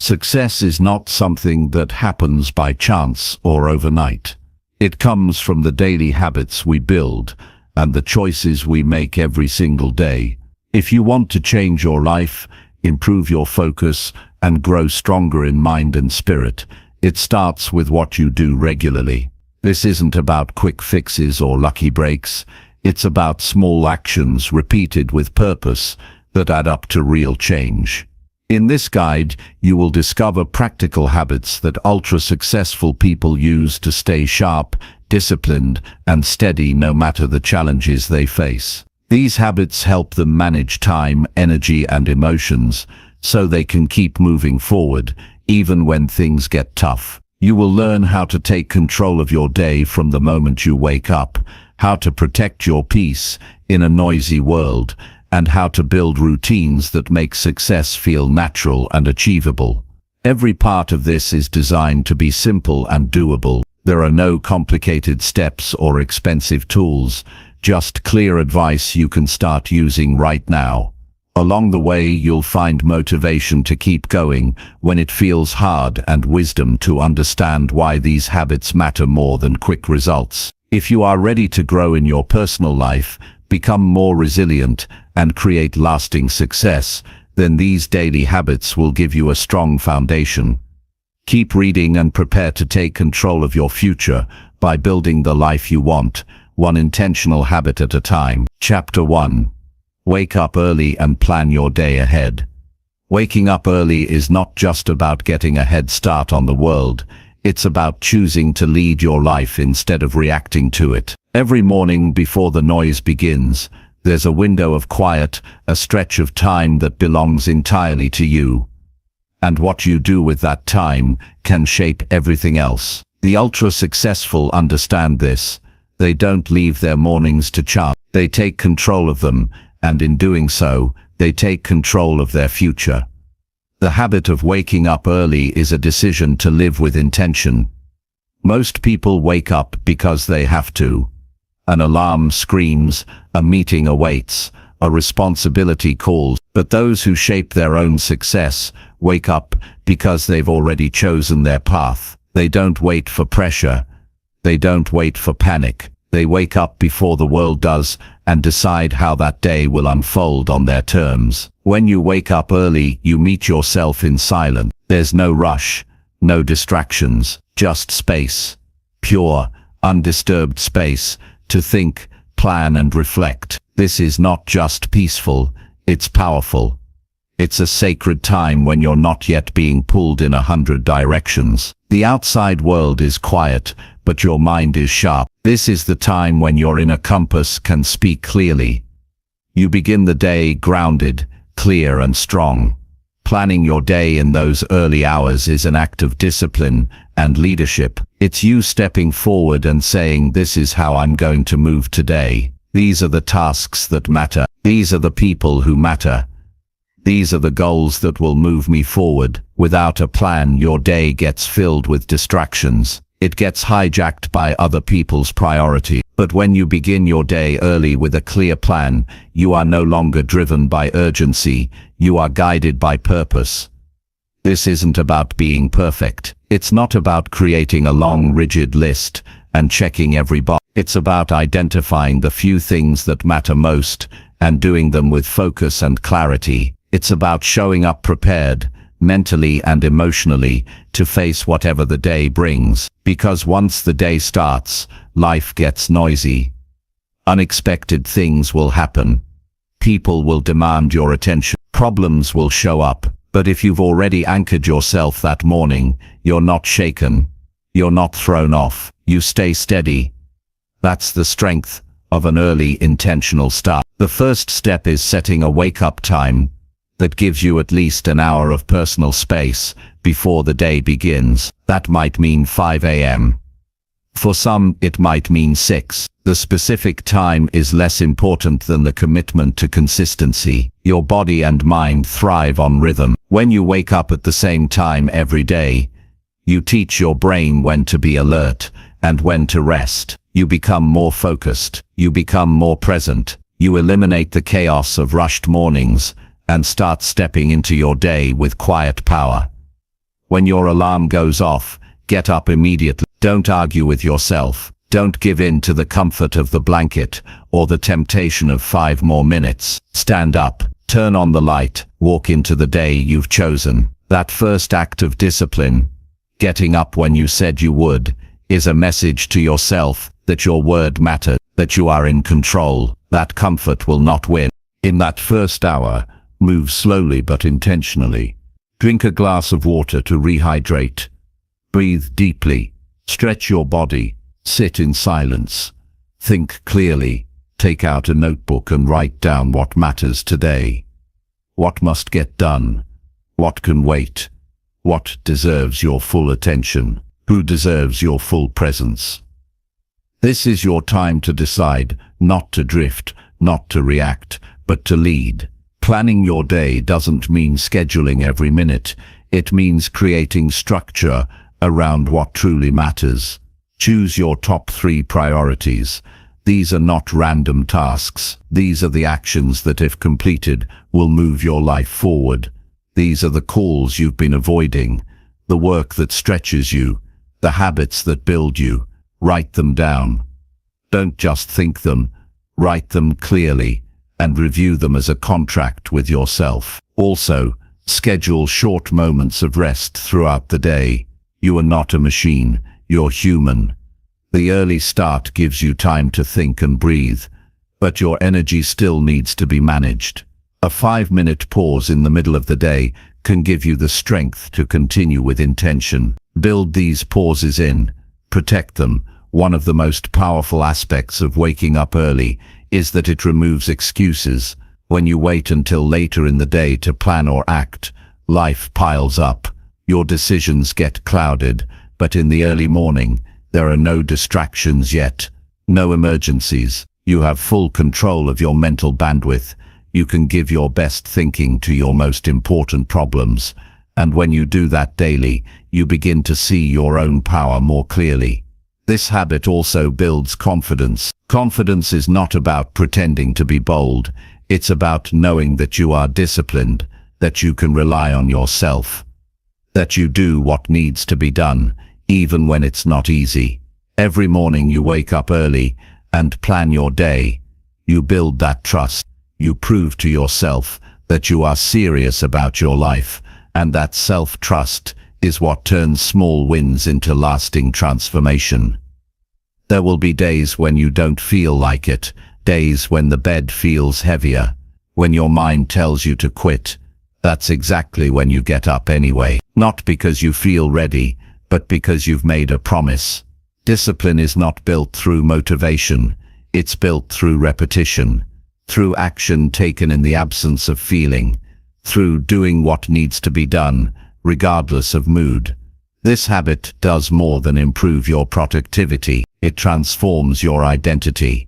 Success is not something that happens by chance or overnight. It comes from the daily habits we build and the choices we make every single day. If you want to change your life, improve your focus, and grow stronger in mind and spirit, it starts with what you do regularly. This isn't about quick fixes or lucky breaks. It's about small actions repeated with purpose that add up to real change. In this guide, you will discover practical habits that ultra-successful people use to stay sharp, disciplined, and steady no matter the challenges they face. These habits help them manage time, energy, and emotions so they can keep moving forward, even when things get tough. You will learn how to take control of your day from the moment you wake up, how to protect your peace in a noisy world, and how to build routines that make success feel natural and achievable. Every part of this is designed to be simple and doable. There are no complicated steps or expensive tools, just clear advice you can start using right now. Along the way, you'll find motivation to keep going when it feels hard and wisdom to understand why these habits matter more than quick results. If you are ready to grow in your personal life, become more resilient, and create lasting success, then these daily habits will give you a strong foundation. Keep reading and prepare to take control of your future by building the life you want, one intentional habit at a time. Chapter 1. Wake up early and plan your day ahead. Waking up early is not just about getting a head start on the world. It's about choosing to lead your life instead of reacting to it. Every morning before the noise begins, there's a window of quiet, a stretch of time that belongs entirely to you. And what you do with that time can shape everything else. The ultra-successful understand this. They don't leave their mornings to chance. They take control of them, and in doing so, they take control of their future. The habit of waking up early is a decision to live with intention. Most people wake up because they have to. An alarm screams, a meeting awaits, a responsibility calls. But those who shape their own success wake up because they've already chosen their path. They don't wait for pressure. They don't wait for panic. They wake up before the world does and decide how that day will unfold on their terms. When you wake up early, you meet yourself in silence. There's no rush, no distractions, just space. Pure, undisturbed space to think, plan, and reflect. This is not just peaceful, it's powerful. It's a sacred time when you're not yet being pulled in 100 directions. The outside world is quiet, but your mind is sharp. This is the time when your inner compass can speak clearly. You begin the day grounded, clear, and strong. Planning your day in those early hours is an act of discipline and leadership. It's you stepping forward and saying, "This is how I'm going to move today. These are the tasks that matter. These are the people who matter. These are the goals that will move me forward." Without a plan, your day gets filled with distractions. It gets hijacked by other people's priority. But when you begin your day early with a clear plan, you are no longer driven by urgency, you are guided by purpose. This isn't about being perfect. It's not about creating a long, rigid list and checking every box. It's about identifying the few things that matter most and doing them with focus and clarity. It's about showing up prepared, mentally and emotionally, to face whatever the day brings. Because once the day starts, life gets noisy. Unexpected things will happen. People will demand your attention. Problems will show up. But if you've already anchored yourself that morning, you're not shaken. You're not thrown off. You stay steady. That's the strength of an early intentional start. The first step is setting a wake-up time that gives you at least an hour of personal space before the day begins. That might mean 5 a.m. For some, it might mean 6. The specific time is less important than the commitment to consistency. Your body and mind thrive on rhythm. When you wake up at the same time every day, you teach your brain when to be alert and when to rest. You become more focused. You become more present. You eliminate the chaos of rushed mornings and start stepping into your day with quiet power. When your alarm goes off, get up immediately. Don't argue with yourself. Don't give in to the comfort of the blanket or the temptation of 5 more minutes. Stand up, turn on the light, walk into the day you've chosen. That first act of discipline, getting up when you said you would, is a message to yourself that your word matters, that you are in control. That comfort will not win. In that first hour, move slowly but intentionally. Drink a glass of water to rehydrate. Breathe deeply. Stretch your body. Sit in silence. Think clearly. Take out a notebook and write down what matters today. What must get done? What can wait? What deserves your full attention? Who deserves your full presence? This is your time to decide, not to drift, not to react, but to lead. Planning your day doesn't mean scheduling every minute. It means creating structure around what truly matters. Choose your top 3 priorities. These are not random tasks. These are the actions that, if completed, will move your life forward. These are the calls you've been avoiding, the work that stretches you, the habits that build you. Write them down. Don't just think them. Write them clearly and review them as a contract with yourself. Also, schedule short moments of rest throughout the day. You are not a machine. You're human. The early start gives you time to think and breathe, but your energy still needs to be managed. A 5-minute pause in the middle of the day can give you the strength to continue with intention. Build these pauses in. Protect them. One of the most powerful aspects of waking up early is that it removes excuses. When you wait until later in the day to plan or act, life piles up. Your decisions get clouded, but in the early morning, there are no distractions yet, no emergencies. You have full control of your mental bandwidth. You can give your best thinking to your most important problems. And when you do that daily, you begin to see your own power more clearly. This habit also builds confidence. Confidence is not about pretending to be bold. It's about knowing that you are disciplined, that you can rely on yourself, that you do what needs to be done, even when it's not easy. Every morning you wake up early and plan your day. You build that trust. You prove to yourself that you are serious about your life, and that self-trust is what turns small wins into lasting transformation. There will be days when you don't feel like it, days when the bed feels heavier, when your mind tells you to quit. That's exactly when you get up anyway, not because you feel ready, but because you've made a promise. Discipline is not built through motivation, it's built through repetition, through action taken in the absence of feeling, through doing what needs to be done, regardless of mood. This habit does more than improve your productivity. It transforms your identity.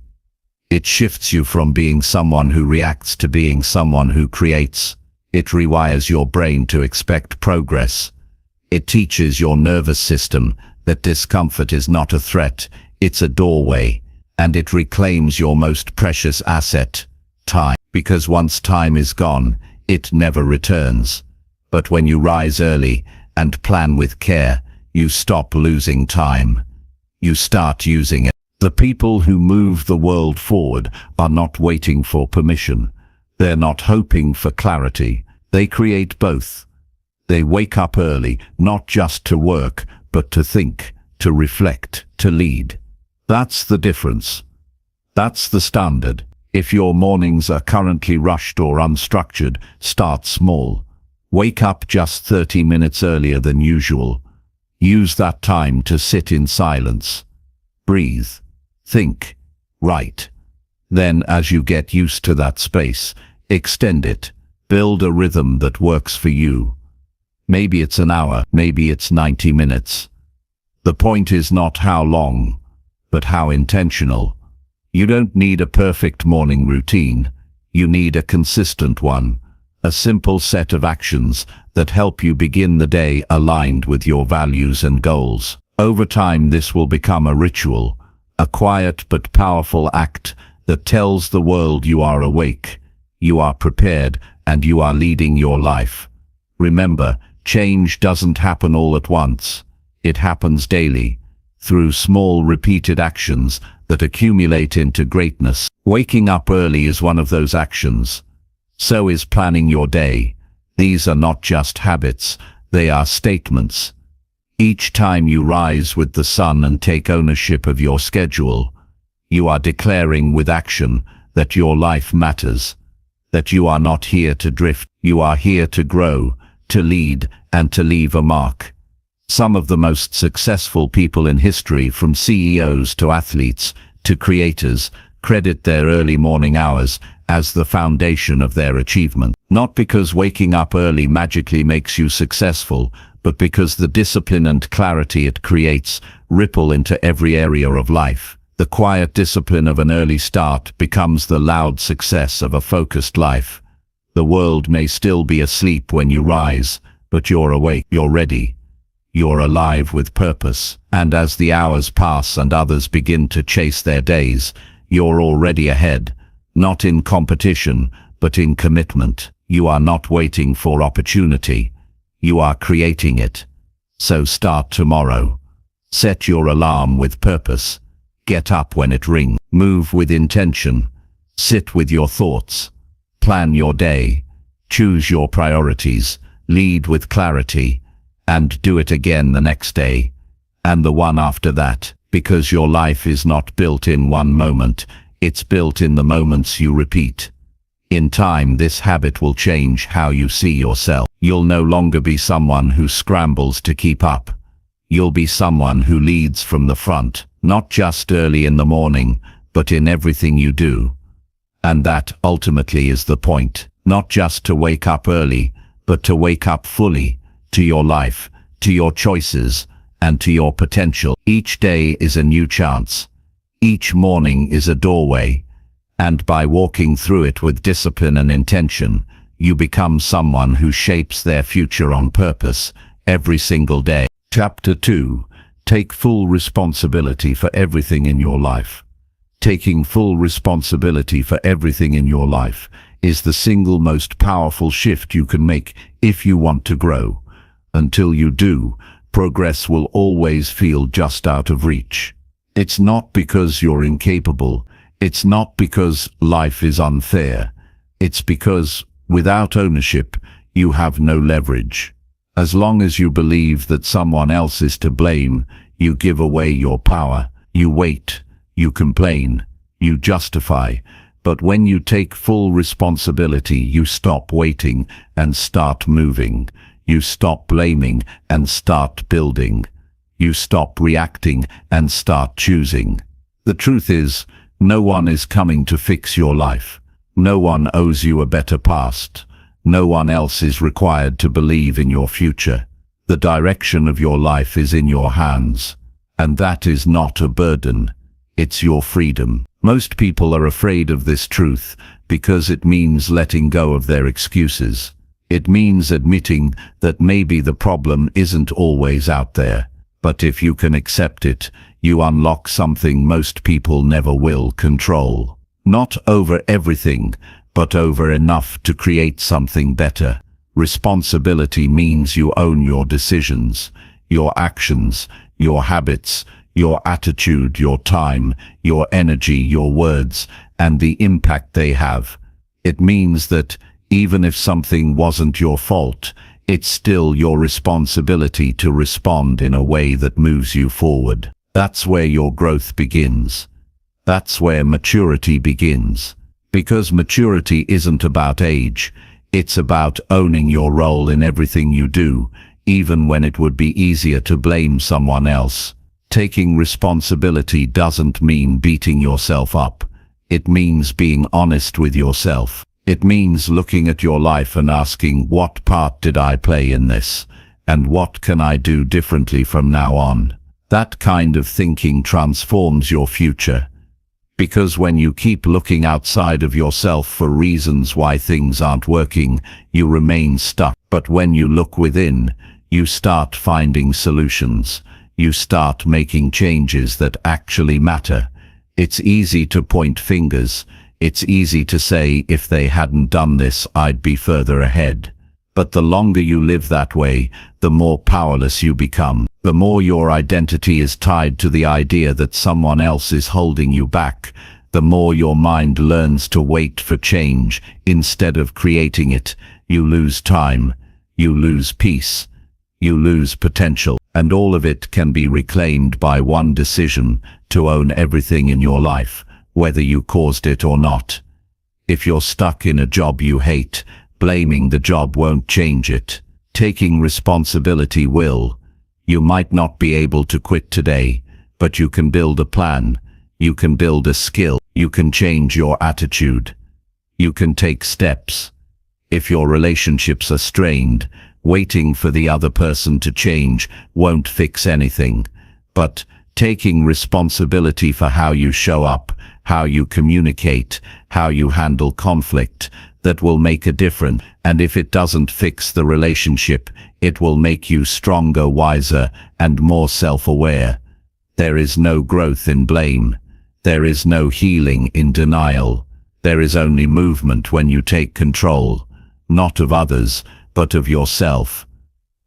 It shifts you from being someone who reacts to being someone who creates. It rewires your brain to expect progress. It teaches your nervous system that discomfort is not a threat, it's a doorway. And it reclaims your most precious asset, time. Because once time is gone, it never returns. But when you rise early and plan with care, you stop losing time. You start using it. The people who move the world forward are not waiting for permission. They're not hoping for clarity. They create both. They wake up early, not just to work, but to think, to reflect, to lead. That's the difference. That's the standard. If your mornings are currently rushed or unstructured, start small. Wake up just 30 minutes earlier than usual. Use that time to sit in silence. Breathe. Think. Write. Then, as you get used to that space, extend it. Build a rhythm that works for you. Maybe it's an hour, maybe it's 90 minutes. The point is not how long, but how intentional. You don't need a perfect morning routine. You need a consistent one. A simple set of actions that help you begin the day aligned with your values and goals. Over time, this will become a ritual, a quiet but powerful act that tells the world you are awake, you are prepared, and you are leading your life. Remember, change doesn't happen all at once. It happens daily, through small repeated actions that accumulate into greatness. Waking up early is one of those actions. So is planning your day. These are not just habits, they are statements. Each time you rise with the sun and take ownership of your schedule, you are declaring with action that your life matters, that you are not here to drift, you are here to grow, to lead, and to leave a mark. Some of the most successful people in history, from CEOs to athletes to creators, credit their early morning hours as the foundation of their achievement. Not because waking up early magically makes you successful, but because the discipline and clarity it creates ripple into every area of life. The quiet discipline of an early start becomes the loud success of a focused life. The world may still be asleep when you rise, but you're awake, you're ready. You're alive with purpose, and as the hours pass and others begin to chase their days, you're already ahead, not in competition, but in commitment. You are not waiting for opportunity, you are creating it. So start tomorrow. Set your alarm with purpose. Get up when it rings. Move with intention. Sit with your thoughts. Plan your day. Choose your priorities. Lead with clarity. And do it again the next day, and the one after that, because your life is not built in one moment, it's built in the moments you repeat. In time, this habit will change how you see yourself. You'll no longer be someone who scrambles to keep up. You'll be someone who leads from the front, not just early in the morning, but in everything you do. And that ultimately is the point, not just to wake up early, but to wake up fully, to your life, to your choices, and to your potential. Each day is a new chance. Each morning is a doorway. And by walking through it with discipline and intention, you become someone who shapes their future on purpose every single day. Chapter 2. Take full responsibility for everything in your life. Taking full responsibility for everything in your life is the single most powerful shift you can make if you want to grow. Until you do, progress will always feel just out of reach. It's not because you're incapable. It's not because life is unfair. It's because, without ownership, you have no leverage. As long as you believe that someone else is to blame, you give away your power. You wait, you complain, you justify. But when you take full responsibility, you stop waiting and start moving. You stop blaming and start building. You stop reacting and start choosing. The truth is, no one is coming to fix your life. No one owes you a better past. No one else is required to believe in your future. The direction of your life is in your hands. And that is not a burden. It's your freedom. Most people are afraid of this truth because it means letting go of their excuses. It means admitting that maybe the problem isn't always out there. But if you can accept it, you unlock something most people never will: control. Not over everything, but over enough to create something better. Responsibility means you own your decisions, your actions, your habits, your attitude, your time, your energy, your words, and the impact they have. It means that even if something wasn't your fault, it's still your responsibility to respond in a way that moves you forward. That's where your growth begins. That's where maturity begins. Because maturity isn't about age, it's about owning your role in everything you do, even when it would be easier to blame someone else. Taking responsibility doesn't mean beating yourself up. It means being honest with yourself. It means looking at your life and asking, what part did I play in this? And what can I do differently from now on? That kind of thinking transforms your future. Because when you keep looking outside of yourself for reasons why things aren't working, you remain stuck. But when you look within, you start finding solutions. You start making changes that actually matter. It's easy to point fingers. It's easy to say, if they hadn't done this, I'd be further ahead. But the longer you live that way, the more powerless you become. The more your identity is tied to the idea that someone else is holding you back, the more your mind learns to wait for change instead of creating it. You lose time, you lose peace, you lose potential, and all of it can be reclaimed by one decision: to own everything in your life, whether you caused it or not. If you're stuck in a job you hate, blaming the job won't change it. Taking responsibility will. You might not be able to quit today, but you can build a plan. You can build a skill. You can change your attitude. You can take steps. If your relationships are strained, waiting for the other person to change won't fix anything. But taking responsibility for how you show up, how you communicate, how you handle conflict, that will make a difference. And if it doesn't fix the relationship, it will make you stronger, wiser, and more self-aware. There is no growth in blame. There is no healing in denial. There is only movement when you take control, not of others, but of yourself.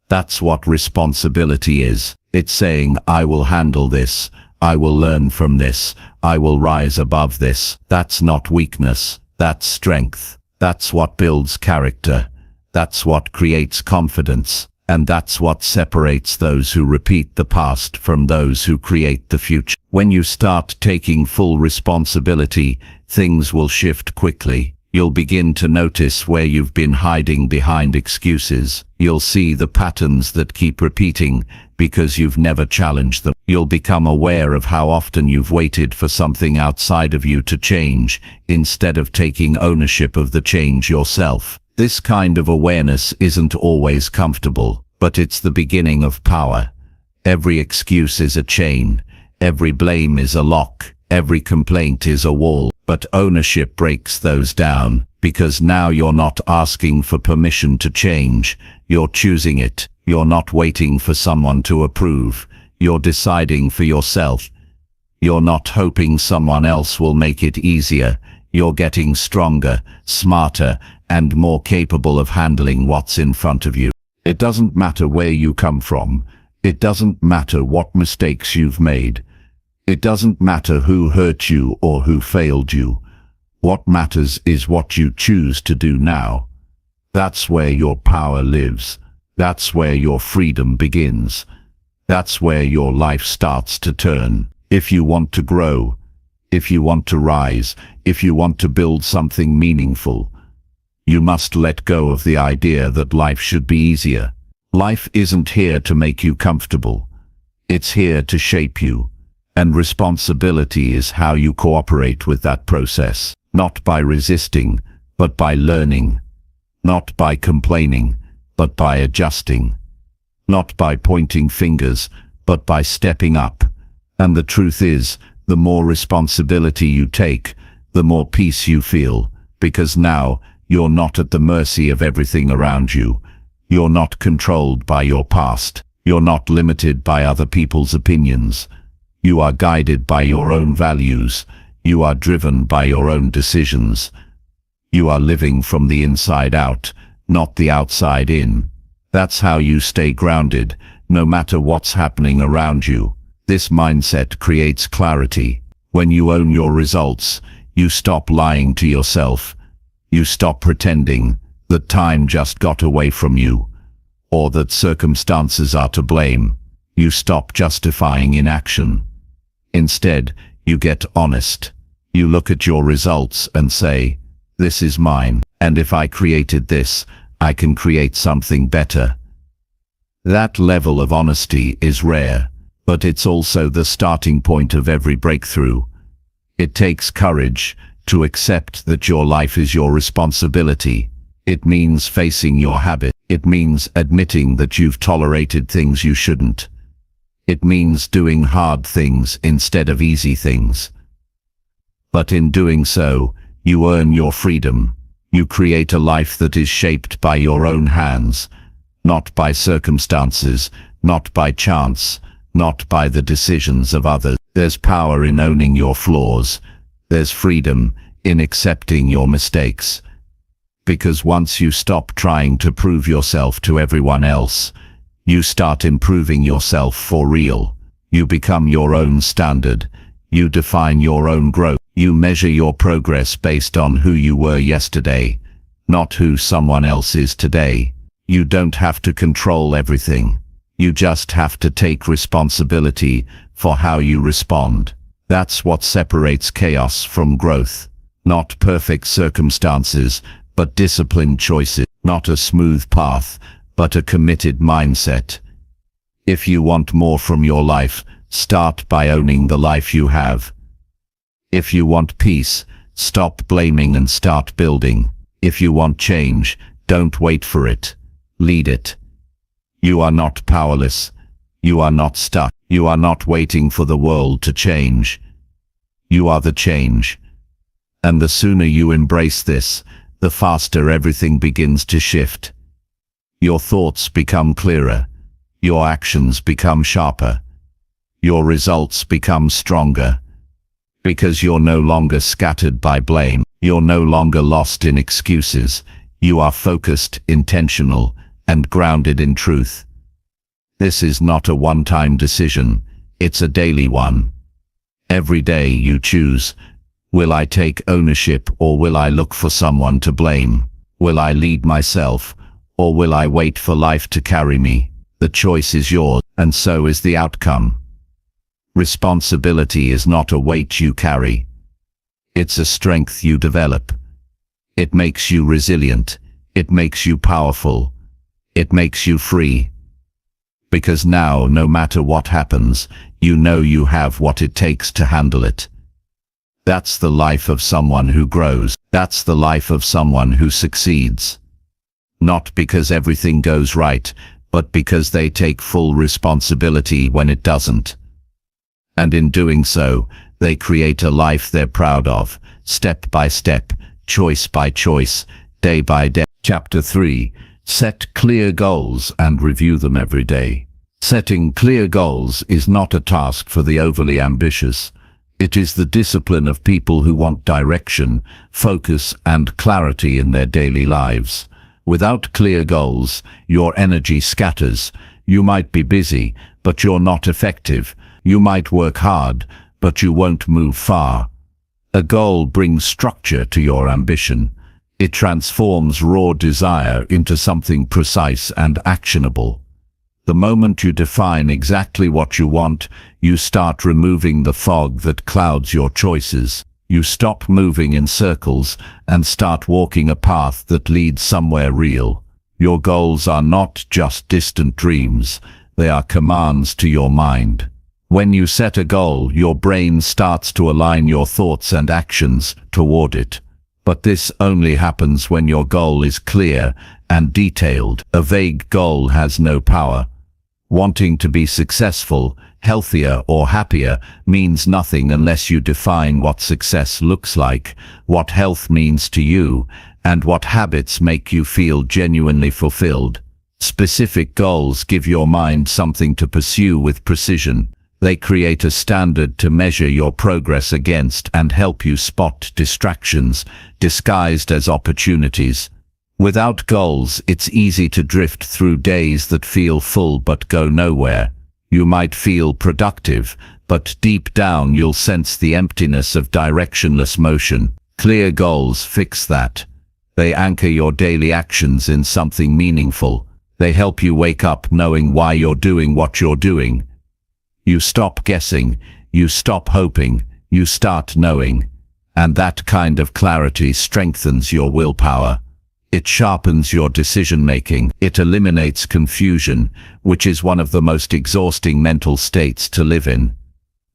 That's what responsibility is. It's saying, I will handle this, I will learn from this, I will rise above this. That's not weakness, that's strength. That's what builds character. That's what creates confidence. And that's what separates those who repeat the past from those who create the future. When you start taking full responsibility, things will shift quickly. You'll begin to notice where you've been hiding behind excuses. You'll see the patterns that keep repeating because you've never challenged them. You'll become aware of how often you've waited for something outside of you to change, instead of taking ownership of the change yourself. This kind of awareness isn't always comfortable, but it's the beginning of power. Every excuse is a chain. Every blame is a lock. Every complaint is a wall. But ownership breaks those down, because now you're not asking for permission to change. You're choosing it. You're not waiting for someone to approve. You're deciding for yourself. You're not hoping someone else will make it easier. You're getting stronger, smarter, and more capable of handling what's in front of you. It doesn't matter where you come from. It doesn't matter what mistakes you've made. It doesn't matter who hurt you or who failed you. What matters is what you choose to do now. That's where your power lives. That's where your freedom begins. That's where your life starts to turn. If you want to grow, if you want to rise, if you want to build something meaningful, you must let go of the idea that life should be easier. Life isn't here to make you comfortable. It's here to shape you. And responsibility is how you cooperate with that process. Not by resisting, but by learning. Not by complaining, but by adjusting. Not by pointing fingers, but by stepping up. And the truth is, the more responsibility you take, the more peace you feel, because now you're not at the mercy of everything around you. You're not controlled by your past. You're not limited by other people's opinions. You are guided by your own values. You are driven by your own decisions. You are living from the inside out, not the outside in. That's how you stay grounded, no matter what's happening around you. This mindset creates clarity. When you own your results, you stop lying to yourself. You stop pretending that time just got away from you, or that circumstances are to blame. You stop justifying inaction. Instead, you get honest. You look at your results and say, this is mine, and if I created this, I can create something better. That level of honesty is rare, but it's also the starting point of every breakthrough. It takes courage to accept that your life is your responsibility. It means facing your habit. It means admitting that you've tolerated things you shouldn't. It means doing hard things instead of easy things. But in doing so, you earn your freedom. You create a life that is shaped by your own hands, not by circumstances, not by chance, not by the decisions of others. There's power in owning your flaws. There's freedom in accepting your mistakes. Because once you stop trying to prove yourself to everyone else, you start improving yourself for real. You become your own standard. You define your own growth. You measure your progress based on who you were yesterday, not who someone else is today. You don't have to control everything. You just have to take responsibility for how you respond. That's what separates chaos from growth. Not perfect circumstances, but disciplined choices. Not a smooth path, but a committed mindset. If you want more from your life, start by owning the life you have. If you want peace, stop blaming and start building. If you want change, don't wait for it. Lead it. You are not powerless. You are not stuck. You are not waiting for the world to change. You are the change. And the sooner you embrace this, the faster everything begins to shift. Your thoughts become clearer. Your actions become sharper. Your results become stronger. Because you're no longer scattered by blame. You're no longer lost in excuses. You are focused, intentional, and grounded in truth. This is not a one-time decision. It's a daily one. Every day you choose, will I take ownership or will I look for someone to blame? Will I lead myself or will I wait for life to carry me? The choice is yours, and so is the outcome. Responsibility is not a weight you carry. It's a strength you develop. It makes you resilient. It makes you powerful. It makes you free. Because now, no matter what happens, you know you have what it takes to handle it. That's the life of someone who grows. That's the life of someone who succeeds. Not because everything goes right, but because they take full responsibility when it doesn't. And in doing so, they create a life they're proud of, step by step, choice by choice, day by day. Chapter 3. Set clear goals and review them every day. Setting clear goals is not a task for the overly ambitious. It is the discipline of people who want direction, focus, and clarity in their daily lives. Without clear goals, your energy scatters. You might be busy, but you're not effective. You might work hard, but you won't move far. A goal brings structure to your ambition. It transforms raw desire into something precise and actionable. The moment you define exactly what you want, you start removing the fog that clouds your choices. You stop moving in circles and start walking a path that leads somewhere real. Your goals are not just distant dreams. They are commands to your mind. When you set a goal, your brain starts to align your thoughts and actions toward it. But this only happens when your goal is clear and detailed. A vague goal has no power. Wanting to be successful, healthier, or happier means nothing unless you define what success looks like, what health means to you, and what habits make you feel genuinely fulfilled. Specific goals give your mind something to pursue with precision. They create a standard to measure your progress against and help you spot distractions disguised as opportunities. Without goals, it's easy to drift through days that feel full but go nowhere. You might feel productive, but deep down you'll sense the emptiness of directionless motion. Clear goals fix that. They anchor your daily actions in something meaningful. They help you wake up knowing why you're doing what you're doing. You stop guessing, you stop hoping, you start knowing. And that kind of clarity strengthens your willpower. It sharpens your decision-making. It eliminates confusion, which is one of the most exhausting mental states to live in.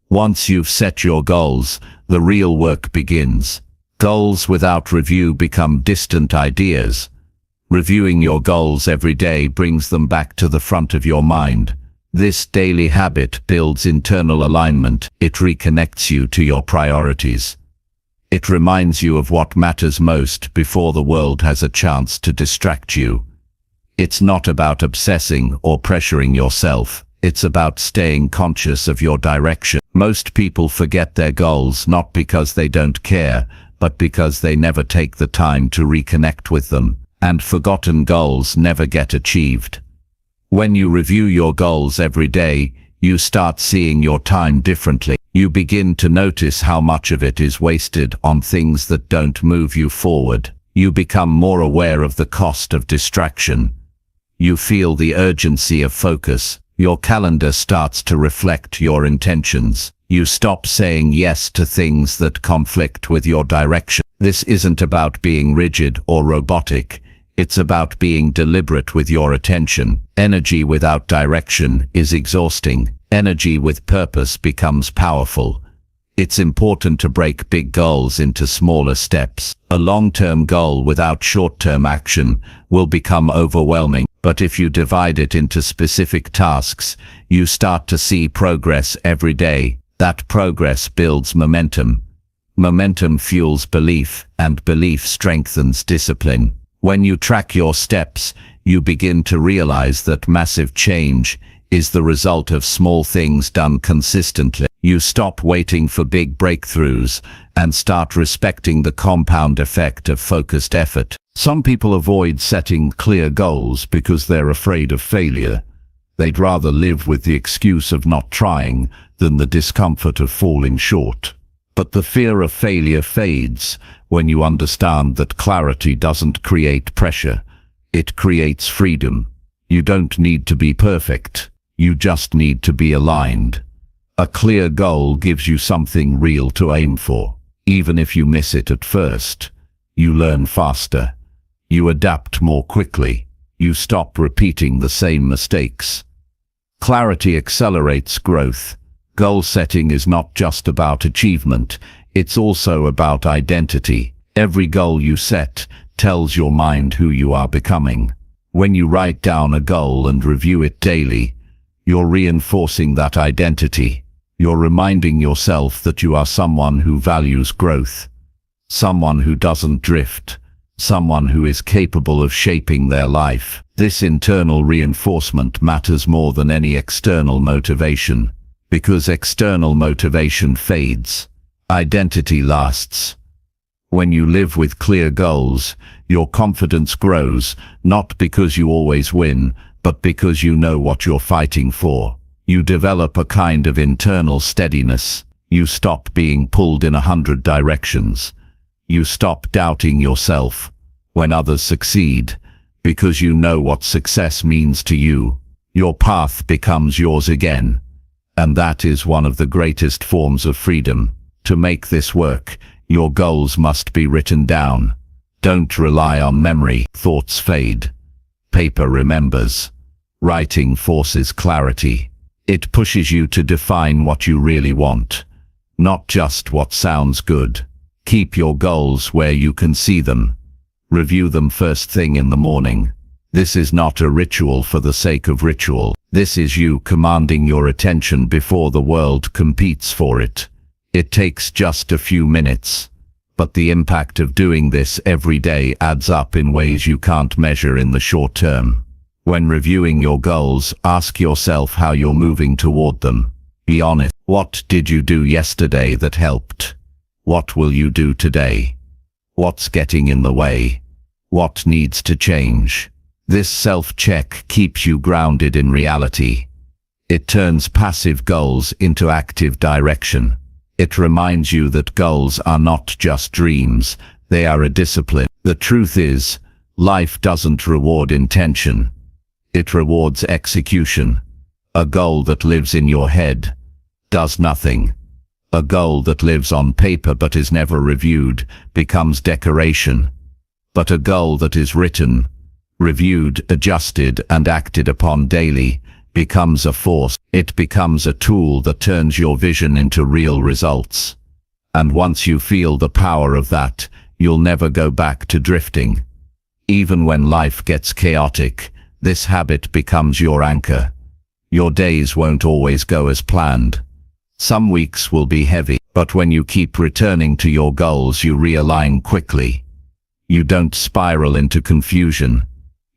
Once you've set your goals, the real work begins. Goals without review become distant ideas. Reviewing your goals every day brings them back to the front of your mind. This daily habit builds internal alignment. It reconnects you to your priorities. It reminds you of what matters most before the world has a chance to distract you. It's not about obsessing or pressuring yourself. It's about staying conscious of your direction. Most people forget their goals not because they don't care, but because they never take the time to reconnect with them, and forgotten goals never get achieved. When you review your goals every day, you start seeing your time differently. You begin to notice how much of it is wasted on things that don't move you forward. You become more aware of the cost of distraction. You feel the urgency of focus. Your calendar starts to reflect your intentions. You stop saying yes to things that conflict with your direction. This isn't about being rigid or robotic. It's about being deliberate with your attention. Energy without direction is exhausting. Energy with purpose becomes powerful. It's important to break big goals into smaller steps. A long-term goal without short-term action will become overwhelming. But if you divide it into specific tasks, you start to see progress every day. That progress builds momentum. Momentum fuels belief, and belief strengthens discipline. When you track your steps, you begin to realize that massive change is the result of small things done consistently. You stop waiting for big breakthroughs and start respecting the compound effect of focused effort. Some people avoid setting clear goals because they're afraid of failure. They'd rather live with the excuse of not trying than the discomfort of falling short. But the fear of failure fades when you understand that clarity doesn't create pressure. It creates freedom. You don't need to be perfect. You just need to be aligned. A clear goal gives you something real to aim for. Even if you miss it at first, you learn faster. You adapt more quickly. You stop repeating the same mistakes. Clarity accelerates growth. Goal setting is not just about achievement, it's also about identity. Every goal you set tells your mind who you are becoming. When you write down a goal and review it daily, you're reinforcing that identity. You're reminding yourself that you are someone who values growth, someone who doesn't drift, someone who is capable of shaping their life. This internal reinforcement matters more than any external motivation, because external motivation fades. Identity lasts. When you live with clear goals, your confidence grows, not because you always win, but because you know what you're fighting for. You develop a kind of internal steadiness. You stop being pulled in 100 directions. You stop doubting yourself when others succeed, because you know what success means to you. Your path becomes yours again. And that is one of the greatest forms of freedom. To make this work, your goals must be written down. Don't rely on memory. Thoughts fade. Paper remembers. Writing forces clarity. It pushes you to define what you really want, not just what sounds good. Keep your goals where you can see them. Review them first thing in the morning. This is not a ritual for the sake of ritual. This is you commanding your attention before the world competes for it. It takes just a few minutes, but the impact of doing this every day adds up in ways you can't measure in the short term. When reviewing your goals, ask yourself how you're moving toward them. Be honest. What did you do yesterday that helped? What will you do today? What's getting in the way? What needs to change? This self-check keeps you grounded in reality. It turns passive goals into active direction. It reminds you that goals are not just dreams, they are a discipline. The truth is, life doesn't reward intention. It rewards execution. A goal that lives in your head does nothing. A goal that lives on paper but is never reviewed becomes decoration. But a goal that is written, reviewed, adjusted, and acted upon daily becomes a force. It becomes a tool that turns your vision into real results. And once you feel the power of that, you'll never go back to drifting. Even when life gets chaotic, this habit becomes your anchor. Your days won't always go as planned. Some weeks will be heavy, but when you keep returning to your goals, you realign quickly. You don't spiral into confusion.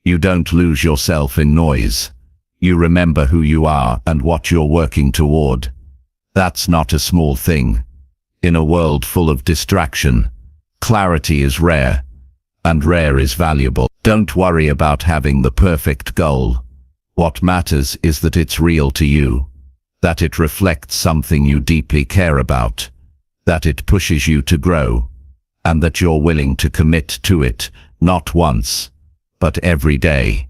You don't lose yourself in noise. You remember who you are and what you're working toward. That's not a small thing. In a world full of distraction, Clarity is rare, and rare is valuable. Don't worry about having the perfect goal. What matters is that it's real to you, that it reflects something you deeply care about, that it pushes you to grow, and that you're willing to commit to it, not once, but every day.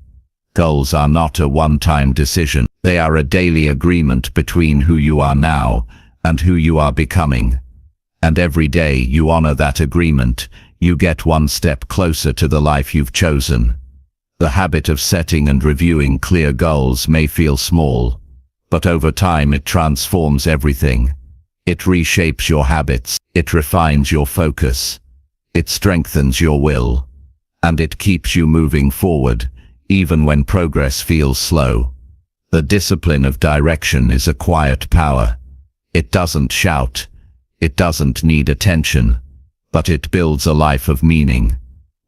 Goals are not a one-time decision. They are a daily agreement between who you are now and who you are becoming. And every day you honor that agreement, you get one step closer to the life you've chosen. The habit of setting and reviewing clear goals may feel small, but over time it transforms everything. It reshapes your habits, it refines your focus, it strengthens your will, and it keeps you moving forward, even when progress feels slow. The discipline of direction is a quiet power. It doesn't shout, it doesn't need attention, but it builds a life of meaning,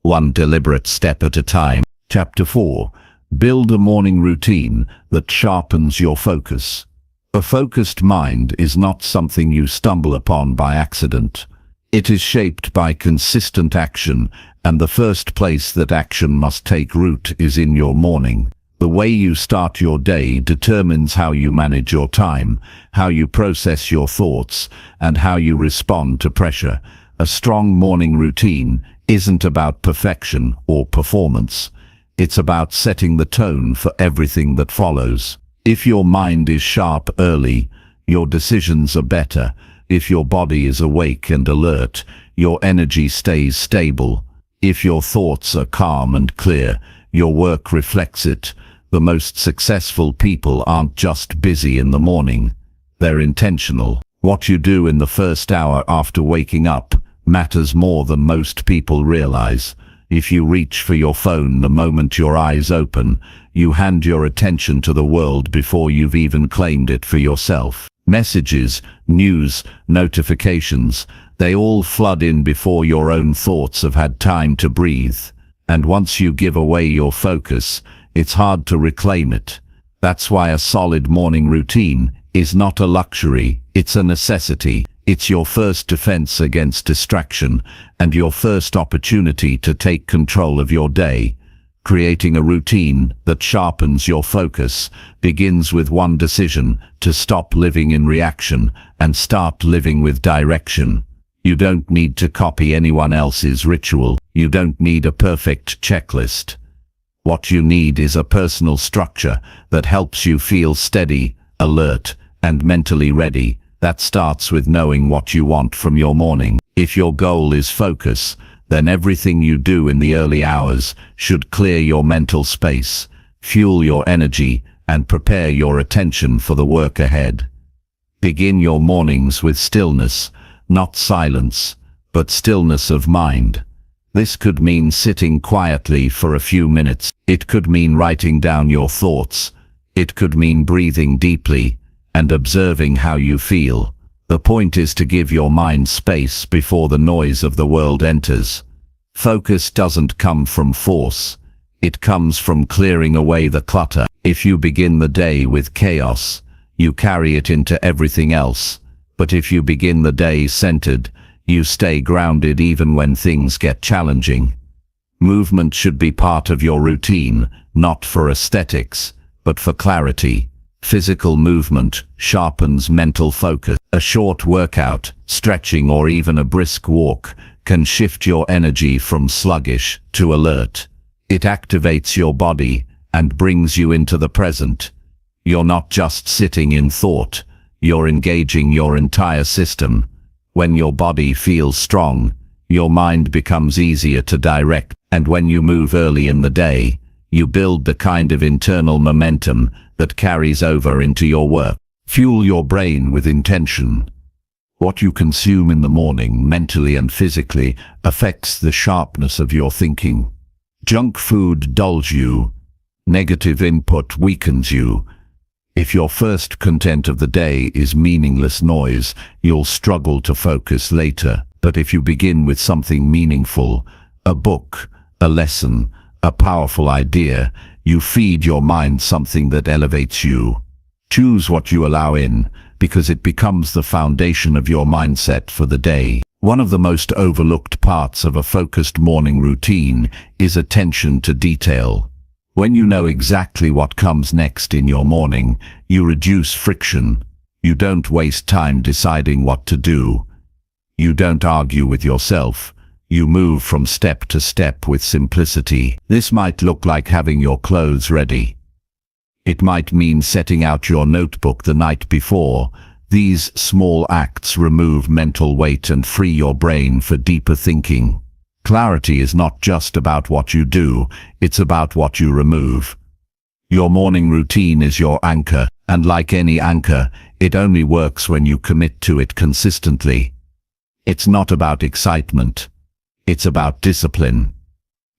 one deliberate step at a time. Chapter 4. Build a morning routine that sharpens your focus. A focused mind is not something you stumble upon by accident. It is shaped by consistent action, and the first place that action must take root is in your morning. The way you start your day determines how you manage your time, how you process your thoughts, and how you respond to pressure. A strong morning routine isn't about perfection or performance. It's about setting the tone for everything that follows. If your mind is sharp early, your decisions are better. If your body is awake and alert, your energy stays stable. If your thoughts are calm and clear, your work reflects it. The most successful people aren't just busy in the morning. They're intentional. What you do in the first hour after waking up matters more than most people realize. If you reach for your phone the moment your eyes open, you hand your attention to the world before you've even claimed it for yourself. Messages, news, notifications, they all flood in before your own thoughts have had time to breathe. And once you give away your focus, it's hard to reclaim it. That's why a solid morning routine is not a luxury, it's a necessity. It's your first defense against distraction and your first opportunity to take control of your day. Creating a routine that sharpens your focus begins with one decision: to stop living in reaction and start living with direction. You don't need to copy anyone else's ritual. You don't need a perfect checklist. What you need is a personal structure that helps you feel steady, alert, and mentally ready. That starts with knowing what you want from your morning. If your goal is focus, then everything you do in the early hours should clear your mental space, fuel your energy, and prepare your attention for the work ahead. Begin your mornings with stillness, not silence, but stillness of mind. This could mean sitting quietly for a few minutes. It could mean writing down your thoughts. It could mean breathing deeply and observing how you feel. The point is to give your mind space before the noise of the world enters. Focus doesn't come from force. It comes from clearing away the clutter. If you begin the day with chaos, you carry it into everything else. But if you begin the day centered, you stay grounded even when things get challenging. Movement should be part of your routine, not for aesthetics, but for clarity. Physical movement sharpens mental focus. A short workout, stretching, or even a brisk walk can shift your energy from sluggish to alert. It activates your body and brings you into the present. You're not just sitting in thought, you're engaging your entire system. When your body feels strong, your mind becomes easier to direct, and when you move early in the day, you build the kind of internal momentum that carries over into your work. Fuel your brain with intention. What you consume in the morning, mentally and physically, affects the sharpness of your thinking. Junk food dulls you. Negative input weakens you. If your first content of the day is meaningless noise, you'll struggle to focus later. But if you begin with something meaningful, a book, a lesson, a powerful idea, you feed your mind something that elevates you. Choose what you allow in, because it becomes the foundation of your mindset for the day. One of the most overlooked parts of a focused morning routine is attention to detail. When you know exactly what comes next in your morning, you reduce friction. You don't waste time deciding what to do. You don't argue with yourself. You move from step to step with simplicity. This might look like having your clothes ready. It might mean setting out your notebook the night before. These small acts remove mental weight and free your brain for deeper thinking. Clarity is not just about what you do, it's about what you remove. Your morning routine is your anchor, and like any anchor, it only works when you commit to it consistently. It's not about excitement. It's about discipline.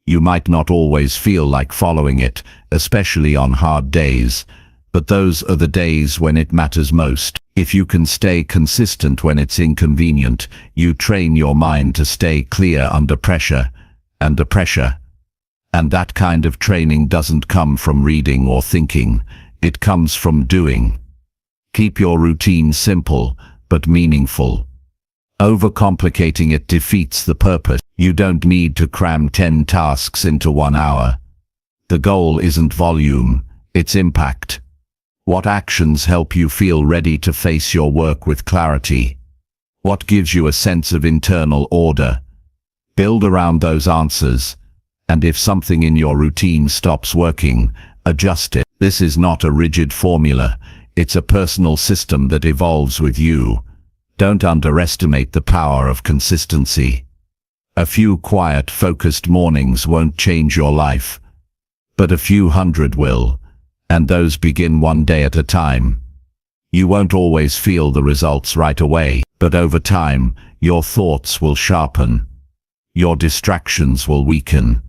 You might not always feel like following it, especially on hard days, but those are the days when it matters most. If you can stay consistent when it's inconvenient, you train your mind to stay clear under pressure. And that kind of training doesn't come from reading or thinking. It comes from doing. Keep your routine simple, but meaningful. Overcomplicating it defeats the purpose. You don't need to cram 10 tasks into 1 hour. The goal isn't volume, it's impact. What actions help you feel ready to face your work with clarity? What gives you a sense of internal order? Build around those answers, and if something in your routine stops working, adjust it. This is not a rigid formula, it's a personal system that evolves with you. Don't underestimate the power of consistency. A few quiet, focused mornings won't change your life, but a few hundred will. And those begin one day at a time. You won't always feel the results right away, but over time, your thoughts will sharpen. Your distractions will weaken.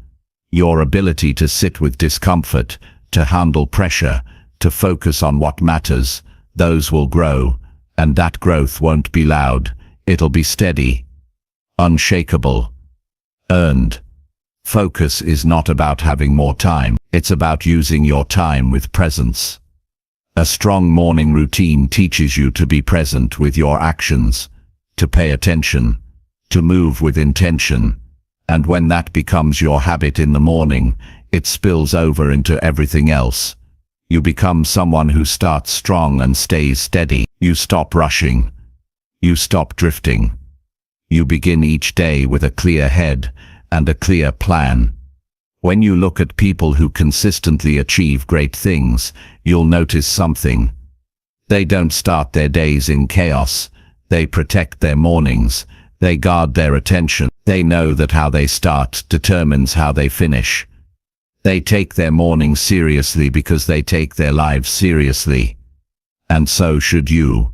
Your ability to sit with discomfort, to handle pressure, to focus on what matters, those will grow, and that growth won't be loud, it'll be steady, unshakable, earned. Focus is not about having more time, it's about using your time with presence. A strong morning routine teaches you to be present with your actions, to pay attention, to move with intention, and when that becomes your habit in the morning, it spills over into everything else. You become someone who starts strong and stays steady. You stop rushing. You stop drifting. You begin each day with a clear head and a clear plan. When you look at people who consistently achieve great things, you'll notice something. They don't start their days in chaos. They protect their mornings. They guard their attention. They know that how they start determines how they finish. They take their mornings seriously because they take their lives seriously. And so should you.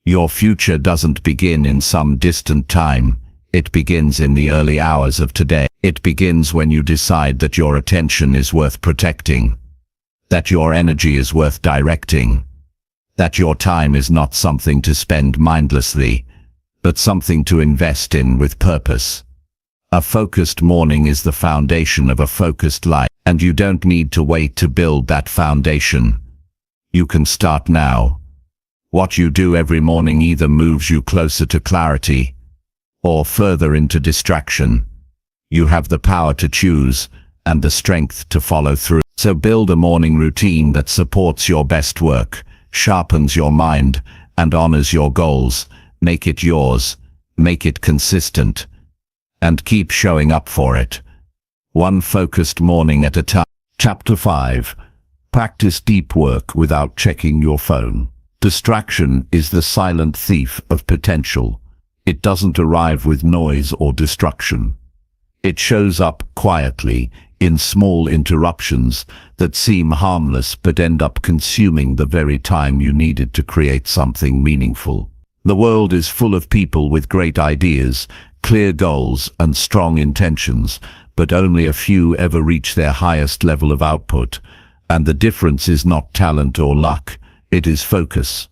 Your future doesn't begin in some distant time. It begins in the early hours of today. It begins when you decide that your attention is worth protecting, that your energy is worth directing, that your time is not something to spend mindlessly, but something to invest in with purpose. A focused morning is the foundation of a focused life, and you don't need to wait to build that foundation. You can start now. What you do every morning either moves you closer to clarity or further into distraction. You have the power to choose and the strength to follow through. So build a morning routine that supports your best work, sharpens your mind, and honors your goals. Make it yours, make it consistent, and keep showing up for it. One focused morning at a time. Chapter 5. Practice deep work without checking your phone. Distraction is the silent thief of potential. It doesn't arrive with noise or destruction. It shows up quietly, in small interruptions that seem harmless but end up consuming the very time you needed to create something meaningful. The world is full of people with great ideas, clear goals, and strong intentions, but only a few ever reach their highest level of output. And the difference is not talent or luck, it is focus.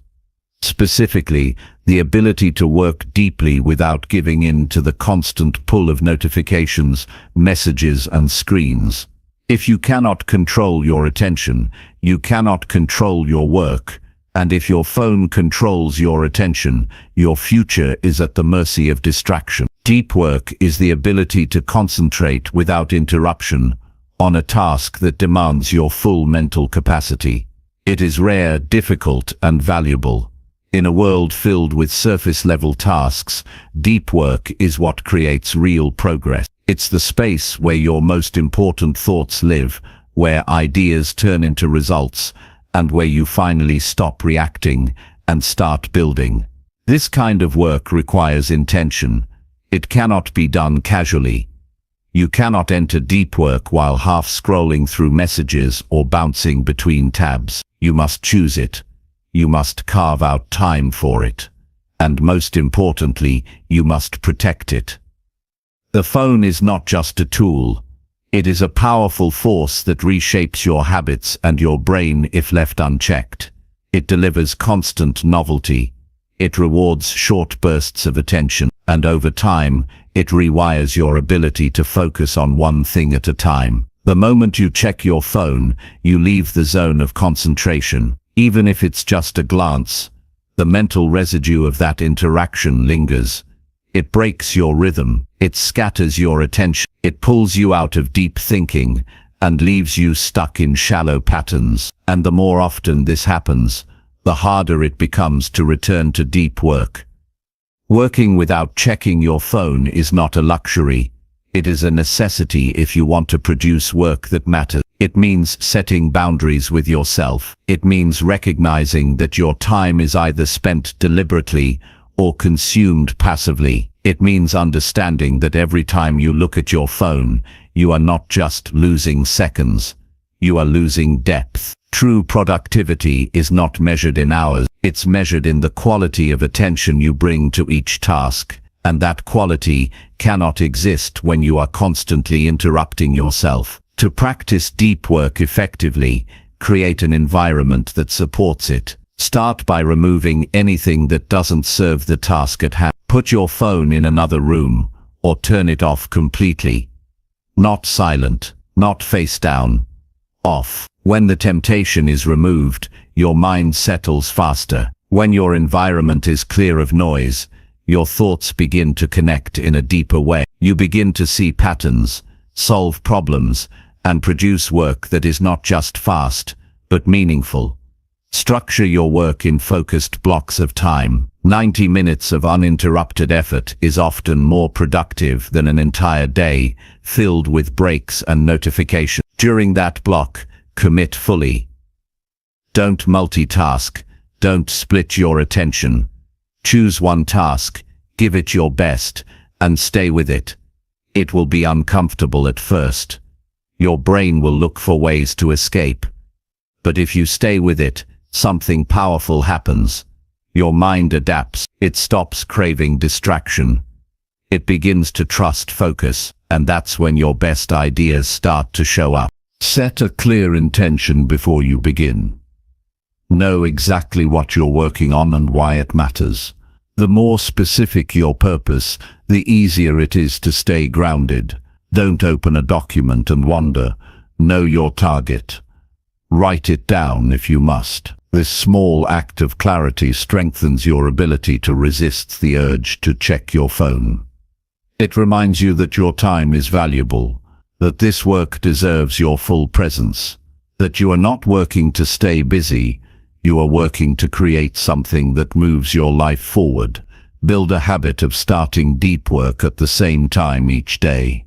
Specifically, the ability to work deeply without giving in to the constant pull of notifications, messages, and screens. If you cannot control your attention, you cannot control your work. And if your phone controls your attention, your future is at the mercy of distraction. Deep work is the ability to concentrate without interruption on a task that demands your full mental capacity. It is rare, difficult, and valuable. In a world filled with surface-level tasks, deep work is what creates real progress. It's the space where your most important thoughts live, where ideas turn into results, and where you finally stop reacting and start building. This kind of work requires intention. It cannot be done casually. You cannot enter deep work while half scrolling through messages or bouncing between tabs. You must choose it. You must carve out time for it. And most importantly, you must protect it. The phone is not just a tool. It is a powerful force that reshapes your habits and your brain if left unchecked. It delivers constant novelty. It rewards short bursts of attention, and over time, it rewires your ability to focus on one thing at a time. The moment you check your phone, you leave the zone of concentration. Even if it's just a glance, the mental residue of that interaction lingers. It breaks your rhythm. It scatters your attention. It pulls you out of deep thinking and leaves you stuck in shallow patterns. And the more often this happens, the harder it becomes to return to deep work. Working without checking your phone is not a luxury. It is a necessity if you want to produce work that matters. It means setting boundaries with yourself. It means recognizing that your time is either spent deliberately or consumed passively. It means understanding that every time you look at your phone, you are not just losing seconds, you are losing depth. True productivity is not measured in hours, it's measured in the quality of attention you bring to each task, and that quality cannot exist when you are constantly interrupting yourself. To practice deep work effectively, create an environment that supports it. Start by removing anything that doesn't serve the task at hand. Put your phone in another room, or turn it off completely. Not silent, not face down. Off. When the temptation is removed, your mind settles faster. When your environment is clear of noise, your thoughts begin to connect in a deeper way. You begin to see patterns, solve problems, and produce work that is not just fast, but meaningful. Structure your work in focused blocks of time. 90 minutes of uninterrupted effort is often more productive than an entire day filled with breaks and notifications. During that block, commit fully. Don't multitask. Don't split your attention. Choose one task, give it your best, and stay with it. It will be uncomfortable at first. Your brain will look for ways to escape. But if you stay with it, something powerful happens. Your mind adapts. It stops craving distraction. It begins to trust focus, and that's when your best ideas start to show up. Set a clear intention before you begin. Know exactly what you're working on and why it matters. The more specific your purpose, the easier it is to stay grounded. Don't open a document and wander. Know your target. Write it down if you must. This small act of clarity strengthens your ability to resist the urge to check your phone. It reminds you that your time is valuable, that this work deserves your full presence, that you are not working to stay busy, you are working to create something that moves your life forward. Build a habit of starting deep work at the same time each day.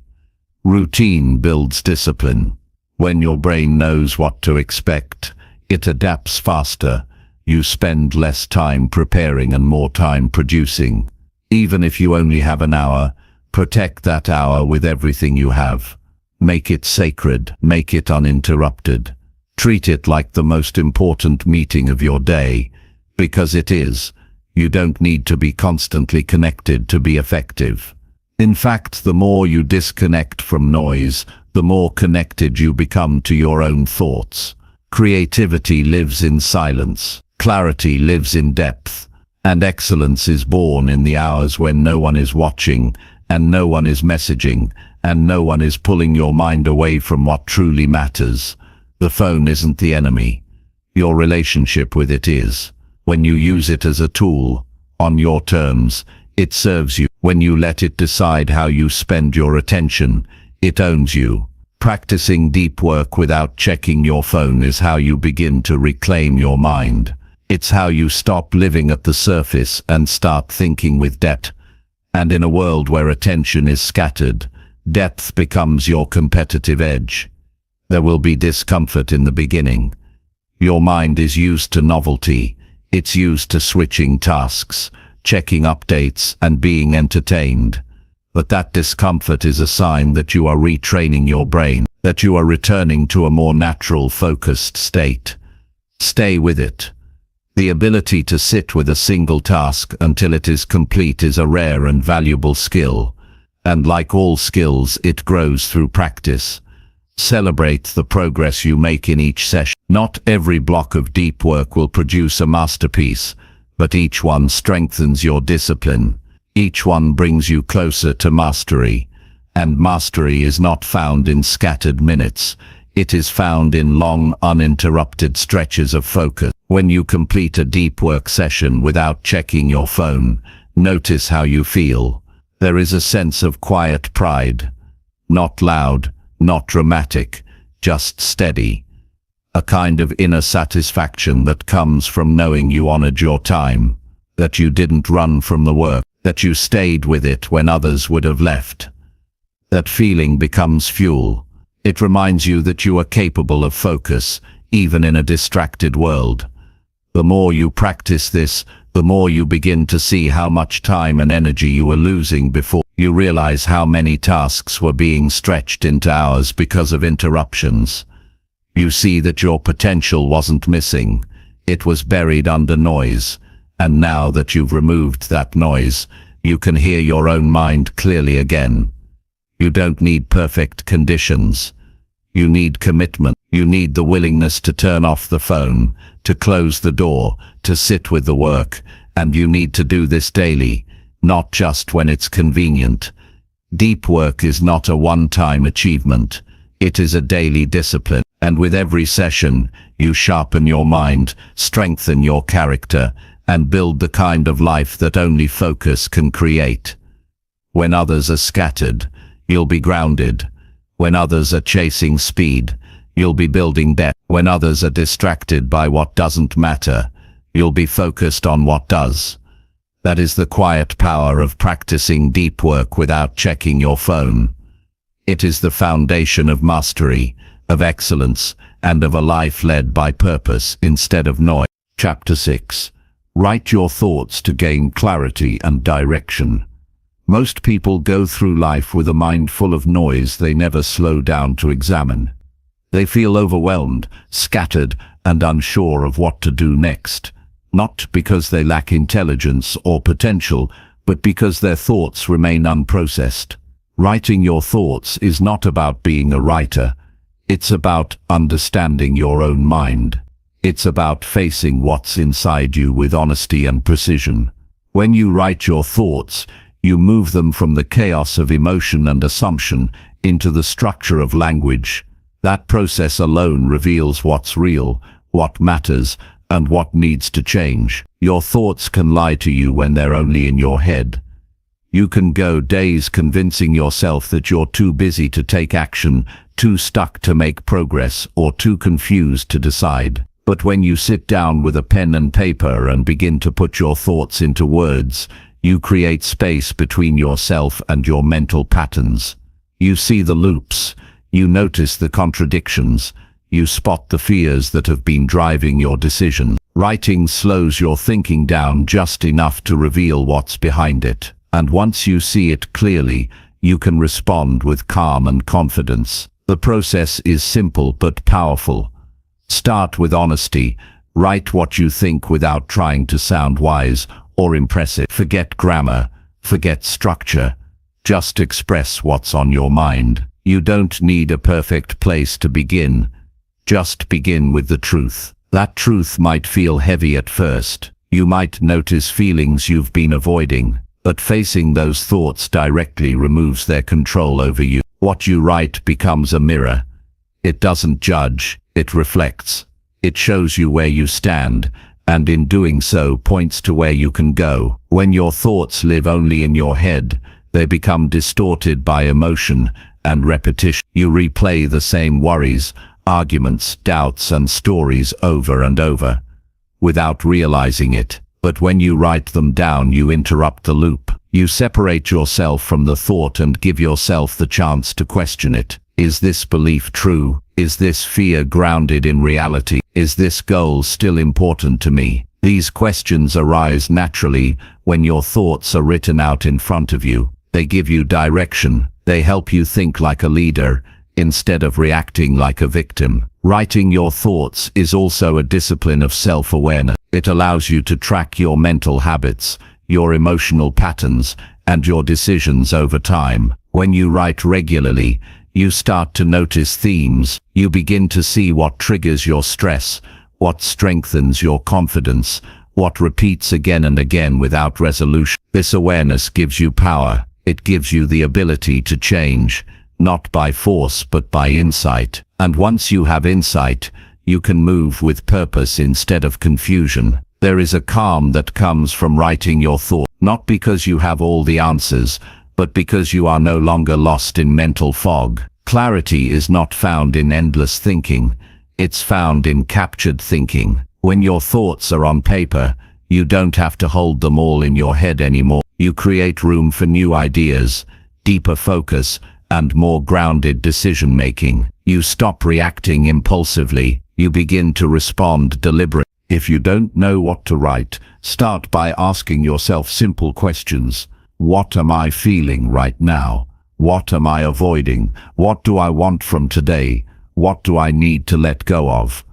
Routine builds discipline. When your brain knows what to expect, it adapts faster. You spend less time preparing and more time producing. Even if you only have an hour, protect that hour with everything you have. Make it sacred, make it uninterrupted. Treat it like the most important meeting of your day, because it is. You don't need to be constantly connected to be effective. In fact, the more you disconnect from noise, the more connected you become to your own thoughts. Creativity lives in silence, clarity lives in depth, and excellence is born in the hours when no one is watching, and no one is messaging, and no one is pulling your mind away from what truly matters. The phone isn't the enemy. Your relationship with it is. When you use it as a tool, on your terms, it serves you. When you let it decide how you spend your attention, it owns you. Practicing deep work without checking your phone is how you begin to reclaim your mind. It's how you stop living at the surface and start thinking with depth. And in a world where attention is scattered, depth becomes your competitive edge. There will be discomfort in the beginning. Your mind is used to novelty. It's used to switching tasks, checking updates, and being entertained. But that discomfort is a sign that you are retraining your brain, that you are returning to a more natural, focused state. Stay with it. The ability to sit with a single task until it is complete is a rare and valuable skill. And like all skills, it grows through practice. Celebrate the progress you make in each session. Not every block of deep work will produce a masterpiece, but each one strengthens your discipline. Each one brings you closer to mastery. And mastery is not found in scattered minutes. It is found in long, uninterrupted stretches of focus. When you complete a deep work session without checking your phone, notice how you feel. There is a sense of quiet pride. Not loud, not dramatic, just steady. A kind of inner satisfaction that comes from knowing you honored your time, that you didn't run from the work, that you stayed with it when others would have left. That feeling becomes fuel. It reminds you that you are capable of focus, even in a distracted world. The more you practice this, the more you begin to see how much time and energy you were losing before. You realize how many tasks were being stretched into hours because of interruptions. You see that your potential wasn't missing. It was buried under noise. And now that you've removed that noise, you can hear your own mind clearly again. You don't need perfect conditions. You need commitment. You need the willingness to turn off the phone, to close the door, to sit with the work, and you need to do this daily, not just when it's convenient. Deep work is not a one-time achievement. It is a daily discipline, and with every session, you sharpen your mind, strengthen your character, and build the kind of life that only focus can create. When others are scattered, you'll be grounded. When others are chasing speed, you'll be building depth. When others are distracted by what doesn't matter, you'll be focused on what does. That is the quiet power of practicing deep work without checking your phone. It is the foundation of mastery, of excellence, and of a life led by purpose instead of noise. Chapter 6. Write your thoughts to gain clarity and direction. Most people go through life with a mind full of noise they never slow down to examine. They feel overwhelmed, scattered, and unsure of what to do next. Not because they lack intelligence or potential, but because their thoughts remain unprocessed. Writing your thoughts is not about being a writer. It's about understanding your own mind. It's about facing what's inside you with honesty and precision. When you write your thoughts, you move them from the chaos of emotion and assumption into the structure of language. That process alone reveals what's real, what matters, and what needs to change. Your thoughts can lie to you when they're only in your head. You can go days convincing yourself that you're too busy to take action, too stuck to make progress, or too confused to decide. But when you sit down with a pen and paper and begin to put your thoughts into words, you create space between yourself and your mental patterns. You see the loops, you notice the contradictions, you spot the fears that have been driving your decisions. Writing slows your thinking down just enough to reveal what's behind it. And once you see it clearly, you can respond with calm and confidence. The process is simple but powerful. Start with honesty. Write what you think without trying to sound wise or impressive. Forget grammar, forget structure. Just express what's on your mind. You don't need a perfect place to begin. Just begin with the truth. That truth might feel heavy at first. You might notice feelings you've been avoiding, but facing those thoughts directly removes their control over you. What you write becomes a mirror. It doesn't judge, it reflects. It shows you where you stand, and in doing so points to where you can go. When your thoughts live only in your head, they become distorted by emotion and repetition. You replay the same worries, arguments, doubts, and stories over and over, without realizing it. But when you write them down, you interrupt the loop. You separate yourself from the thought and give yourself the chance to question it. Is this belief true? Is this fear grounded in reality? Is this goal still important to me? These questions arise naturally when your thoughts are written out in front of you. They give you direction. They help you think like a leader instead of reacting like a victim. Writing your thoughts is also a discipline of self-awareness. It allows you to track your mental habits, your emotional patterns, and your decisions over time. When you write regularly, you start to notice themes. You begin to see what triggers your stress, what strengthens your confidence, what repeats again and again without resolution. This awareness gives you power. It gives you the ability to change, not by force but by insight. And once you have insight, you can move with purpose instead of confusion. There is a calm that comes from writing your thoughts, not because you have all the answers, but because you are no longer lost in mental fog. Clarity is not found in endless thinking, it's found in captured thinking. When your thoughts are on paper, you don't have to hold them all in your head anymore. You create room for new ideas, deeper focus, and more grounded decision-making. You stop reacting impulsively. You begin to respond deliberately. If you don't know what to write, start by asking yourself simple questions. What am I feeling right now? What am I avoiding? What do I want from today? What do I need to let go of?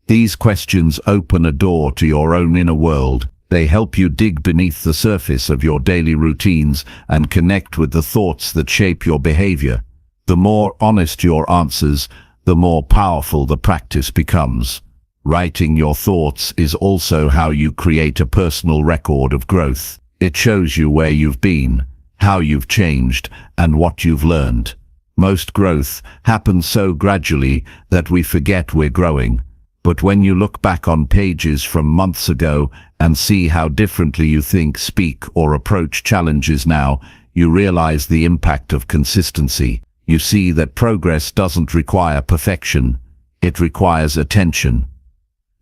These questions open a door to your own inner world. They help you dig beneath the surface of your daily routines and connect with the thoughts that shape your behavior. The more honest your answers, the more powerful the practice becomes. Writing your thoughts is also how you create a personal record of growth. It shows you where you've been, how you've changed, and what you've learned. Most growth happens so gradually that we forget we're growing. But when you look back on pages from months ago and see how differently you think, speak, or approach challenges now, you realize the impact of consistency. You see that progress doesn't require perfection. It requires attention.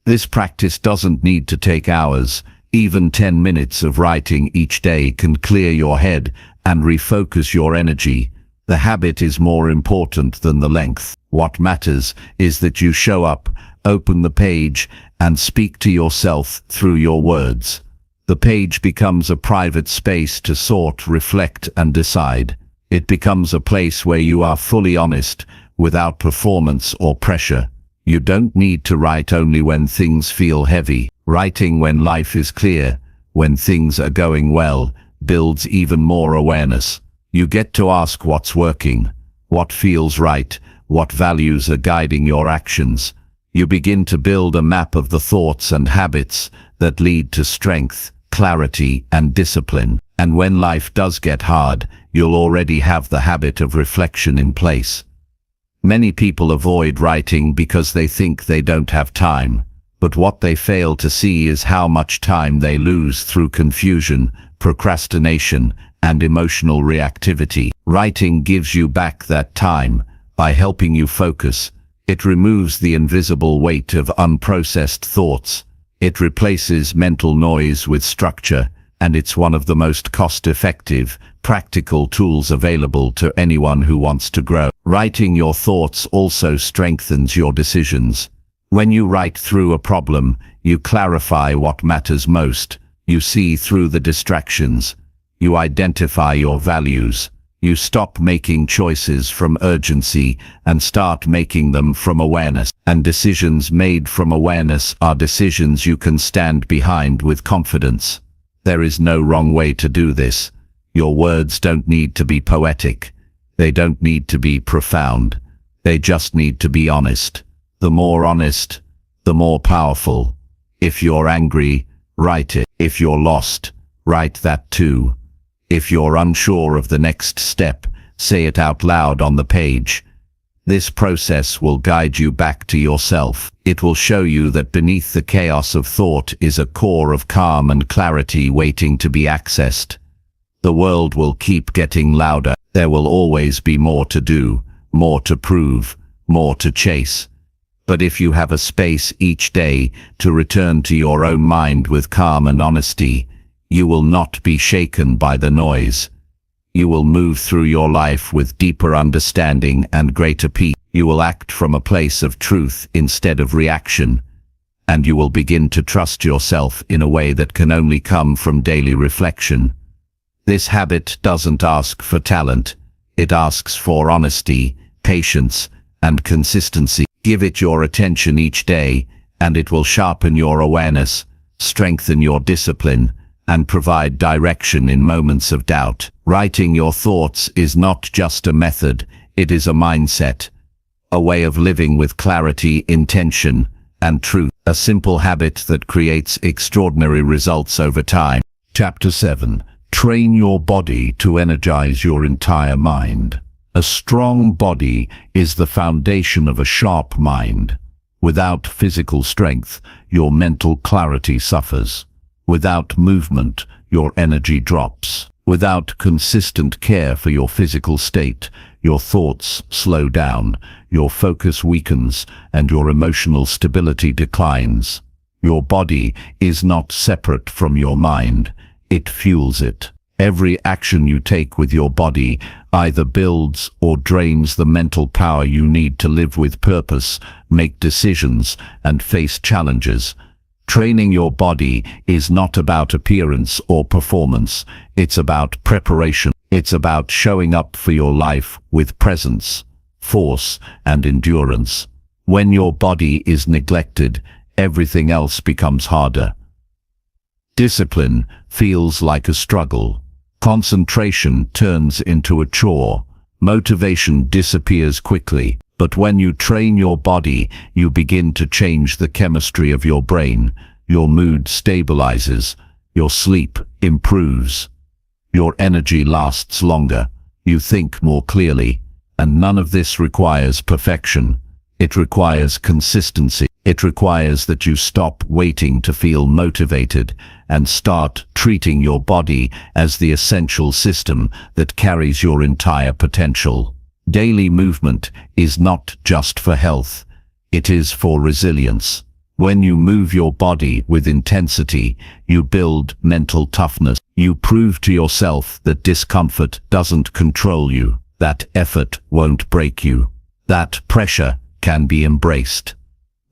This practice doesn't need to take hours. Even 10 minutes of writing each day can clear your head and refocus your energy. The habit is more important than the length. What matters is that you show up, open the page, and speak to yourself through your words. The page becomes a private space to sort, reflect, and decide. It becomes a place where you are fully honest, without performance or pressure. You don't need to write only when things feel heavy. Writing when life is clear, when things are going well, builds even more awareness. You get to ask what's working, what feels right, what values are guiding your actions. You begin to build a map of the thoughts and habits that lead to strength, clarity, and discipline. And when life does get hard, you'll already have the habit of reflection in place. Many people avoid writing because they think they don't have time. But what they fail to see is how much time they lose through confusion, procrastination, and emotional reactivity. Writing gives you back that time by helping you focus. It removes the invisible weight of unprocessed thoughts. It replaces mental noise with structure, and it's one of the most cost-effective, practical tools available to anyone who wants to grow. Writing your thoughts also strengthens your decisions. When you write through a problem, you clarify what matters most. You see through the distractions. You identify your values. You stop making choices from urgency and start making them from awareness. And decisions made from awareness are decisions you can stand behind with confidence. There is no wrong way to do this. Your words don't need to be poetic. They don't need to be profound. They just need to be honest. The more honest, the more powerful. If you're angry, write it. If you're lost, write that too. If you're unsure of the next step, say it out loud on the page. This process will guide you back to yourself. It will show you that beneath the chaos of thought is a core of calm and clarity waiting to be accessed. The world will keep getting louder. There will always be more to do, more to prove, more to chase. But if you have a space each day to return to your own mind with calm and honesty, you will not be shaken by the noise. You will move through your life with deeper understanding and greater peace. You will act from a place of truth instead of reaction, and you will begin to trust yourself in a way that can only come from daily reflection. This habit doesn't ask for talent. It asks for honesty, patience, and consistency. Give it your attention each day, and it will sharpen your awareness, strengthen your discipline, and provide direction in moments of doubt. Writing your thoughts is not just a method, it is a mindset, a way of living with clarity, intention, and truth. A simple habit that creates extraordinary results over time. Chapter 7. Train your body to energize your entire mind. A strong body is the foundation of a sharp mind. Without physical strength, your mental clarity suffers. Without movement, your energy drops. Without consistent care for your physical state, your thoughts slow down, your focus weakens, and your emotional stability declines. Your body is not separate from your mind. It fuels it. Every action you take with your body either builds or drains the mental power you need to live with purpose, make decisions, and face challenges. Training your body is not about appearance or performance. It's about preparation. It's about showing up for your life with presence, force, and endurance. When your body is neglected, everything else becomes harder. Discipline feels like a struggle. Concentration turns into a chore. Motivation disappears quickly. But when you train your body, you begin to change the chemistry of your brain. Your mood stabilizes. Your sleep improves. Your energy lasts longer. You think more clearly. And none of this requires perfection. It requires consistency. It requires that you stop waiting to feel motivated and start treating your body as the essential system that carries your entire potential. Daily movement is not just for health, it is for resilience. When you move your body with intensity, you build mental toughness. You prove to yourself that discomfort doesn't control you, that effort won't break you, that pressure can be embraced,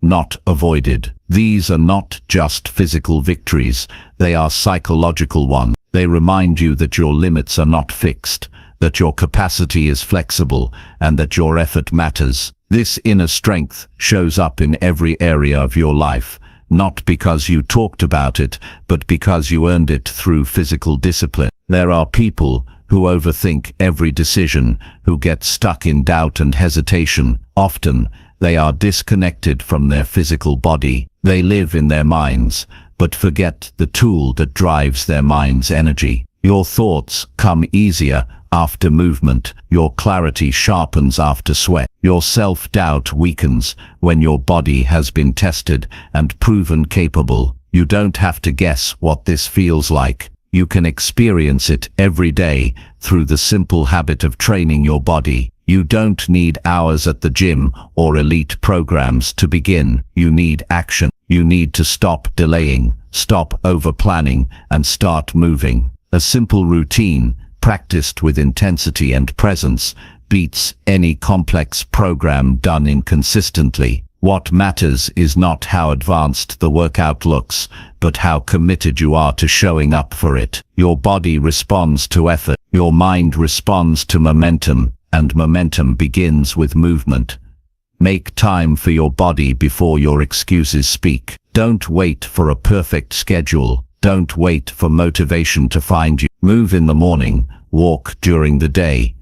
not avoided. These are not just physical victories, they are psychological ones. They remind you that your limits are not fixed, that your capacity is flexible, and that your effort matters. This inner strength shows up in every area of your life, not because you talked about it, but because you earned it through physical discipline. There are people who overthink every decision, who get stuck in doubt and hesitation. Often, they are disconnected from their physical body. They live in their minds, but forget the tool that drives their mind's energy. Your thoughts come easier after movement. Your clarity sharpens after sweat. Your self-doubt weakens when your body has been tested and proven capable. You don't have to guess what this feels like. You can experience it every day through the simple habit of training your body. You don't need hours at the gym or elite programs to begin. You need action. You need to stop delaying, stop over-planning, and start moving. A simple routine, practiced with intensity and presence, beats any complex program done inconsistently. What matters is not how advanced the workout looks, but how committed you are to showing up for it. Your body responds to effort. Your mind responds to momentum, and momentum begins with movement. Make time for your body before your excuses speak. Don't wait for a perfect schedule. Don't wait for motivation to find you. Move in the morning, walk during the day.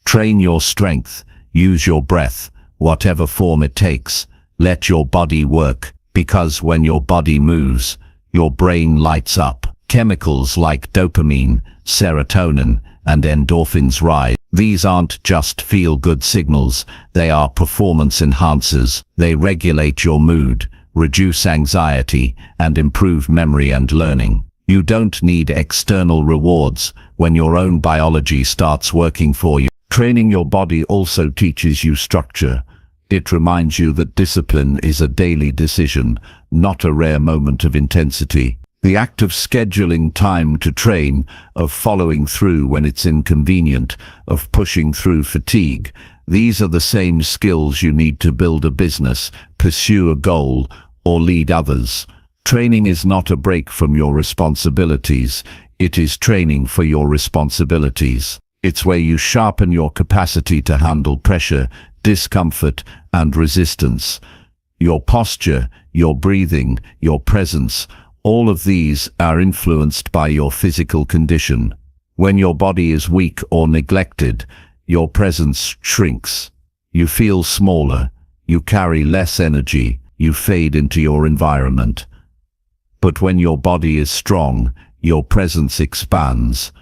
Train your strength, use your breath, whatever form it takes. Let your body work, because when your body moves, your brain lights up. Chemicals like dopamine, serotonin, and endorphins rise. These aren't just feel-good signals, they are performance enhancers. They regulate your mood, reduce anxiety, and improve memory and learning. You don't need external rewards when your own biology starts working for you. Training your body also teaches you structure. It reminds you that discipline is a daily decision, not a rare moment of intensity. The act of scheduling time to train, of following through when it's inconvenient, of pushing through fatigue, these are the same skills you need to build a business, pursue a goal, or lead others. Training is not a break from your responsibilities, it is training for your responsibilities. It's where you sharpen your capacity to handle pressure, discomfort, and resistance. Your posture, your breathing, your presence, all of these are influenced by your physical condition. When your body is weak or neglected, your presence shrinks. You feel smaller, you carry less energy, you fade into your environment. But when your body is strong, your presence expands.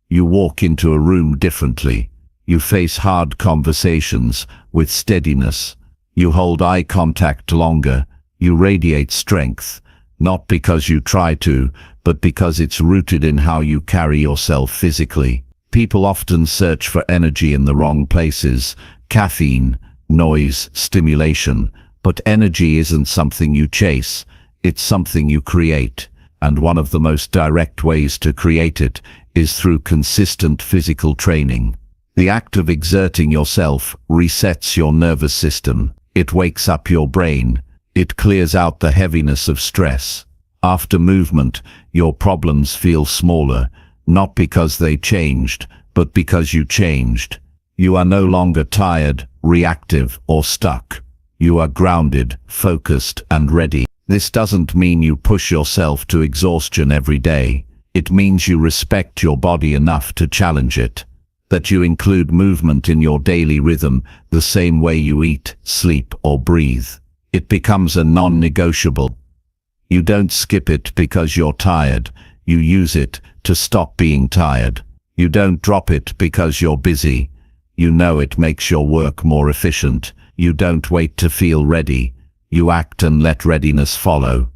You walk into a room differently. You face hard conversations with steadiness. You hold eye contact longer. You radiate strength. Not because you try to, but because it's rooted in how you carry yourself physically. People often search for energy in the wrong places: caffeine, noise, stimulation. But energy isn't something you chase, it's something you create. And one of the most direct ways to create it is through consistent physical training. The act of exerting yourself resets your nervous system. It wakes up your brain. It clears out the heaviness of stress. After movement, your problems feel smaller, not because they changed, but because you changed. You are no longer tired, reactive, or stuck. You are grounded, focused, and ready. This doesn't mean you push yourself to exhaustion every day. It means you respect your body enough to challenge it. That you include movement in your daily rhythm, the same way you eat, sleep, or breathe. It becomes a non-negotiable. You don't skip it because you're tired. You use it to stop being tired. You don't drop it because you're busy. You know it makes your work more efficient. You don't wait to feel ready. You act and let readiness follow.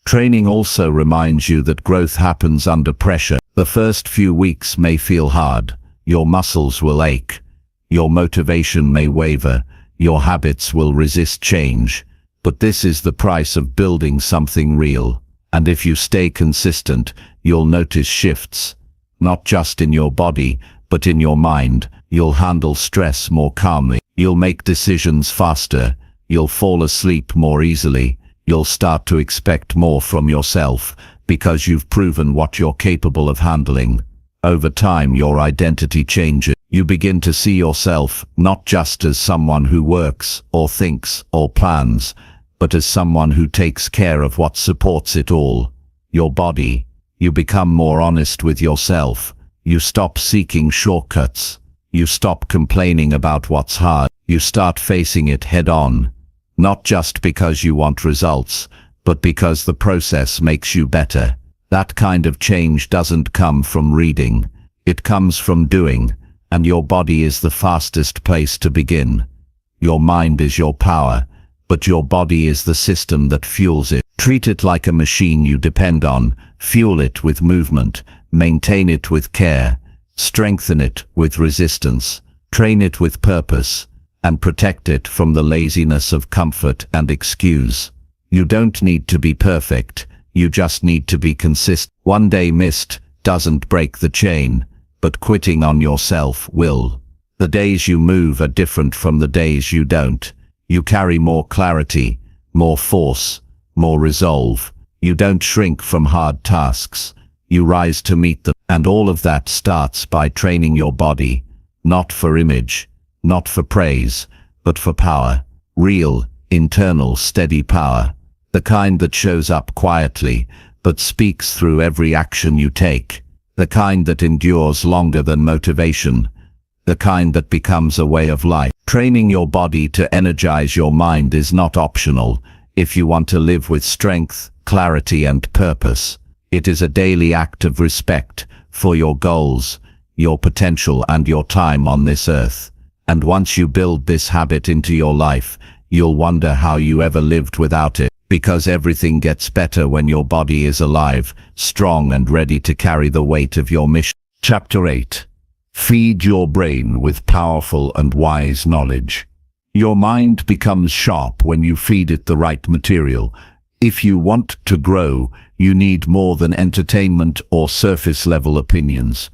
Training also reminds you that growth happens under pressure. The first few weeks may feel hard. Your muscles will ache. Your motivation may waver. Your habits will resist change. But this is the price of building something real. And if you stay consistent, you'll notice shifts. Not just in your body, but in your mind. You'll handle stress more calmly. You'll make decisions faster. You'll fall asleep more easily. You'll start to expect more from yourself, because you've proven what you're capable of handling. Over time, your identity changes. You begin to see yourself not just as someone who works, or thinks, or plans, but as someone who takes care of what supports it all. Your body. You become more honest with yourself. You stop seeking shortcuts. You stop complaining about what's hard. You start facing it head-on. Not just because you want results, but because the process makes you better. That kind of change doesn't come from reading. It comes from doing. And your body is the fastest place to begin. Your mind is your power, but your body is the system that fuels it. Treat it like a machine you depend on. Fuel it with movement. Maintain it with care. Strengthen it with resistance. Train it with purpose. And protect it from the laziness of comfort and excuse. You don't need to be perfect. You just need to be consistent. One day missed doesn't break the chain, but quitting on yourself will. The days you move are different from the days you don't. You carry more clarity, more force, more resolve. You don't shrink from hard tasks. You rise to meet them. And all of that starts by training your body, not for image, not for praise, but for power. Real, internal, steady power. The kind that shows up quietly, but speaks through every action you take. The kind that endures longer than motivation. The kind that becomes a way of life. Training your body to energize your mind is not optional if you want to live with strength, clarity, and purpose. It is a daily act of respect for your goals, your potential, and your time on this earth. And once you build this habit into your life, you'll wonder how you ever lived without it, because everything gets better when your body is alive, strong, and ready to carry the weight of your mission. Chapter 8. Feed your brain with powerful and wise knowledge. Your mind becomes sharp when you feed it the right material. If you want to grow, you need more than entertainment or surface-level opinions.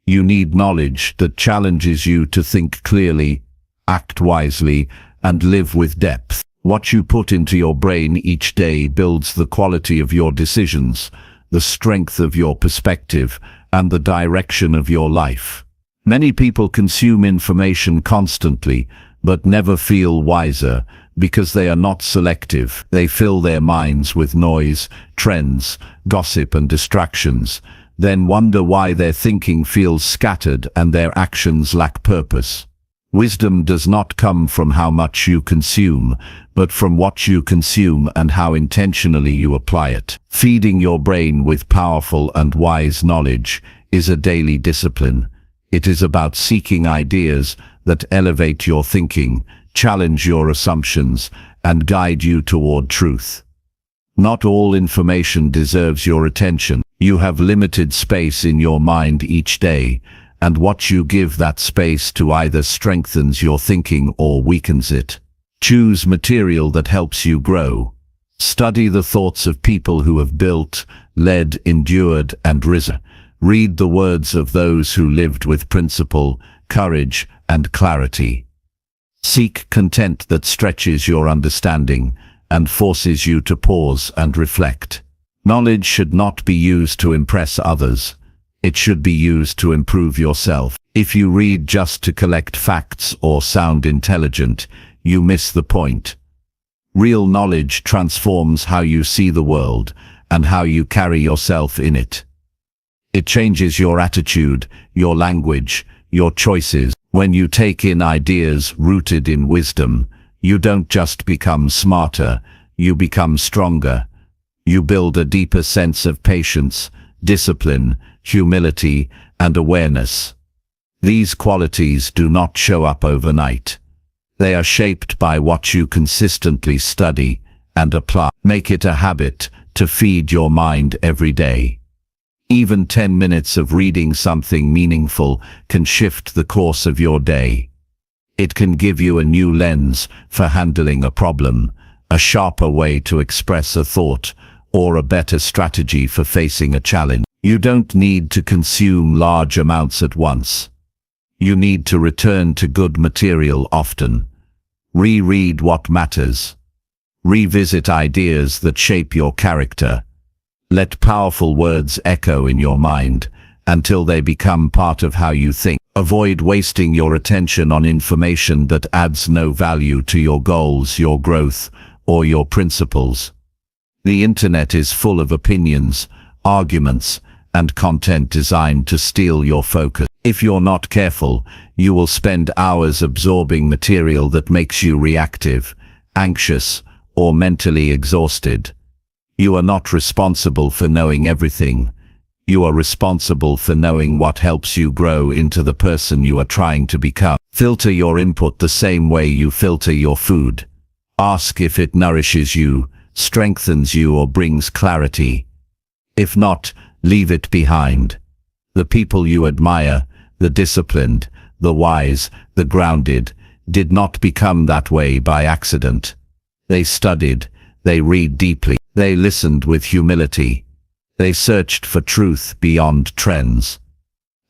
You need knowledge that challenges you to think clearly, act wisely, and live with depth. What you put into your brain each day builds the quality of your decisions, the strength of your perspective, and the direction of your life. Many people consume information constantly, but never feel wiser because they are not selective. They fill their minds with noise, trends, gossip, and distractions, then wonder why their thinking feels scattered and their actions lack purpose. Wisdom does not come from how much you consume, but from what you consume and how intentionally you apply it. Feeding your brain with powerful and wise knowledge is a daily discipline. It is about seeking ideas that elevate your thinking, challenge your assumptions, and guide you toward truth. Not all information deserves your attention. You have limited space in your mind each day, and what you give that space to either strengthens your thinking or weakens it. Choose material that helps you grow. Study the thoughts of people who have built, led, endured, and risen. Read the words of those who lived with principle, courage, and clarity. Seek content that stretches your understanding and forces you to pause and reflect. Knowledge should not be used to impress others. It should be used to improve yourself. If you read just to collect facts or sound intelligent, you miss the point. Real knowledge transforms how you see the world and how you carry yourself in it. It changes your attitude, your language, your choices. When you take in ideas rooted in wisdom, you don't just become smarter, you become stronger. You build a deeper sense of patience, discipline, humility, and awareness. These qualities do not show up overnight. They are shaped by what you consistently study and apply. Make it a habit to feed your mind every day. Even 10 minutes of reading something meaningful can shift the course of your day. It can give you a new lens for handling a problem, a sharper way to express a thought, or a better strategy for facing a challenge. You don't need to consume large amounts at once. You need to return to good material often. Reread what matters. Revisit ideas that shape your character. Let powerful words echo in your mind until they become part of how you think. Avoid wasting your attention on information that adds no value to your goals, your growth, or your principles. The internet is full of opinions, arguments, and content designed to steal your focus. If you're not careful, you will spend hours absorbing material that makes you reactive, anxious, or mentally exhausted. You are not responsible for knowing everything. You are responsible for knowing what helps you grow into the person you are trying to become. Filter your input the same way you filter your food. Ask if it nourishes you, strengthens you, or brings clarity. If not, leave it behind. The people you admire, the disciplined, the wise, the grounded, did not become that way by accident. They studied, they read deeply, they listened with humility. They searched for truth beyond trends.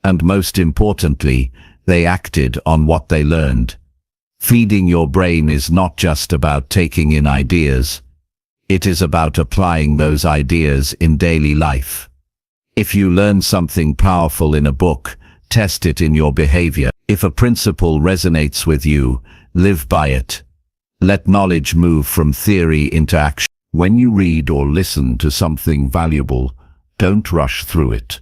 And most importantly, they acted on what they learned. Feeding your brain is not just about taking in ideas. It is about applying those ideas in daily life. If you learn something powerful in a book, test it in your behavior. If a principle resonates with you, live by it. Let knowledge move from theory into action. When you read or listen to something valuable, don't rush through it.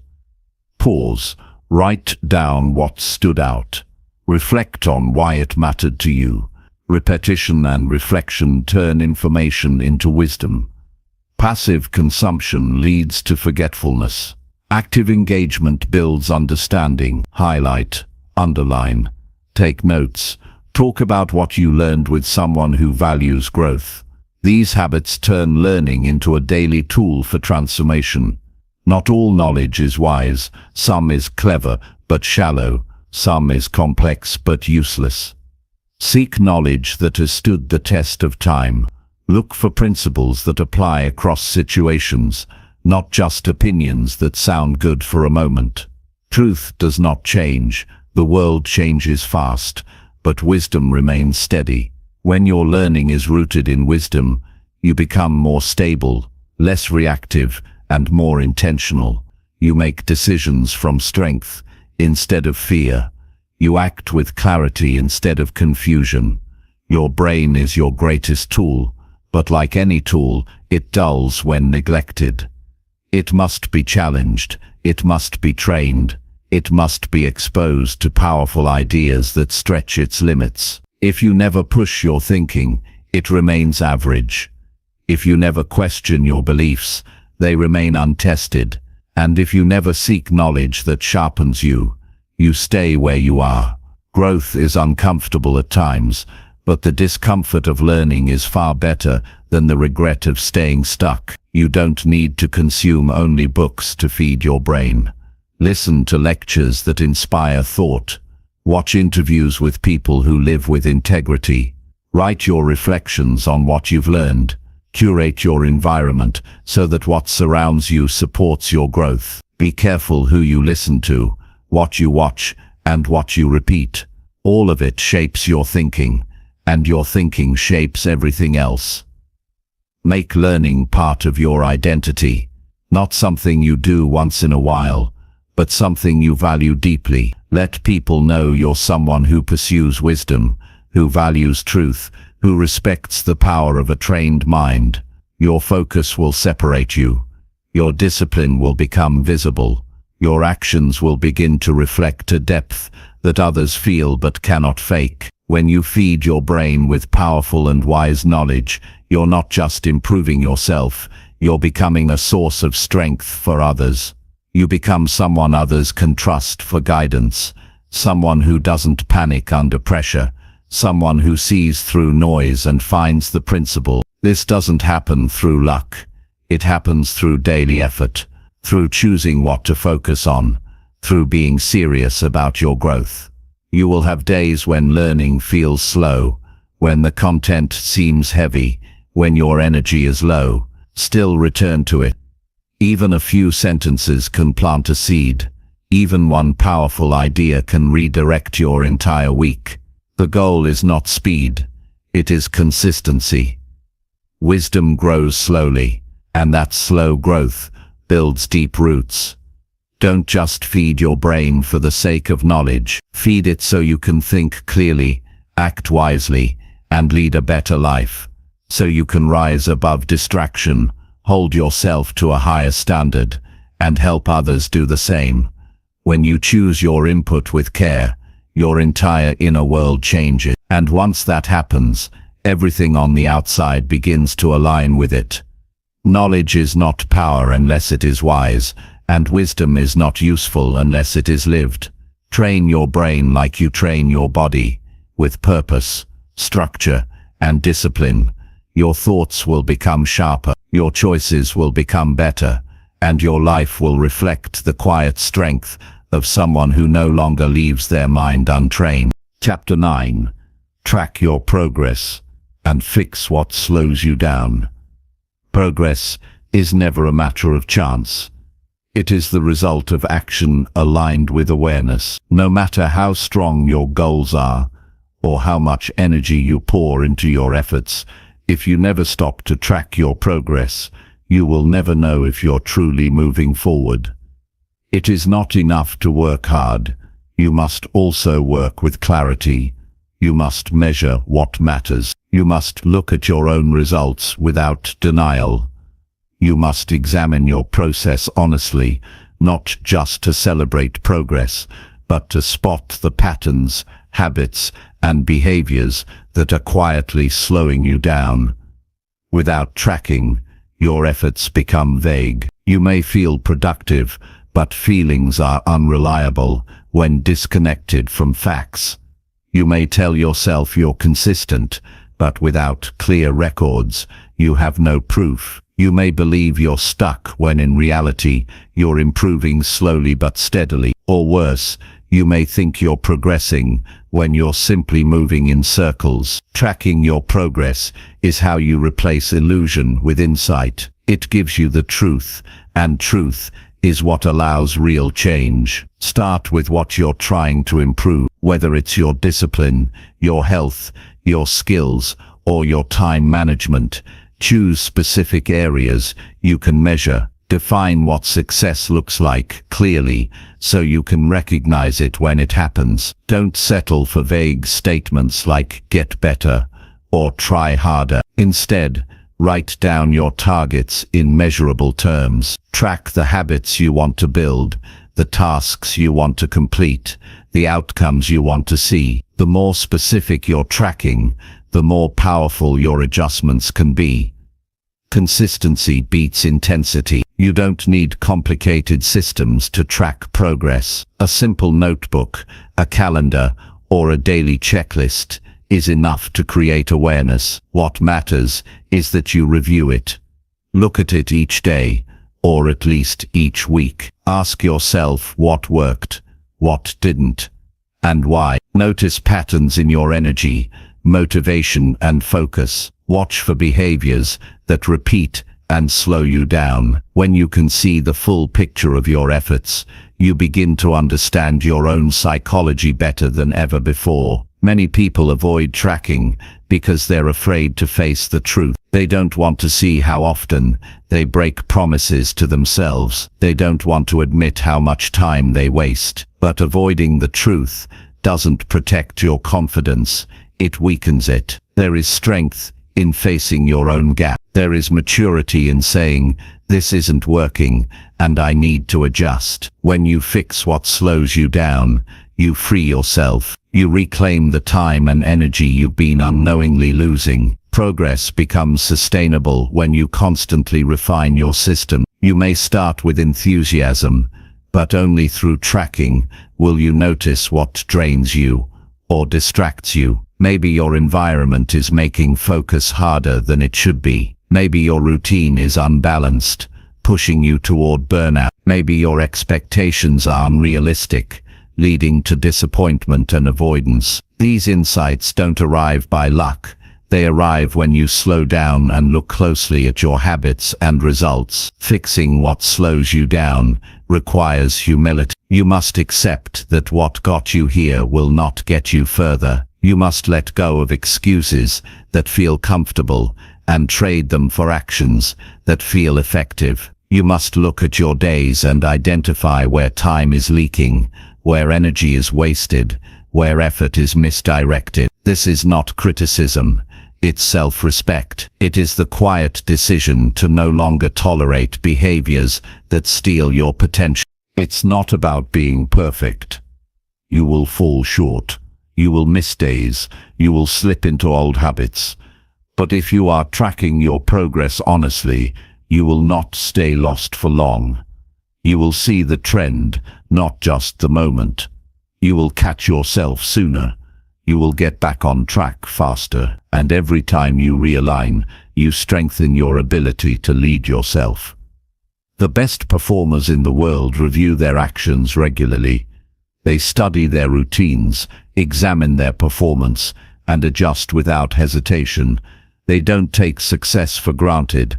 Pause, write down what stood out. Reflect on why it mattered to you. Repetition and reflection turn information into wisdom. Passive consumption leads to forgetfulness. Active engagement builds understanding. Highlight, underline, take notes. Talk about what you learned with someone who values growth. These habits turn learning into a daily tool for transformation. Not all knowledge is wise. Some is clever but shallow. Some is complex but useless. Seek knowledge that has stood the test of time. Look for principles that apply across situations, not just opinions that sound good for a moment. Truth does not change. The world changes fast, but wisdom remains steady. When your learning is rooted in wisdom, you become more stable, less reactive, and more intentional. You make decisions from strength instead of fear. You act with clarity instead of confusion. Your brain is your greatest tool, but like any tool, it dulls when neglected. It must be challenged. It must be trained. It must be exposed to powerful ideas that stretch its limits. If you never push your thinking, it remains average. If you never question your beliefs, they remain untested. And if you never seek knowledge that sharpens you, you stay where you are. Growth is uncomfortable at times, but the discomfort of learning is far better than the regret of staying stuck. You don't need to consume only books to feed your brain. Listen to lectures that inspire thought. Watch interviews with people who live with integrity. Write your reflections on what you've learned. Curate your environment so that what surrounds you supports your growth. Be careful who you listen to, what you watch, and what you repeat. All of it shapes your thinking, and your thinking shapes everything else. Make learning part of your identity, not something you do once in a while, but something you value deeply. Let people know you're someone who pursues wisdom, who values truth, who respects the power of a trained mind. Your focus will separate you. Your discipline will become visible. Your actions will begin to reflect a depth that others feel but cannot fake. When you feed your brain with powerful and wise knowledge, you're not just improving yourself, you're becoming a source of strength for others. You become someone others can trust for guidance, someone who doesn't panic under pressure, someone who sees through noise and finds the principle. This doesn't happen through luck. It happens through daily effort, through choosing what to focus on, through being serious about your growth. You will have days when learning feels slow, when the content seems heavy, when your energy is low. Still return to it. Even a few sentences can plant a seed. Even one powerful idea can redirect your entire week. The goal is not speed, it is consistency. Wisdom grows slowly, and that slow growth builds deep roots. Don't just feed your brain for the sake of knowledge. Feed it so you can think clearly, act wisely, and lead a better life. So you can rise above distraction, hold yourself to a higher standard, and help others do the same. When you choose your input with care, your entire inner world changes. And once that happens, everything on the outside begins to align with it. Knowledge is not power unless it is wise, and wisdom is not useful unless it is lived. Train your brain like you train your body, with purpose, structure, and discipline. Your thoughts will become sharper, your choices will become better, and your life will reflect the quiet strength of someone who no longer leaves their mind untrained. Chapter 9. Track your progress and fix what slows you down. Progress is never a matter of chance. It is the result of action aligned with awareness. No matter how strong your goals are, or how much energy you pour into your efforts, if you never stop to track your progress, you will never know if you're truly moving forward. It is not enough to work hard. You must also work with clarity. You must measure what matters. You must look at your own results without denial. You must examine your process honestly, not just to celebrate progress, but to spot the patterns, habits, and behaviors that are quietly slowing you down. Without tracking, your efforts become vague. You may feel productive, but feelings are unreliable when disconnected from facts. You may tell yourself you're consistent, but without clear records, you have no proof. You may believe you're stuck when in reality, you're improving slowly but steadily. Or worse, you may think you're progressing when you're simply moving in circles. Tracking your progress is how you replace illusion with insight. It gives you the truth, and truth is what allows real change. Start with what you're trying to improve, whether it's your discipline, your health, your skills, or your time management. Choose specific areas you can measure. Define what success looks like clearly so you can recognize it when it happens. Don't settle for vague statements like "get better" or "try harder." Instead, write down your targets in measurable terms. Track the habits you want to build, the tasks you want to complete, the outcomes you want to see. The more specific you're tracking, the more powerful your adjustments can be. Consistency beats intensity. You don't need complicated systems to track progress. A simple notebook, a calendar, or a daily checklist is enough to create awareness. What matters is that you review it. Look at it each day, or at least each week. Ask yourself what worked, what didn't, and why. Notice patterns in your energy, motivation, and focus. Watch for behaviors that repeat and slow you down. When you can see the full picture of your efforts, you begin to understand your own psychology better than ever before. Many people avoid tracking because they're afraid to face the truth. They don't want to see how often they break promises to themselves. They don't want to admit how much time they waste. But avoiding the truth doesn't protect your confidence, it weakens it. There is strength in facing your own gap. There is maturity in saying, "This isn't working, and I need to adjust." When you fix what slows you down, you free yourself. You reclaim the time and energy you've been unknowingly losing. Progress becomes sustainable when you constantly refine your system. You may start with enthusiasm, but only through tracking will you notice what drains you or distracts you. Maybe your environment is making focus harder than it should be. Maybe your routine is unbalanced, pushing you toward burnout. Maybe your expectations are unrealistic, leading to disappointment and avoidance. These insights don't arrive by luck. They arrive when you slow down and look closely at your habits and results. Fixing what slows you down requires humility. You must accept that what got you here will not get you further. You must let go of excuses that feel comfortable and trade them for actions that feel effective. You must look at your days and identify where time is leaking, where energy is wasted, where effort is misdirected. This is not criticism. It's self-respect. It is the quiet decision to no longer tolerate behaviors that steal your potential. It's not about being perfect. You will fall short. You will miss days. You will slip into old habits. But if you are tracking your progress honestly, you will not stay lost for long. You will see the trend, not just the moment. You will catch yourself sooner. You will get back on track faster. And every time you realign, you strengthen your ability to lead yourself. The best performers in the world review their actions regularly. They study their routines, examine their performance, and adjust without hesitation. They don't take success for granted.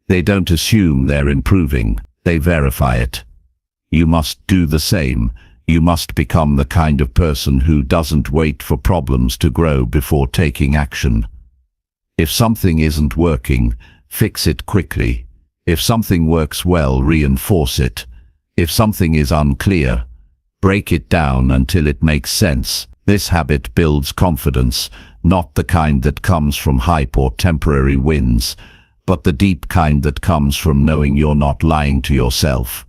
They don't assume they're improving. They verify it. You must do the same. You must become the kind of person who doesn't wait for problems to grow before taking action. If something isn't working, fix it quickly. If something works well, reinforce it. If something is unclear, break it down until it makes sense. This habit builds confidence, not the kind that comes from hype or temporary wins, but the deep kind that comes from knowing you're not lying to yourself.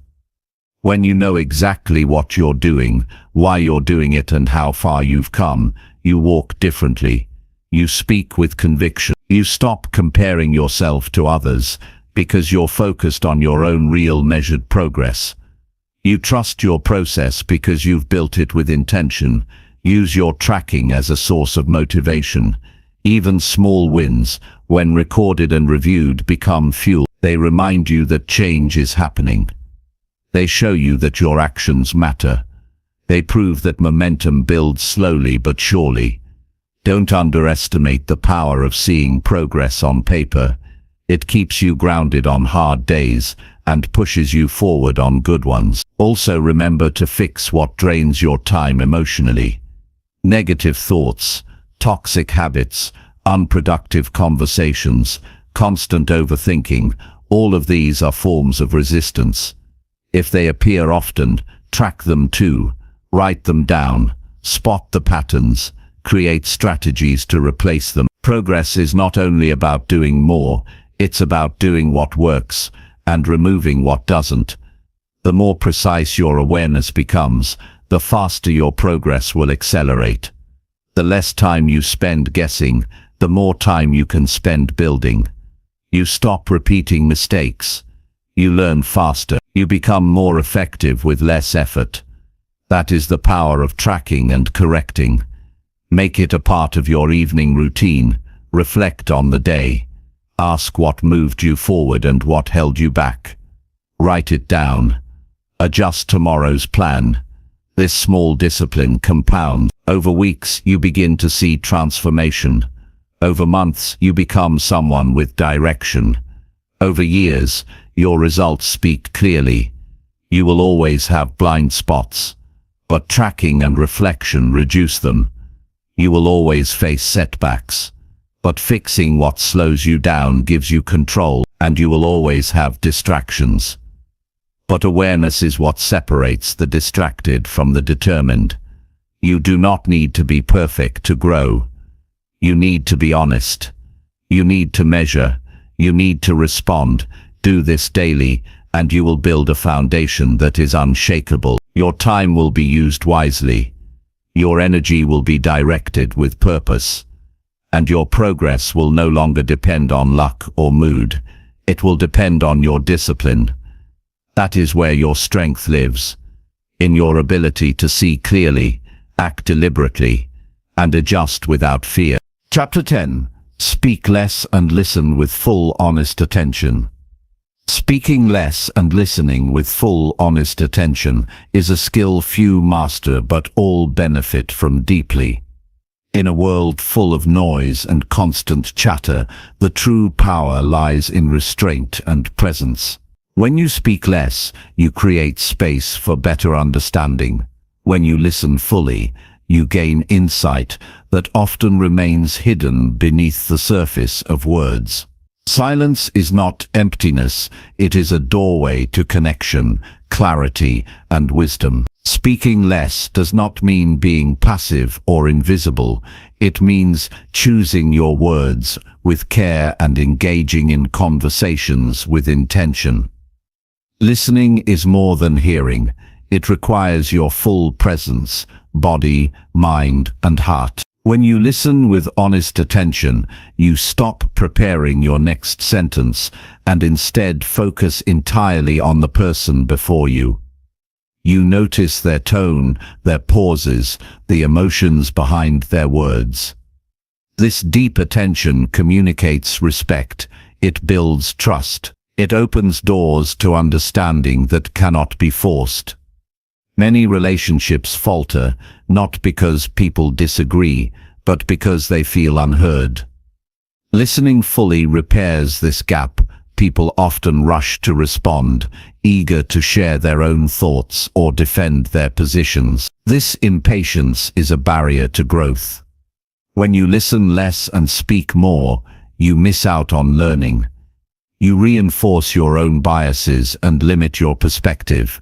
When you know exactly what you're doing, why you're doing it, and how far you've come, you walk differently. You speak with conviction. You stop comparing yourself to others because you're focused on your own real measured progress. You trust your process because you've built it with intention. Use your tracking as a source of motivation. Even small wins, when recorded and reviewed, become fuel. They remind you that change is happening. They show you that your actions matter. They prove that momentum builds slowly but surely. Don't underestimate the power of seeing progress on paper. It keeps you grounded on hard days and pushes you forward on good ones. Also remember to fix what drains your time emotionally. Negative thoughts, toxic habits, unproductive conversations, constant overthinking, all of these are forms of resistance. If they appear often, track them too. Write them down. Spot the patterns. Create strategies to replace them. Progress is not only about doing more, it's about doing what works and removing what doesn't. The more precise your awareness becomes, the faster your progress will accelerate. The less time you spend guessing, the more time you can spend building. You stop repeating mistakes. You learn faster. You become more effective with less effort. That is the power of tracking and correcting. Make it a part of your evening routine. Reflect on the day. Ask what moved you forward and what held you back. Write it down. Adjust tomorrow's plan. This small discipline compounds. Over weeks, you begin to see transformation. Over months, you become someone with direction. Over years, your results speak clearly. You will always have blind spots, but tracking and reflection reduce them. You will always face setbacks, but fixing what slows you down gives you control, and you will always have distractions. But awareness is what separates the distracted from the determined. You do not need to be perfect to grow. You need to be honest. You need to measure. You need to respond. Do this daily, and you will build a foundation that is unshakable. Your time will be used wisely. Your energy will be directed with purpose. And your progress will no longer depend on luck or mood. It will depend on your discipline. That is where your strength lives. In your ability to see clearly, act deliberately, and adjust without fear. Chapter 10. Speak less and listen with full honest attention. Speaking less and listening with full honest attention is a skill few master but all benefit from deeply. In a world full of noise and constant chatter, the true power lies in restraint and presence. When you speak less, you create space for better understanding. When you listen fully, you gain insight that often remains hidden beneath the surface of words. Silence is not emptiness, it is a doorway to connection, clarity, and wisdom. Speaking less does not mean being passive or invisible. It means choosing your words with care and engaging in conversations with intention. Listening is more than hearing. It requires your full presence, body, mind, and heart. When you listen with honest attention, you stop preparing your next sentence and instead focus entirely on the person before you. You notice their tone, their pauses, the emotions behind their words. This deep attention communicates respect. It builds trust. It opens doors to understanding that cannot be forced. Many relationships falter, not because people disagree, but because they feel unheard. Listening fully repairs this gap. People often rush to respond, eager to share their own thoughts or defend their positions. This impatience is a barrier to growth. When you listen less and speak more, you miss out on learning. You reinforce your own biases and limit your perspective.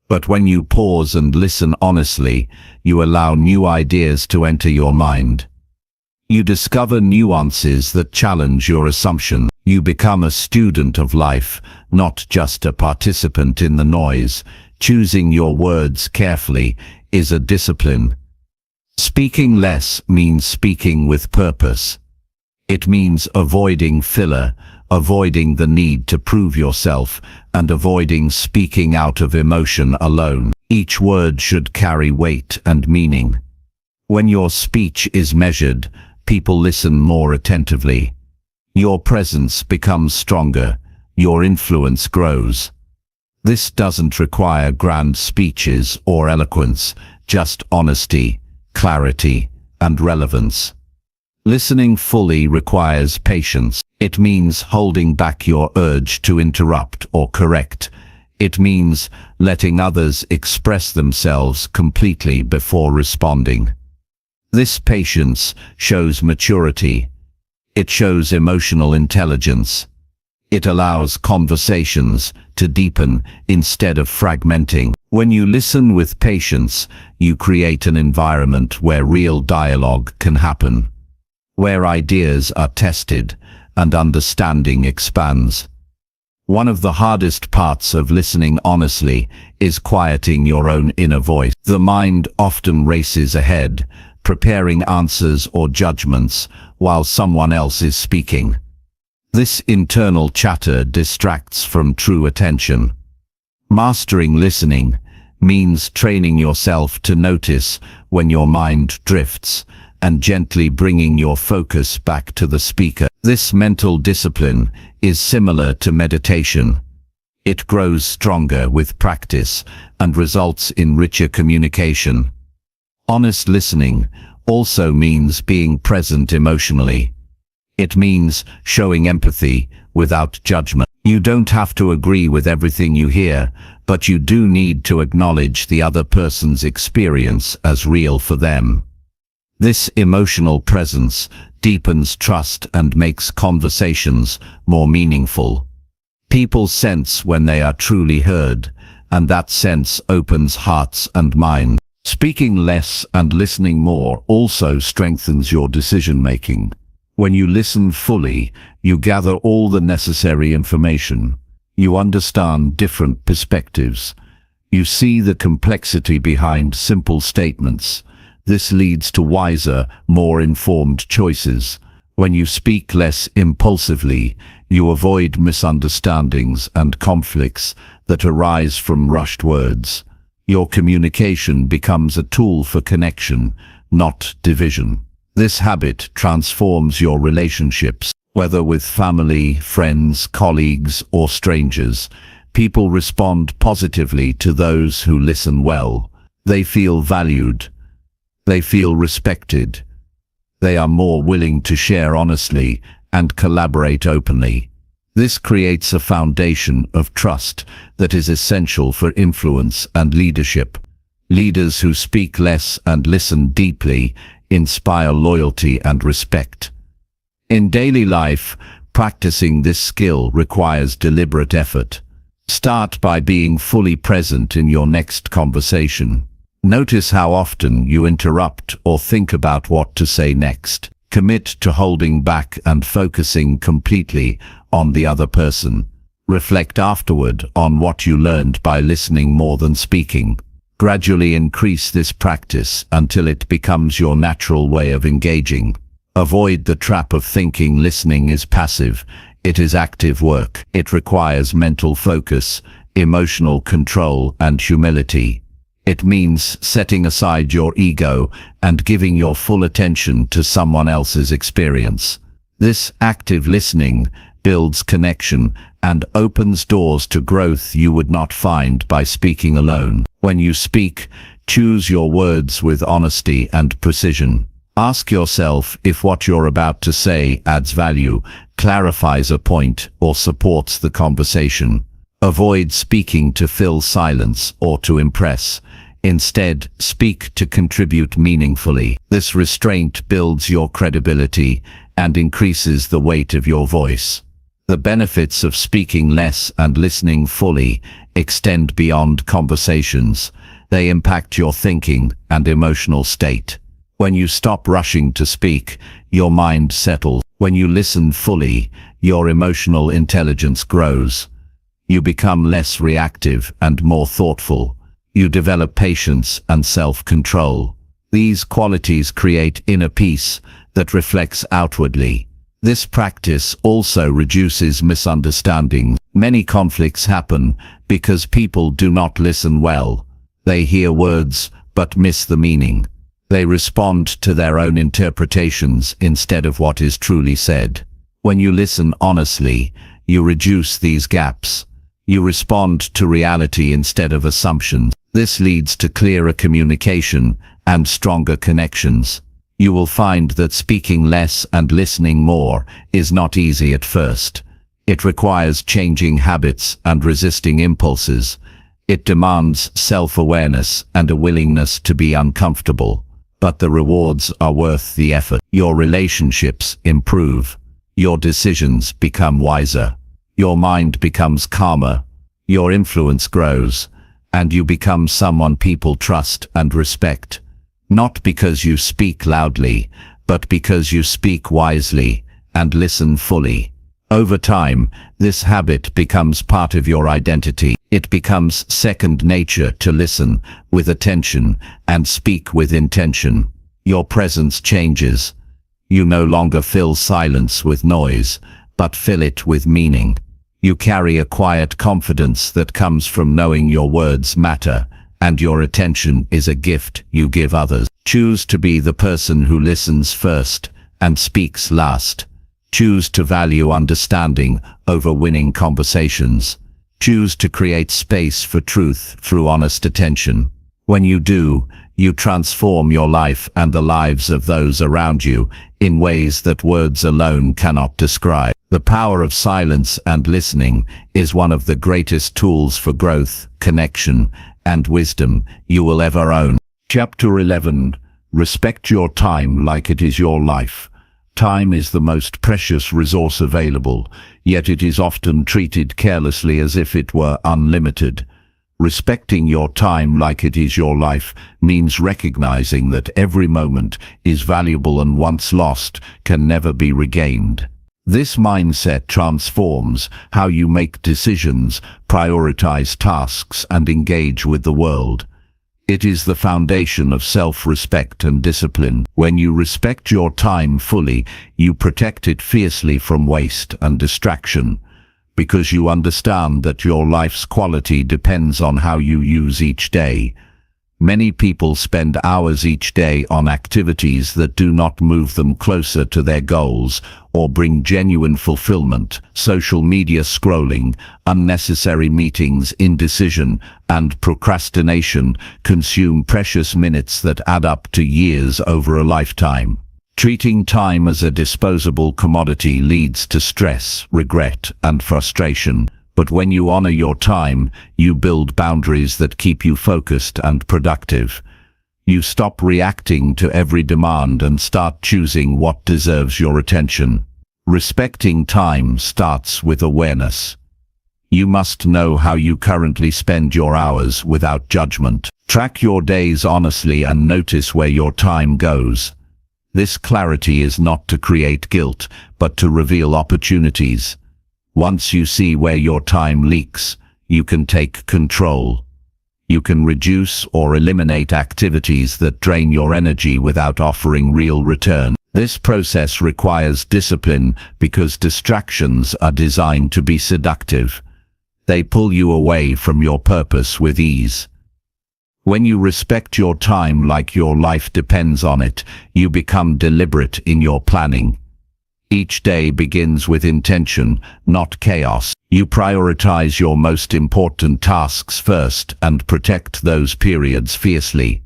But when you pause and listen honestly, you allow new ideas to enter your mind. You discover nuances that challenge your assumptions. You become a student of life, not just a participant in the noise. Choosing your words carefully is a discipline. Speaking less means speaking with purpose. It means avoiding filler, avoiding the need to prove yourself, and avoiding speaking out of emotion alone. Each word should carry weight and meaning. When your speech is measured, people listen more attentively. Your presence becomes stronger, your influence grows. This doesn't require grand speeches or eloquence, just honesty, clarity, and relevance. Listening fully requires patience. It means holding back your urge to interrupt or correct. It means letting others express themselves completely before responding. This patience shows maturity. It shows emotional intelligence. It allows conversations to deepen instead of fragmenting. When you listen with patience, you create an environment where real dialogue can happen, where ideas are tested and understanding expands. One of the hardest parts of listening honestly is quieting your own inner voice. The mind often races ahead, preparing answers or judgments while someone else is speaking. This internal chatter distracts from true attention. Mastering listening means training yourself to notice when your mind drifts and gently bringing your focus back to the speaker. This mental discipline is similar to meditation. It grows stronger with practice and results in richer communication. Honest listening also means being present emotionally. It means showing empathy without judgment. You don't have to agree with everything you hear, but you do need to acknowledge the other person's experience as real for them. This emotional presence deepens trust and makes conversations more meaningful. People sense when they are truly heard, and that sense opens hearts and minds. Speaking less and listening more also strengthens your decision-making. When you listen fully, you gather all the necessary information. You understand different perspectives. You see the complexity behind simple statements. This leads to wiser, more informed choices. When you speak less impulsively, you avoid misunderstandings and conflicts that arise from rushed words. Your communication becomes a tool for connection, not division. This habit transforms your relationships, whether with family, friends, colleagues, or strangers. People respond positively to those who listen well. They feel valued. They feel respected. They are more willing to share honestly and collaborate openly. This creates a foundation of trust that is essential for influence and leadership. Leaders who speak less and listen deeply inspire loyalty and respect. In daily life, practicing this skill requires deliberate effort. Start by being fully present in your next conversation. Notice how often you interrupt or think about what to say next. Commit to holding back and focusing completely on the other person. Reflect afterward on what you learned by listening more than speaking. Gradually increase this practice until it becomes your natural way of engaging. Avoid the trap of thinking listening is passive. It is active work. It requires mental focus, emotional control, and humility. It means setting aside your ego and giving your full attention to someone else's experience. This active listening builds connection and opens doors to growth you would not find by speaking alone. When you speak, choose your words with honesty and precision. Ask yourself if what you're about to say adds value, clarifies a point, or supports the conversation. Avoid speaking to fill silence or to impress. Instead, speak to contribute meaningfully. This restraint builds your credibility and increases the weight of your voice. The benefits of speaking less and listening fully extend beyond conversations. They impact your thinking and emotional state. When you stop rushing to speak, your mind settles. When you listen fully, your emotional intelligence grows. You become less reactive and more thoughtful. You develop patience and self-control. These qualities create inner peace that reflects outwardly. This practice also reduces misunderstandings. Many conflicts happen because people do not listen well. They hear words but miss the meaning. They respond to their own interpretations instead of what is truly said. When you listen honestly, you reduce these gaps. You respond to reality instead of assumptions. This leads to clearer communication and stronger connections. You will find that speaking less and listening more is not easy at first. It requires changing habits and resisting impulses. It demands self-awareness and a willingness to be uncomfortable. But the rewards are worth the effort. Your relationships improve. Your decisions become wiser. Your mind becomes calmer. Your influence grows. And you become someone people trust and respect. Not because you speak loudly, but because you speak wisely and listen fully. Over time, this habit becomes part of your identity. It becomes second nature to listen with attention and speak with intention. Your presence changes. You no longer fill silence with noise, but fill it with meaning. You carry a quiet confidence that comes from knowing your words matter, and your attention is a gift you give others. Choose to be the person who listens first and speaks last. Choose to value understanding over winning conversations. Choose to create space for truth through honest attention. When you do, you transform your life and the lives of those around you in ways that words alone cannot describe. The power of silence and listening is one of the greatest tools for growth, connection, and wisdom you will ever own. Chapter 11. Respect your time like it is your life. Time is the most precious resource available, yet it is often treated carelessly as if it were unlimited. Respecting your time like it is your life means recognizing that every moment is valuable and once lost can never be regained. This mindset transforms how you make decisions, prioritize tasks, and engage with the world. It is the foundation of self-respect and discipline. When you respect your time fully, you protect it fiercely from waste and distraction, because you understand that your life's quality depends on how you use each day. Many people spend hours each day on activities that do not move them closer to their goals or bring genuine fulfillment. Social media scrolling, unnecessary meetings, indecision, and procrastination consume precious minutes that add up to years over a lifetime. Treating time as a disposable commodity leads to stress, regret, and frustration. But when you honor your time, you build boundaries that keep you focused and productive. You stop reacting to every demand and start choosing what deserves your attention. Respecting time starts with awareness. You must know how you currently spend your hours without judgment. Track your days honestly and notice where your time goes. This clarity is not to create guilt, but to reveal opportunities. Once you see where your time leaks, you can take control. You can reduce or eliminate activities that drain your energy without offering real return. This process requires discipline because distractions are designed to be seductive. They pull you away from your purpose with ease. When you respect your time like your life depends on it, you become deliberate in your planning. Each day begins with intention, not chaos. You prioritize your most important tasks first and protect those periods fiercely.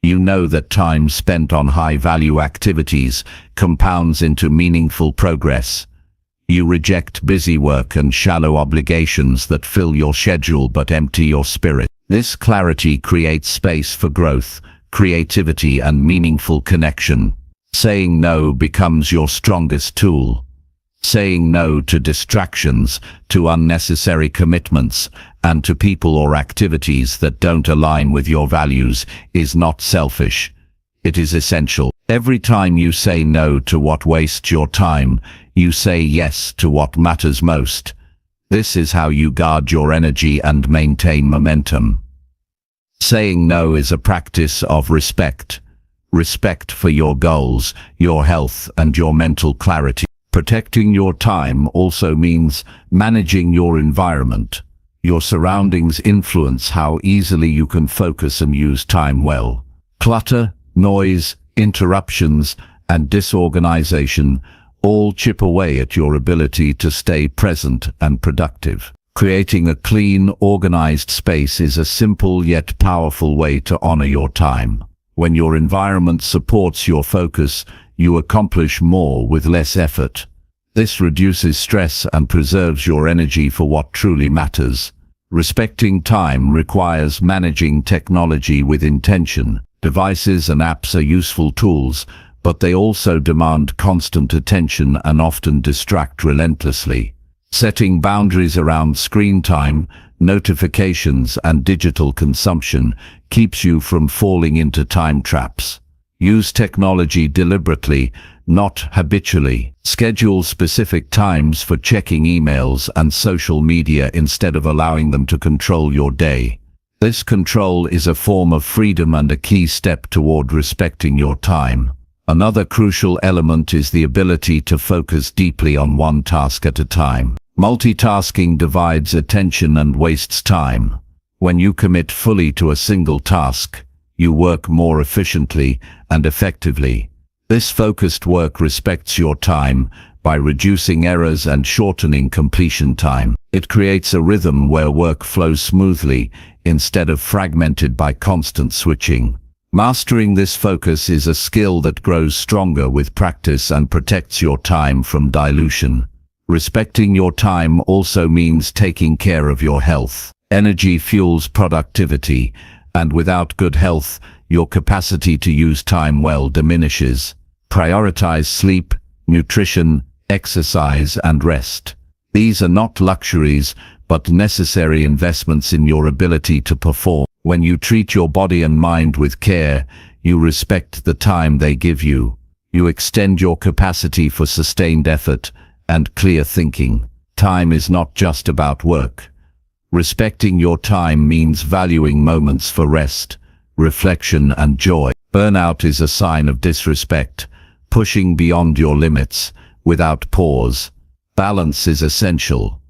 You know that time spent on high-value activities compounds into meaningful progress. You reject busy work and shallow obligations that fill your schedule but empty your spirit. This clarity creates space for growth, creativity, and meaningful connection. Saying no becomes your strongest tool. Saying no to distractions, to unnecessary commitments, and to people or activities that don't align with your values is not selfish. It is essential. Every time you say no to what wastes your time, you say yes to what matters most. This is how you guard your energy and maintain momentum. Saying no is a practice of respect. Respect for your goals, your health, and your mental clarity. Protecting your time also means managing your environment. Your surroundings influence how easily you can focus and use time well. Clutter, noise, interruptions, and disorganization all chip away at your ability to stay present and productive. Creating a clean, organized space is a simple yet powerful way to honor your time. When your environment supports your focus, you accomplish more with less effort. This reduces stress and preserves your energy for what truly matters. Respecting time requires managing technology with intention. Devices and apps are useful tools, but they also demand constant attention and often distract relentlessly. Setting boundaries around screen time, notifications, and digital consumption keeps you from falling into time traps. Use technology deliberately, not habitually. Schedule specific times for checking emails and social media instead of allowing them to control your day. This control is a form of freedom and a key step toward respecting your time. Another crucial element is the ability to focus deeply on one task at a time. Multitasking divides attention and wastes time. When you commit fully to a single task, you work more efficiently and effectively. This focused work respects your time by reducing errors and shortening completion time. It creates a rhythm where work flows smoothly instead of fragmented by constant switching. Mastering this focus is a skill that grows stronger with practice and protects your time from dilution. Respecting your time also means taking care of your health. Energy fuels productivity, and without good health, your capacity to use time well diminishes. Prioritize sleep, nutrition, exercise, and rest. These are not luxuries, but necessary investments in your ability to perform. When you treat your body and mind with care, you respect the time they give you. You extend your capacity for sustained effort and clear thinking. Time is not just about work. Respecting your time means valuing moments for rest, reflection, and joy. Burnout is a sign of disrespect, pushing beyond your limits without pause. Balance is essential.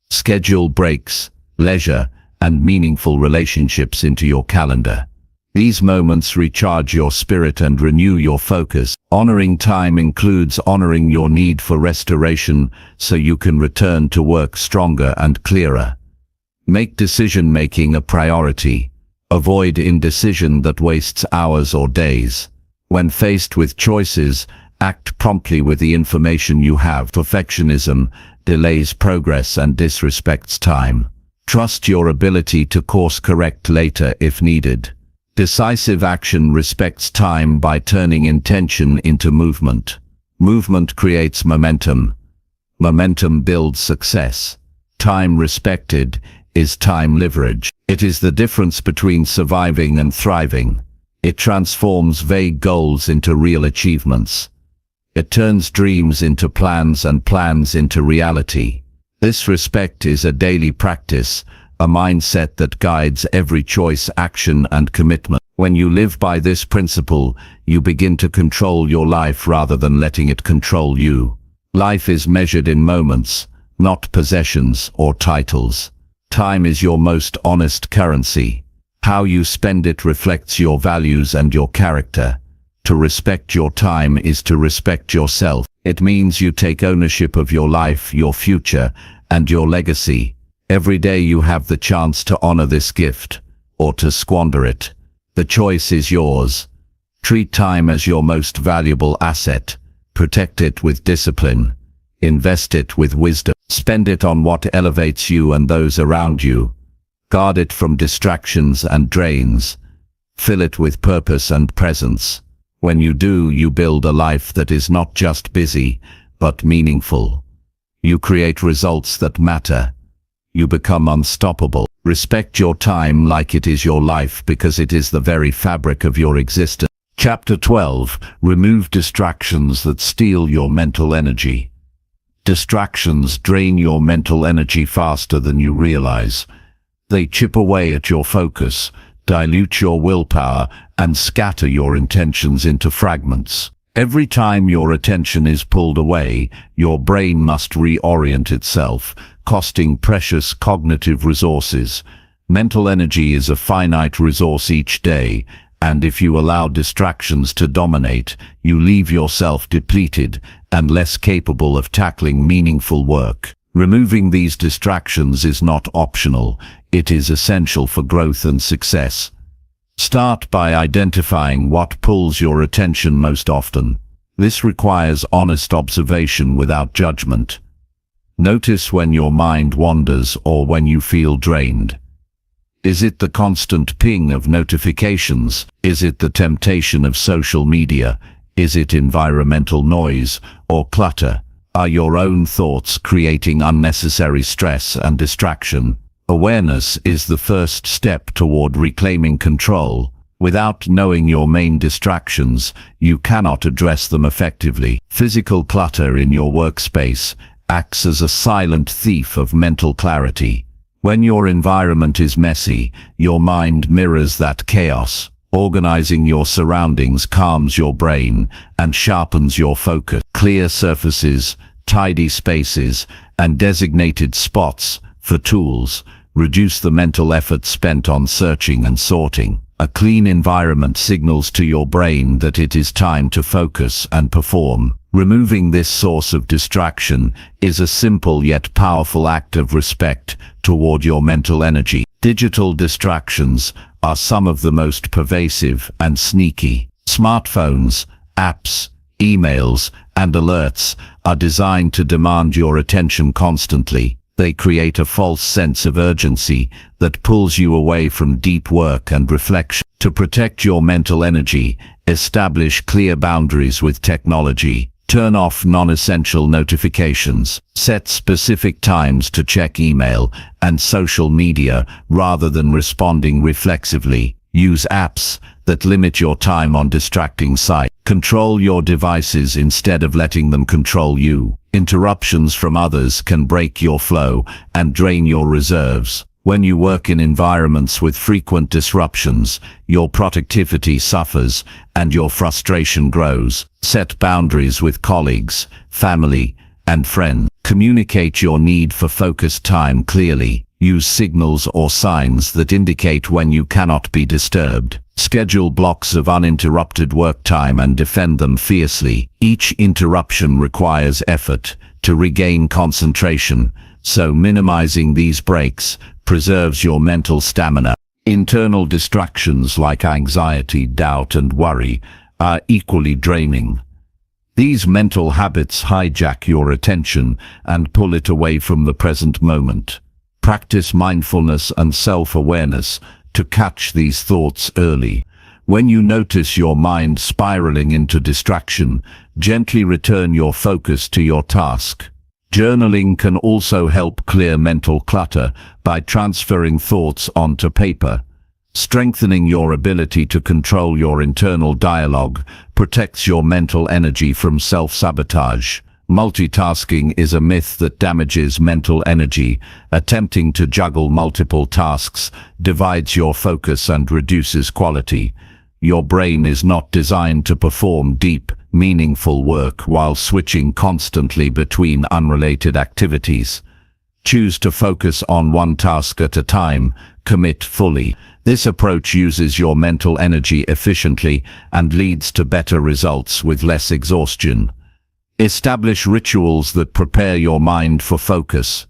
Schedule breaks, leisure, and meaningful relationships into your calendar. These moments recharge your spirit and renew your focus. Honoring time includes honoring your need for restoration so you can return to work stronger and clearer. Make decision-making a priority. Avoid indecision that wastes hours or days. When faced with choices, act promptly with the information you have. Perfectionism delays progress and disrespects time. Trust your ability to course-correct later if needed. Decisive action respects time by turning intention into movement. Movement creates momentum. Momentum builds success. Time respected is time leverage. It is the difference between surviving and thriving. It transforms vague goals into real achievements. It turns dreams into plans and plans into reality. This respect is a daily practice, a mindset that guides every choice, action, and commitment. When you live by this principle, you begin to control your life rather than letting it control you. Life is measured in moments, not possessions or titles. Time is your most honest currency. How you spend it reflects your values and your character. To respect your time is to respect yourself. It means you take ownership of your life, your future, and your legacy. Every day you have the chance to honor this gift, or to squander it. The choice is yours. Treat time as your most valuable asset. Protect it with discipline. Invest it with wisdom. Spend it on what elevates you and those around you. Guard it from distractions and drains. Fill it with purpose and presence. When you do, you build a life that is not just busy, but meaningful. You create results that matter. You become unstoppable. Respect your time like it is your life, because it is the very fabric of your existence. Chapter 12. Remove distractions that steal your mental energy. Distractions drain your mental energy faster than you realize. They chip away at your focus, dilute your willpower, and scatter your intentions into fragments. Every time your attention is pulled away, your brain must reorient itself, costing precious cognitive resources. Mental energy is a finite resource each day, and if you allow distractions to dominate, you leave yourself depleted and less capable of tackling meaningful work. Removing these distractions is not optional, it is essential for growth and success. Start by identifying what pulls your attention most often. This requires honest observation without judgment. Notice when your mind wanders or when you feel drained. Is it the constant ping of notifications? Is it the temptation of social media? Is it environmental noise or clutter? Are your own thoughts creating unnecessary stress and distraction? Awareness is the first step toward reclaiming control. Without knowing your main distractions, you cannot address them effectively. Physical clutter in your workspace acts as a silent thief of mental clarity. When your environment is messy, your mind mirrors that chaos. Organizing your surroundings calms your brain and sharpens your focus. Clear surfaces, tidy spaces, and designated spots for tools reduce the mental effort spent on searching and sorting. A clean environment signals to your brain that it is time to focus and perform. Removing this source of distraction is a simple yet powerful act of respect toward your mental energy. Digital distractions are some of the most pervasive and sneaky. Smartphones, apps, emails, and alerts are designed to demand your attention constantly. They create a false sense of urgency that pulls you away from deep work and reflection. To protect your mental energy, establish clear boundaries with technology. Turn off non-essential notifications. Set specific times to check email and social media rather than responding reflexively. Use apps that limit your time on distracting sites. Control your devices instead of letting them control you. Interruptions from others can break your flow and drain your reserves. When you work in environments with frequent disruptions, your productivity suffers and your frustration grows. Set boundaries with colleagues, family, and friends. Communicate your need for focused time clearly. Use signals or signs that indicate when you cannot be disturbed. Schedule blocks of uninterrupted work time and defend them fiercely. Each interruption requires effort to regain concentration, so minimizing these breaks preserves your mental stamina. Internal distractions like anxiety, doubt, and worry are equally draining. These mental habits hijack your attention and pull it away from the present moment. Practice mindfulness and self-awareness to catch these thoughts early. When you notice your mind spiraling into distraction, gently return your focus to your task. Journaling can also help clear mental clutter by transferring thoughts onto paper. Strengthening your ability to control your internal dialogue protects your mental energy from self-sabotage. Multitasking is a myth that damages mental energy. Attempting to juggle multiple tasks divides your focus and reduces quality. Your brain is not designed to perform deep, meaningful work while switching constantly between unrelated activities. Choose to focus on one task at a time. Commit fully. This approach uses your mental energy efficiently and leads to better results with less exhaustion. Establish rituals that prepare your mind for focus.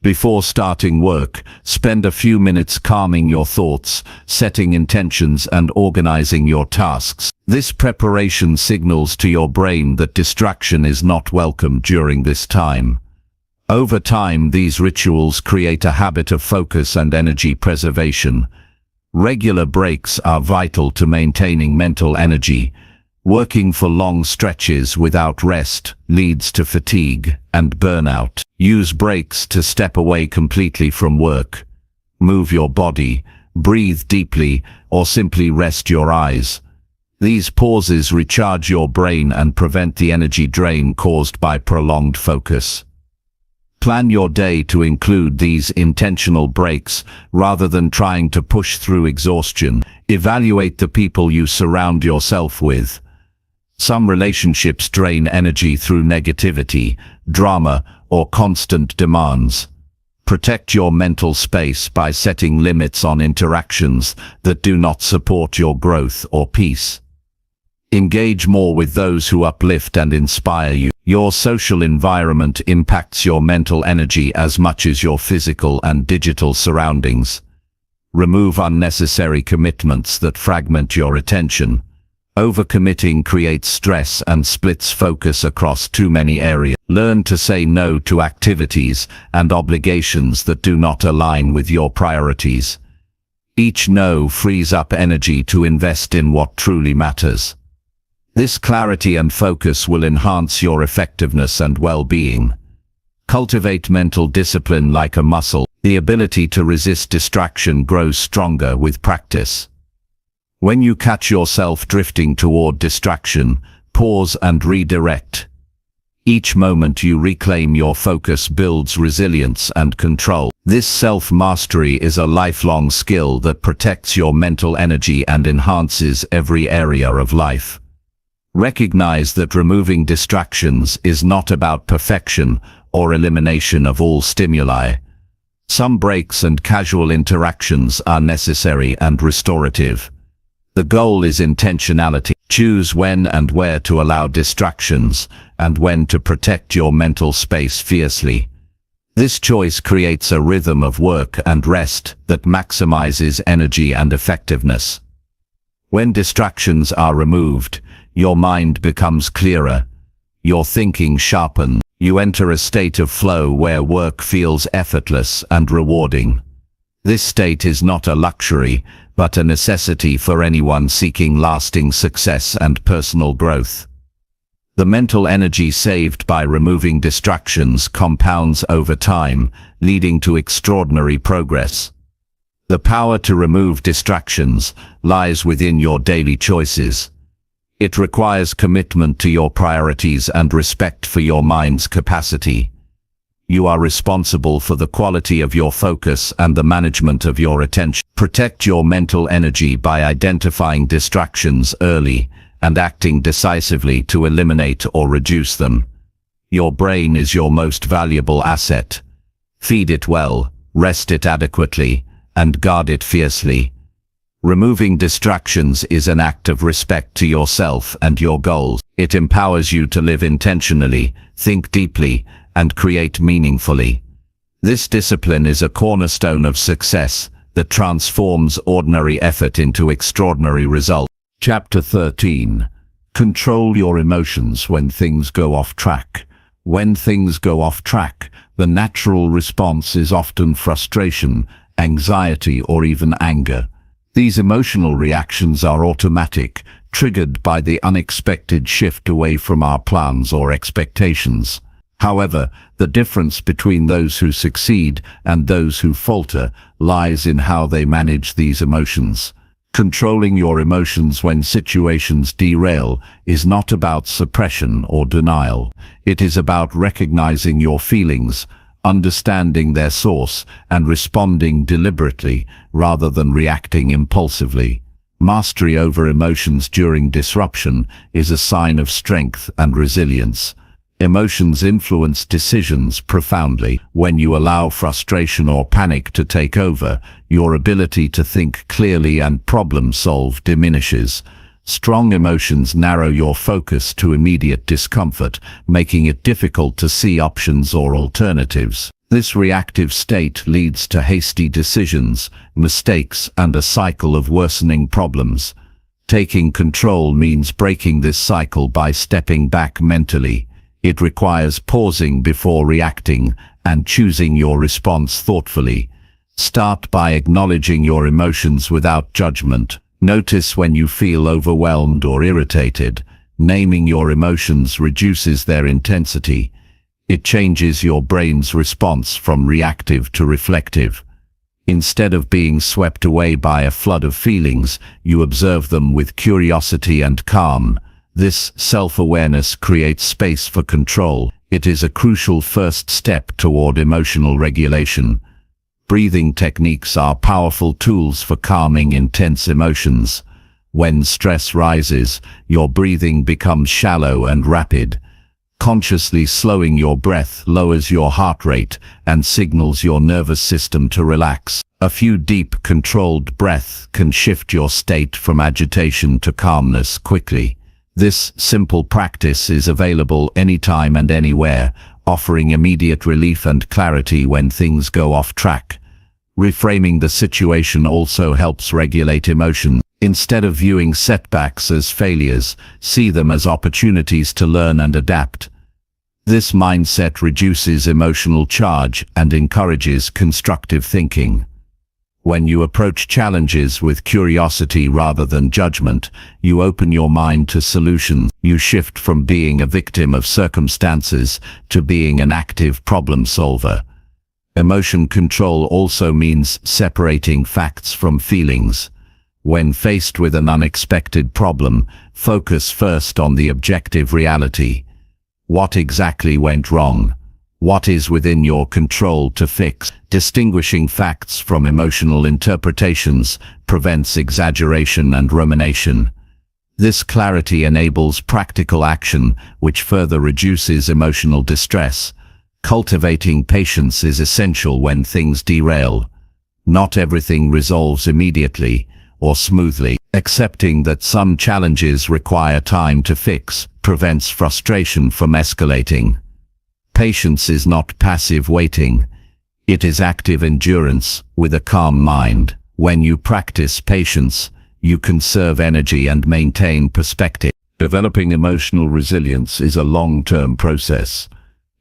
Before starting work, spend a few minutes calming your thoughts, setting intentions, and organizing your tasks. This preparation signals to your brain that distraction is not welcome during this time. Over time, these rituals create a habit of focus and energy preservation. Regular breaks are vital to maintaining mental energy. Working for long stretches without rest leads to fatigue and burnout. Use breaks to step away completely from work. Move your body, breathe deeply, or simply rest your eyes. These pauses recharge your brain and prevent the energy drain caused by prolonged focus. Plan your day to include these intentional breaks rather than trying to push through exhaustion. Evaluate the people you surround yourself with. Some relationships drain energy through negativity, drama, or constant demands. Protect your mental space by setting limits on interactions that do not support your growth or peace. Engage more with those who uplift and inspire you. Your social environment impacts your mental energy as much as your physical and digital surroundings. Remove unnecessary commitments that fragment your attention. Overcommitting creates stress and splits focus across too many areas. Learn to say no to activities and obligations that do not align with your priorities. Each no frees up energy to invest in what truly matters. This clarity and focus will enhance your effectiveness and well-being. Cultivate mental discipline like a muscle. The ability to resist distraction grows stronger with practice. When you catch yourself drifting toward distraction, pause and redirect. Each moment you reclaim your focus builds resilience and control. This self-mastery is a lifelong skill that protects your mental energy and enhances every area of life. Recognize that removing distractions is not about perfection or elimination of all stimuli. Some breaks and casual interactions are necessary and restorative. The goal is intentionality. Choose when and where to allow distractions, and when to protect your mental space fiercely. This choice creates a rhythm of work and rest that maximizes energy and effectiveness. When distractions are removed, your mind becomes clearer. Your thinking sharpens. You enter a state of flow where work feels effortless and rewarding. This state is not a luxury, but a necessity for anyone seeking lasting success and personal growth. The mental energy saved by removing distractions compounds over time, leading to extraordinary progress. The power to remove distractions lies within your daily choices. It requires commitment to your priorities and respect for your mind's capacity. You are responsible for the quality of your focus and the management of your attention. Protect your mental energy by identifying distractions early and acting decisively to eliminate or reduce them. Your brain is your most valuable asset. Feed it well, rest it adequately, and guard it fiercely. Removing distractions is an act of respect to yourself and your goals. It empowers you to live intentionally, think deeply, and create meaningfully. This discipline is a cornerstone of success that transforms ordinary effort into extraordinary results. Chapter 13. Control your emotions when things go off track. When things go off track, the natural response is often frustration, anxiety, or even anger. These emotional reactions are automatic, triggered by the unexpected shift away from our plans or expectations. However, the difference between those who succeed and those who falter lies in how they manage these emotions. Controlling your emotions when situations derail is not about suppression or denial. It is about recognizing your feelings, understanding their source, and responding deliberately rather than reacting impulsively. Mastery over emotions during disruption is a sign of strength and resilience. Emotions influence decisions profoundly. When you allow frustration or panic to take over, your ability to think clearly and problem-solve diminishes. Strong emotions narrow your focus to immediate discomfort, making it difficult to see options or alternatives. This reactive state leads to hasty decisions, mistakes, and a cycle of worsening problems. Taking control means breaking this cycle by stepping back mentally. It requires pausing before reacting and choosing your response thoughtfully. Start by acknowledging your emotions without judgment. Notice when you feel overwhelmed or irritated. Naming your emotions reduces their intensity. It changes your brain's response from reactive to reflective. Instead of being swept away by a flood of feelings, you observe them with curiosity and calm. This self-awareness creates space for control. It is a crucial first step toward emotional regulation. Breathing techniques are powerful tools for calming intense emotions. When stress rises, your breathing becomes shallow and rapid. Consciously slowing your breath lowers your heart rate and signals your nervous system to relax. A few deep, controlled breaths can shift your state from agitation to calmness quickly. This simple practice is available anytime and anywhere, offering immediate relief and clarity when things go off track. Reframing the situation also helps regulate emotion. Instead of viewing setbacks as failures, see them as opportunities to learn and adapt. This mindset reduces emotional charge and encourages constructive thinking. When you approach challenges with curiosity rather than judgment, you open your mind to solutions. You shift from being a victim of circumstances to being an active problem solver. Emotion control also means separating facts from feelings. When faced with an unexpected problem, focus first on the objective reality. What exactly went wrong? What is within your control to fix? Distinguishing facts from emotional interpretations prevents exaggeration and rumination. This clarity enables practical action, which further reduces emotional distress. Cultivating patience is essential when things derail. Not everything resolves immediately or smoothly. Accepting that some challenges require time to fix prevents frustration from escalating. Patience is not passive waiting. It is active endurance with a calm mind. When you practice patience, you conserve energy and maintain perspective. Developing emotional resilience is a long-term process.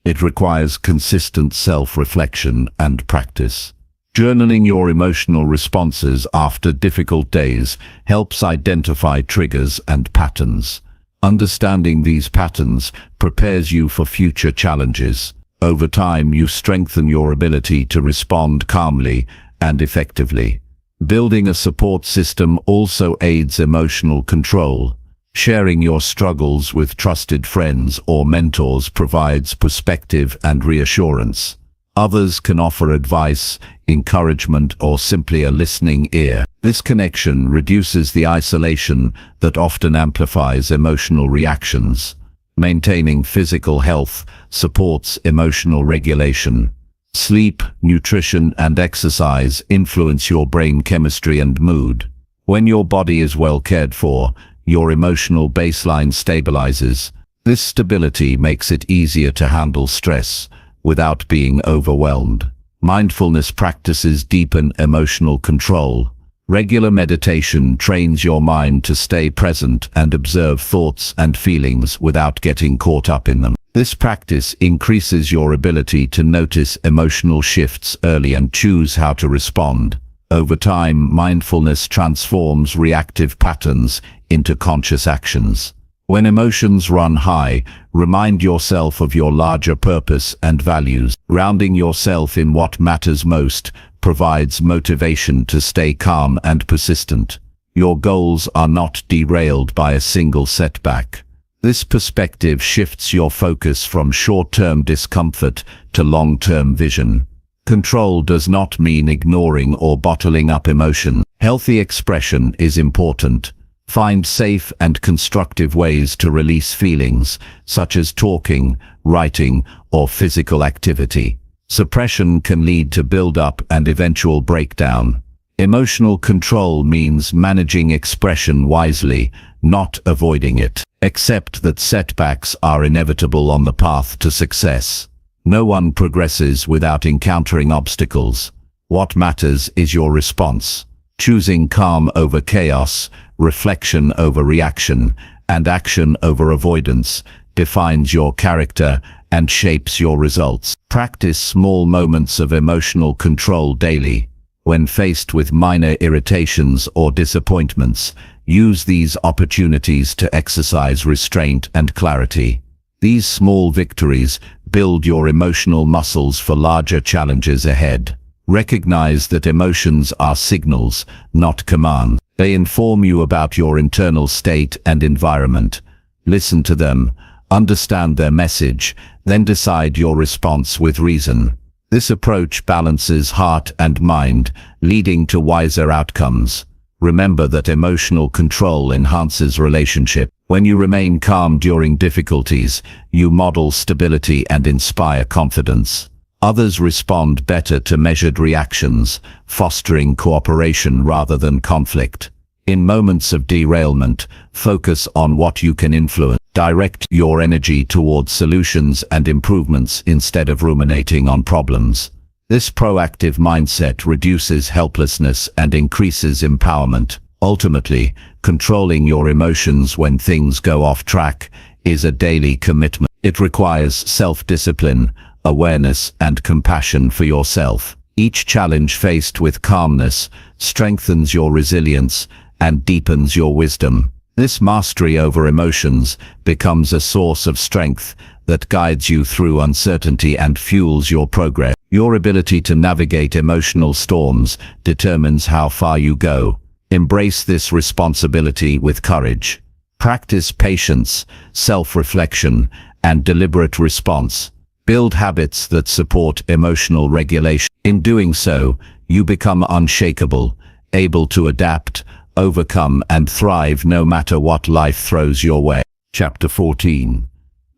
It requires consistent self-reflection and practice. Journaling your emotional responses after difficult days helps identify triggers and patterns. Understanding these patterns prepares you for future challenges. Over time, you strengthen your ability to respond calmly and effectively. Building a support system also aids emotional control. Sharing your struggles with trusted friends or mentors provides perspective and reassurance. Others can offer advice, encouragement, or simply a listening ear. This connection reduces the isolation that often amplifies emotional reactions. Maintaining physical health supports emotional regulation. Sleep, nutrition, and exercise influence your brain chemistry and mood. When your body is well cared for, your emotional baseline stabilizes. This stability makes it easier to handle stress without being overwhelmed. Mindfulness practices deepen emotional control. Regular meditation trains your mind to stay present and observe thoughts and feelings without getting caught up in them. This practice increases your ability to notice emotional shifts early and choose how to respond. Over time, mindfulness transforms reactive patterns into conscious actions. When emotions run high, remind yourself of your larger purpose and values. Grounding yourself in what matters most provides motivation to stay calm and persistent. Your goals are not derailed by a single setback. This perspective shifts your focus from short-term discomfort to long-term vision. Control does not mean ignoring or bottling up emotion. Healthy expression is important. Find safe and constructive ways to release feelings, such as talking, writing, or physical activity. Suppression can lead to build-up and eventual breakdown. Emotional control means managing expression wisely, not avoiding it. Accept that setbacks are inevitable on the path to success. No one progresses without encountering obstacles. What matters is your response. Choosing calm over chaos, reflection over reaction, and action over avoidance defines your character and shapes your results. Practice small moments of emotional control daily. When faced with minor irritations or disappointments, use these opportunities to exercise restraint and clarity. These small victories build your emotional muscles for larger challenges ahead. Recognize that emotions are signals, not commands. They inform you about your internal state and environment. Listen to them, understand their message, then decide your response with reason. This approach balances heart and mind, leading to wiser outcomes. Remember that emotional control enhances relationship. When you remain calm during difficulties, you model stability and inspire confidence. Others respond better to measured reactions, fostering cooperation rather than conflict. In moments of derailment, focus on what you can influence. Direct your energy towards solutions and improvements instead of ruminating on problems. This proactive mindset reduces helplessness and increases empowerment. Ultimately, controlling your emotions when things go off track is a daily commitment. It requires self-discipline, awareness, and compassion for yourself. Each challenge faced with calmness strengthens your resilience and deepens your wisdom. This mastery over emotions becomes a source of strength that guides you through uncertainty and fuels your progress. Your ability to navigate emotional storms determines how far you go. Embrace this responsibility with courage. Practice patience, self-reflection, and deliberate response. Build habits that support emotional regulation. In doing so, you become unshakable, able to adapt, overcome, and thrive no matter what life throws your way. Chapter 14.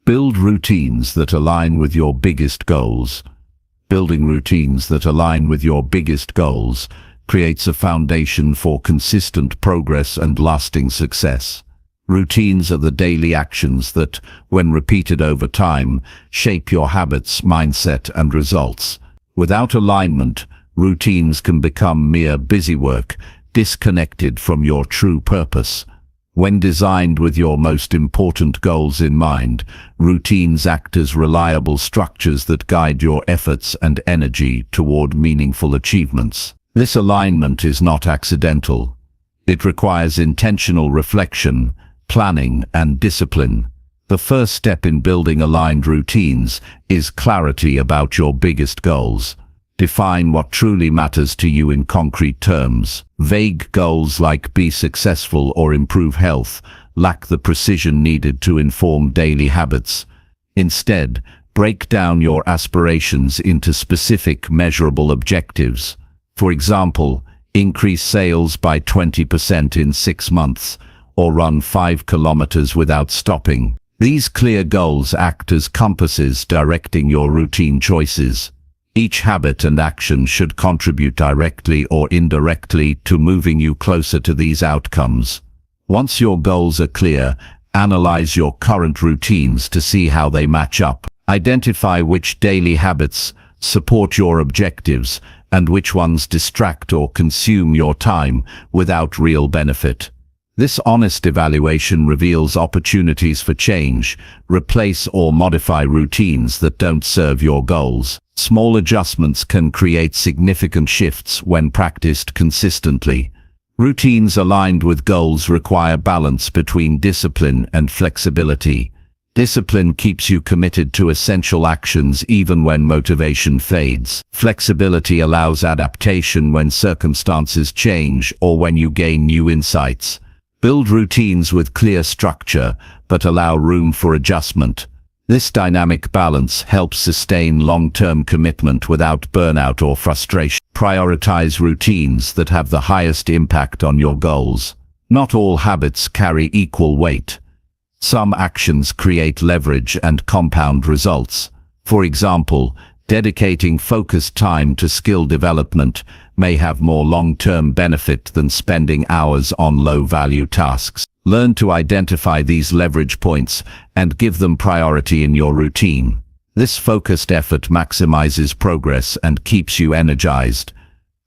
Build routines that align with your biggest goals. Building routines that align with your biggest goals creates a foundation for consistent progress and lasting success. Routines are the daily actions that, when repeated over time, shape your habits, mindset, and results. Without alignment, routines can become mere busywork, disconnected from your true purpose. When designed with your most important goals in mind, routines act as reliable structures that guide your efforts and energy toward meaningful achievements. This alignment is not accidental. It requires intentional reflection, planning, and discipline. The first step in building aligned routines is clarity about your biggest goals. Define what truly matters to you in concrete terms. Vague goals like be successful or improve health lack the precision needed to inform daily habits. Instead, break down your aspirations into specific, measurable objectives. For example, increase sales by 20% in 6 months, or run 5 kilometers without stopping. These clear goals act as compasses directing your routine choices. Each habit and action should contribute directly or indirectly to moving you closer to these outcomes. Once your goals are clear, analyze your current routines to see how they match up. Identify which daily habits support your objectives and which ones distract or consume your time without real benefit. This honest evaluation reveals opportunities for change. Replace or modify routines that don't serve your goals. Small adjustments can create significant shifts when practiced consistently. Routines aligned with goals require balance between discipline and flexibility. Discipline keeps you committed to essential actions even when motivation fades. Flexibility allows adaptation when circumstances change or when you gain new insights. Build routines with clear structure, but allow room for adjustment. This dynamic balance helps sustain long-term commitment without burnout or frustration. Prioritize routines that have the highest impact on your goals. Not all habits carry equal weight. Some actions create leverage and compound results. For example, dedicating focused time to skill development may have more long-term benefit than spending hours on low-value tasks. Learn to identify these leverage points and give them priority in your routine. This focused effort maximizes progress and keeps you energized.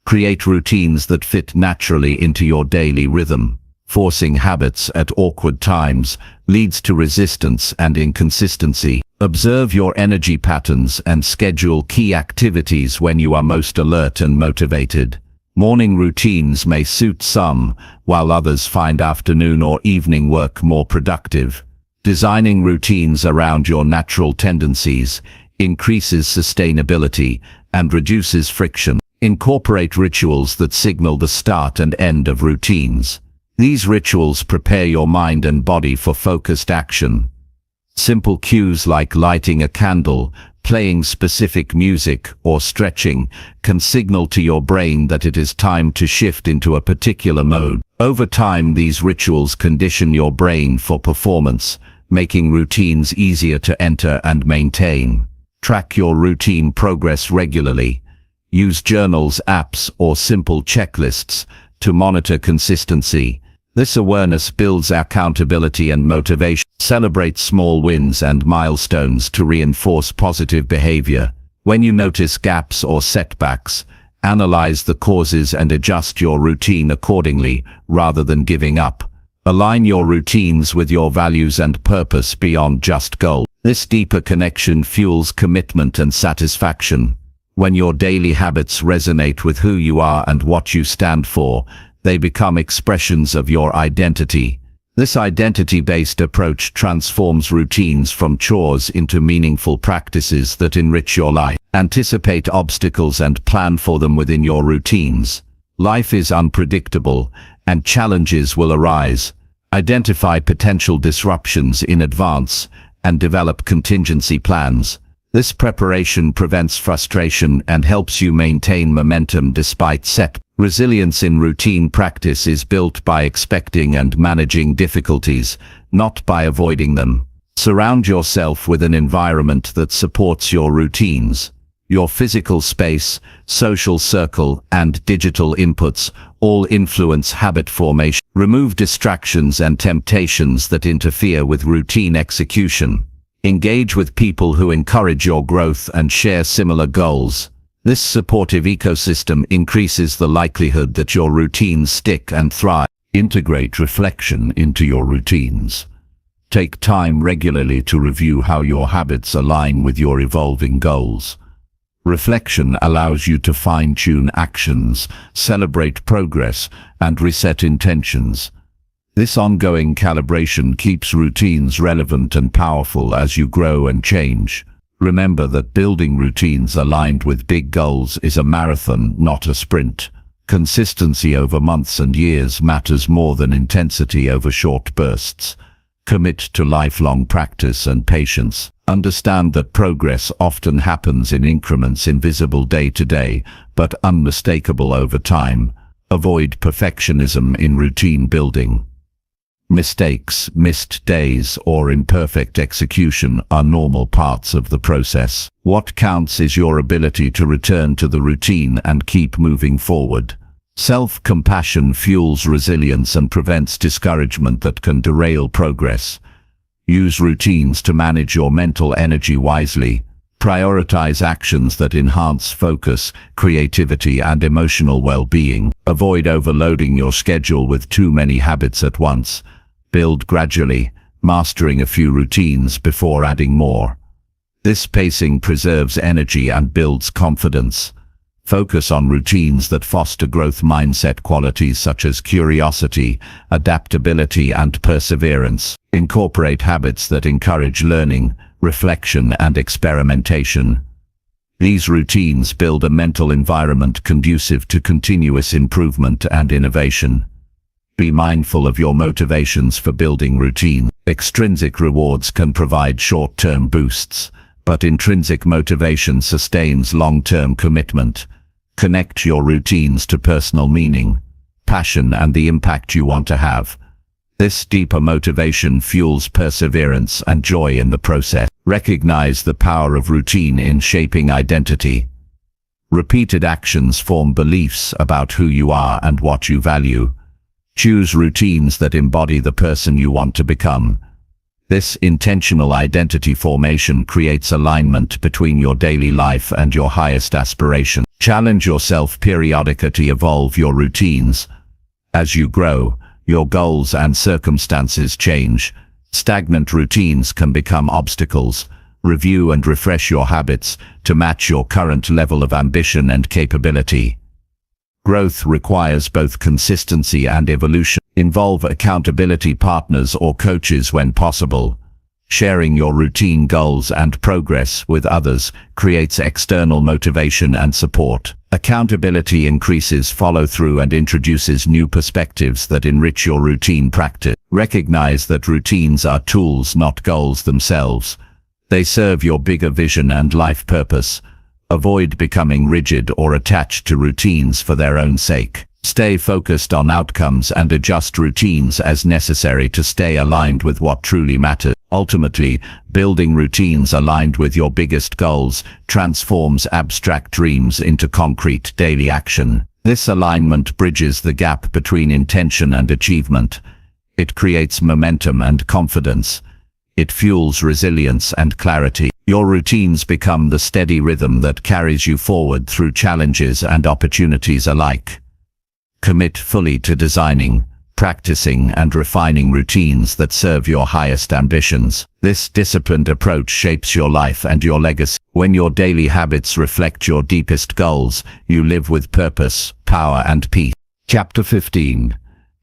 Create routines that fit naturally into your daily rhythm. Forcing habits at awkward times leads to resistance and inconsistency. Observe your energy patterns and schedule key activities when you are most alert and motivated. Morning routines may suit some, while others find afternoon or evening work more productive. Designing routines around your natural tendencies increases sustainability and reduces friction. Incorporate rituals that signal the start and end of routines. These rituals prepare your mind and body for focused action. Simple cues like lighting a candle, playing specific music, or stretching can signal to your brain that it is time to shift into a particular mode. Over time, these rituals condition your brain for performance, making routines easier to enter and maintain. Track your routine progress regularly. Use journals, apps, or simple checklists to monitor consistency. This awareness builds accountability and motivation. Celebrate small wins and milestones to reinforce positive behavior. When you notice gaps or setbacks, analyze the causes and adjust your routine accordingly, rather than giving up. Align your routines with your values and purpose beyond just goals. This deeper connection fuels commitment and satisfaction. When your daily habits resonate with who you are and what you stand for, they become expressions of your identity. This identity-based approach transforms routines from chores into meaningful practices that enrich your life. Anticipate obstacles and plan for them within your routines. Life is unpredictable, and challenges will arise. Identify potential disruptions in advance and develop contingency plans. This preparation prevents frustration and helps you maintain momentum despite setbacks. Resilience in routine practice is built by expecting and managing difficulties, not by avoiding them. Surround yourself with an environment that supports your routines. Your physical space, social circle, and digital inputs all influence habit formation. Remove distractions and temptations that interfere with routine execution. Engage with people who encourage your growth and share similar goals. This supportive ecosystem increases the likelihood that your routines stick and thrive. Integrate reflection into your routines. Take time regularly to review how your habits align with your evolving goals. Reflection allows you to fine-tune actions, celebrate progress, and reset intentions. This ongoing calibration keeps routines relevant and powerful as you grow and change. Remember that building routines aligned with big goals is a marathon, not a sprint. Consistency over months and years matters more than intensity over short bursts. Commit to lifelong practice and patience. Understand that progress often happens in increments, invisible day to day, but unmistakable over time. Avoid perfectionism in routine building. Mistakes, missed days, or imperfect execution are normal parts of the process. What counts is your ability to return to the routine and keep moving forward. Self-compassion fuels resilience and prevents discouragement that can derail progress. Use routines to manage your mental energy wisely. Prioritize actions that enhance focus, creativity, and emotional well-being. Avoid overloading your schedule with too many habits at once. Build gradually, mastering a few routines before adding more. This pacing preserves energy and builds confidence. Focus on routines that foster growth mindset qualities such as curiosity, adaptability, and perseverance. Incorporate habits that encourage learning, reflection, and experimentation. These routines build a mental environment conducive to continuous improvement and innovation. Be mindful of your motivations for building routine. Extrinsic rewards can provide short-term boosts, but intrinsic motivation sustains long-term commitment. Connect your routines to personal meaning, passion, and the impact you want to have. This deeper motivation fuels perseverance and joy in the process. Recognize the power of routine in shaping identity. Repeated actions form beliefs about who you are and what you value. Choose routines that embody the person you want to become. This intentional identity formation creates alignment between your daily life and your highest aspiration. Challenge yourself periodically to evolve your routines. As you grow, your goals and circumstances change. Stagnant routines can become obstacles. Review and refresh your habits to match your current level of ambition and capability. Growth requires both consistency and evolution. Involve accountability partners or coaches when possible. Sharing your routine goals and progress with others creates external motivation and support. Accountability increases follow-through and introduces new perspectives that enrich your routine practice. Recognize that routines are tools, not goals themselves. They serve your bigger vision and life purpose. Avoid becoming rigid or attached to routines for their own sake. Stay focused on outcomes and adjust routines as necessary to stay aligned with what truly matters. Ultimately, building routines aligned with your biggest goals transforms abstract dreams into concrete daily action. This alignment bridges the gap between intention and achievement. It creates momentum and confidence. It fuels resilience and clarity. Your routines become the steady rhythm that carries you forward through challenges and opportunities alike. Commit fully to designing, practicing, and refining routines that serve your highest ambitions. This disciplined approach shapes your life and your legacy. When your daily habits reflect your deepest goals, you live with purpose, power, and peace. Chapter 15.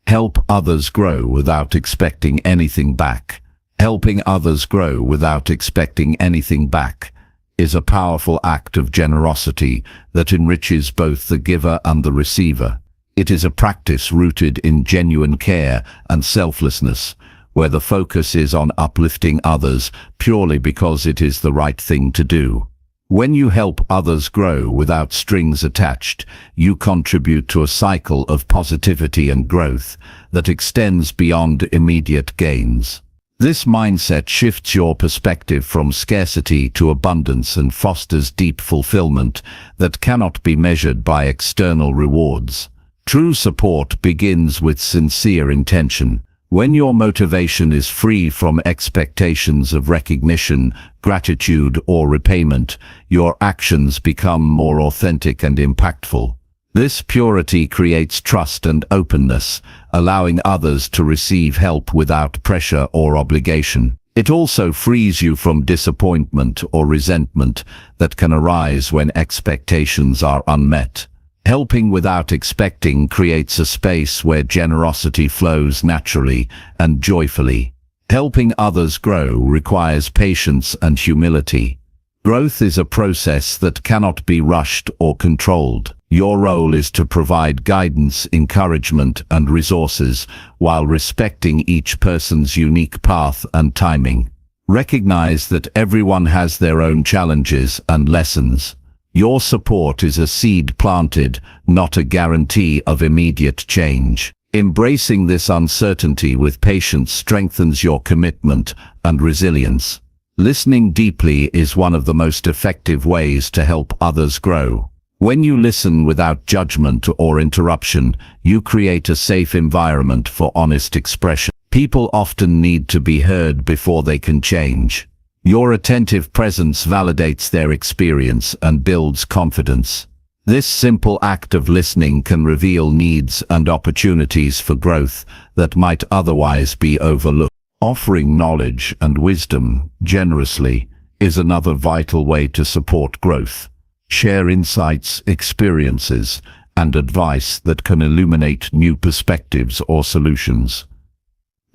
Help others grow without expecting anything back. Helping others grow without expecting anything back is a powerful act of generosity that enriches both the giver and the receiver. It is a practice rooted in genuine care and selflessness, where the focus is on uplifting others purely because it is the right thing to do. When you help others grow without strings attached, you contribute to a cycle of positivity and growth that extends beyond immediate gains. This mindset shifts your perspective from scarcity to abundance and fosters deep fulfillment that cannot be measured by external rewards. True support begins with sincere intention. When your motivation is free from expectations of recognition, gratitude, or repayment, your actions become more authentic and impactful. This purity creates trust and openness, allowing others to receive help without pressure or obligation. It also frees you from disappointment or resentment that can arise when expectations are unmet. Helping without expecting creates a space where generosity flows naturally and joyfully. Helping others grow requires patience and humility. Growth is a process that cannot be rushed or controlled. Your role is to provide guidance, encouragement, and resources while respecting each person's unique path and timing. Recognize that everyone has their own challenges and lessons. Your support is a seed planted, not a guarantee of immediate change. Embracing this uncertainty with patience strengthens your commitment and resilience. Listening deeply is one of the most effective ways to help others grow. When you listen without judgment or interruption, you create a safe environment for honest expression. People often need to be heard before they can change. Your attentive presence validates their experience and builds confidence. This simple act of listening can reveal needs and opportunities for growth that might otherwise be overlooked. Offering knowledge and wisdom generously is another vital way to support growth. Share insights, experiences, and advice that can illuminate new perspectives or solutions.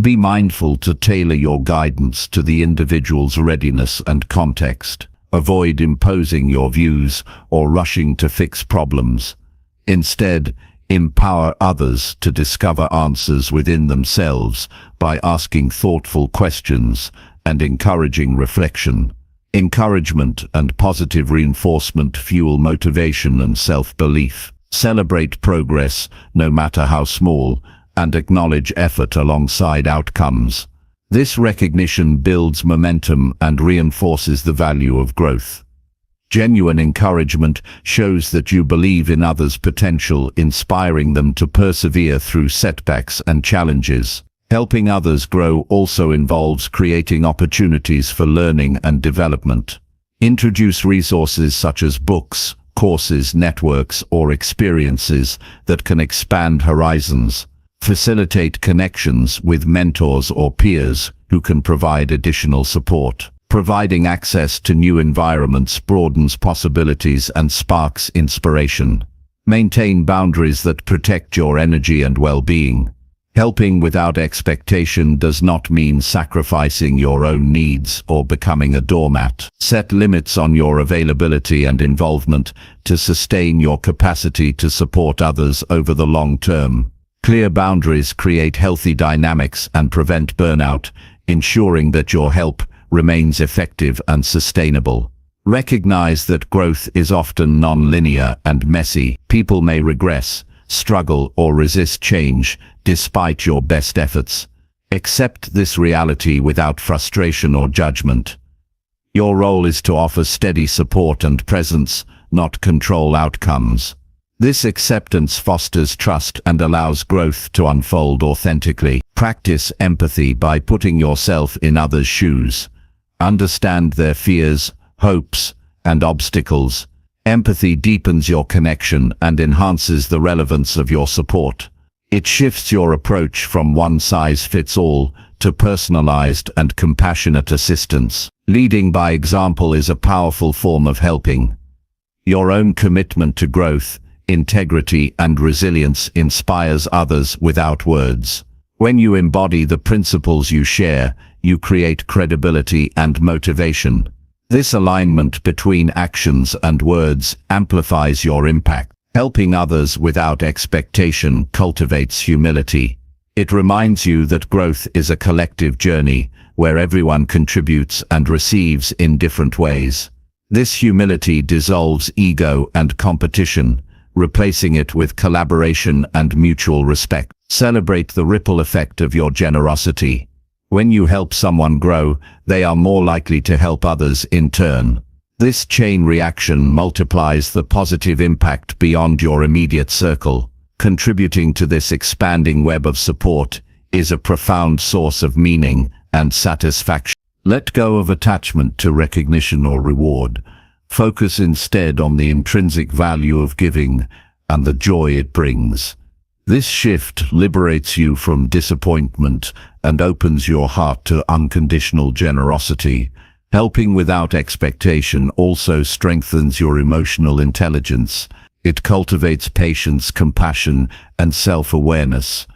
Be mindful to tailor your guidance to the individual's readiness and context. Avoid imposing your views or rushing to fix problems. Instead, empower others to discover answers within themselves by asking thoughtful questions and encouraging reflection. Encouragement and positive reinforcement fuel motivation and self-belief. Celebrate progress, no matter how small, and acknowledge effort alongside outcomes. This recognition builds momentum and reinforces the value of growth. Genuine encouragement shows that you believe in others' potential, inspiring them to persevere through setbacks and challenges. Helping others grow also involves creating opportunities for learning and development. Introduce resources such as books, courses, networks, or experiences that can expand horizons. Facilitate connections with mentors or peers who can provide additional support. Providing access to new environments broadens possibilities and sparks inspiration. Maintain boundaries that protect your energy and well-being. Helping without expectation does not mean sacrificing your own needs or becoming a doormat. Set limits on your availability and involvement to sustain your capacity to support others over the long term. Clear boundaries create healthy dynamics and prevent burnout, ensuring that your help remains effective and sustainable. Recognize that growth is often non-linear and messy. People may regress, struggle, or resist change despite your best efforts. Accept this reality without frustration or judgment. Your role is to offer steady support and presence, not control outcomes. This acceptance fosters trust and allows growth to unfold authentically. Practice empathy by putting yourself in others' shoes. Understand their fears, hopes, and obstacles. Empathy deepens your connection and enhances the relevance of your support. It shifts your approach from one-size-fits-all to personalized and compassionate assistance. Leading by example is a powerful form of helping. Your own commitment to growth, integrity, and resilience inspires others without words. When you embody the principles you share, you create credibility and motivation. This alignment between actions and words amplifies your impact. Helping others without expectation cultivates humility. It reminds you that growth is a collective journey where everyone contributes and receives in different ways. This humility dissolves ego and competition, replacing it with collaboration and mutual respect. Celebrate the ripple effect of your generosity. When you help someone grow, they are more likely to help others in turn. This chain reaction multiplies the positive impact beyond your immediate circle. Contributing to this expanding web of support is a profound source of meaning and satisfaction. Let go of attachment to recognition or reward. Focus instead on the intrinsic value of giving and the joy it brings. This shift liberates you from disappointment and opens your heart to unconditional generosity. Helping without expectation also strengthens your emotional intelligence. It cultivates patience, compassion, and self-awareness.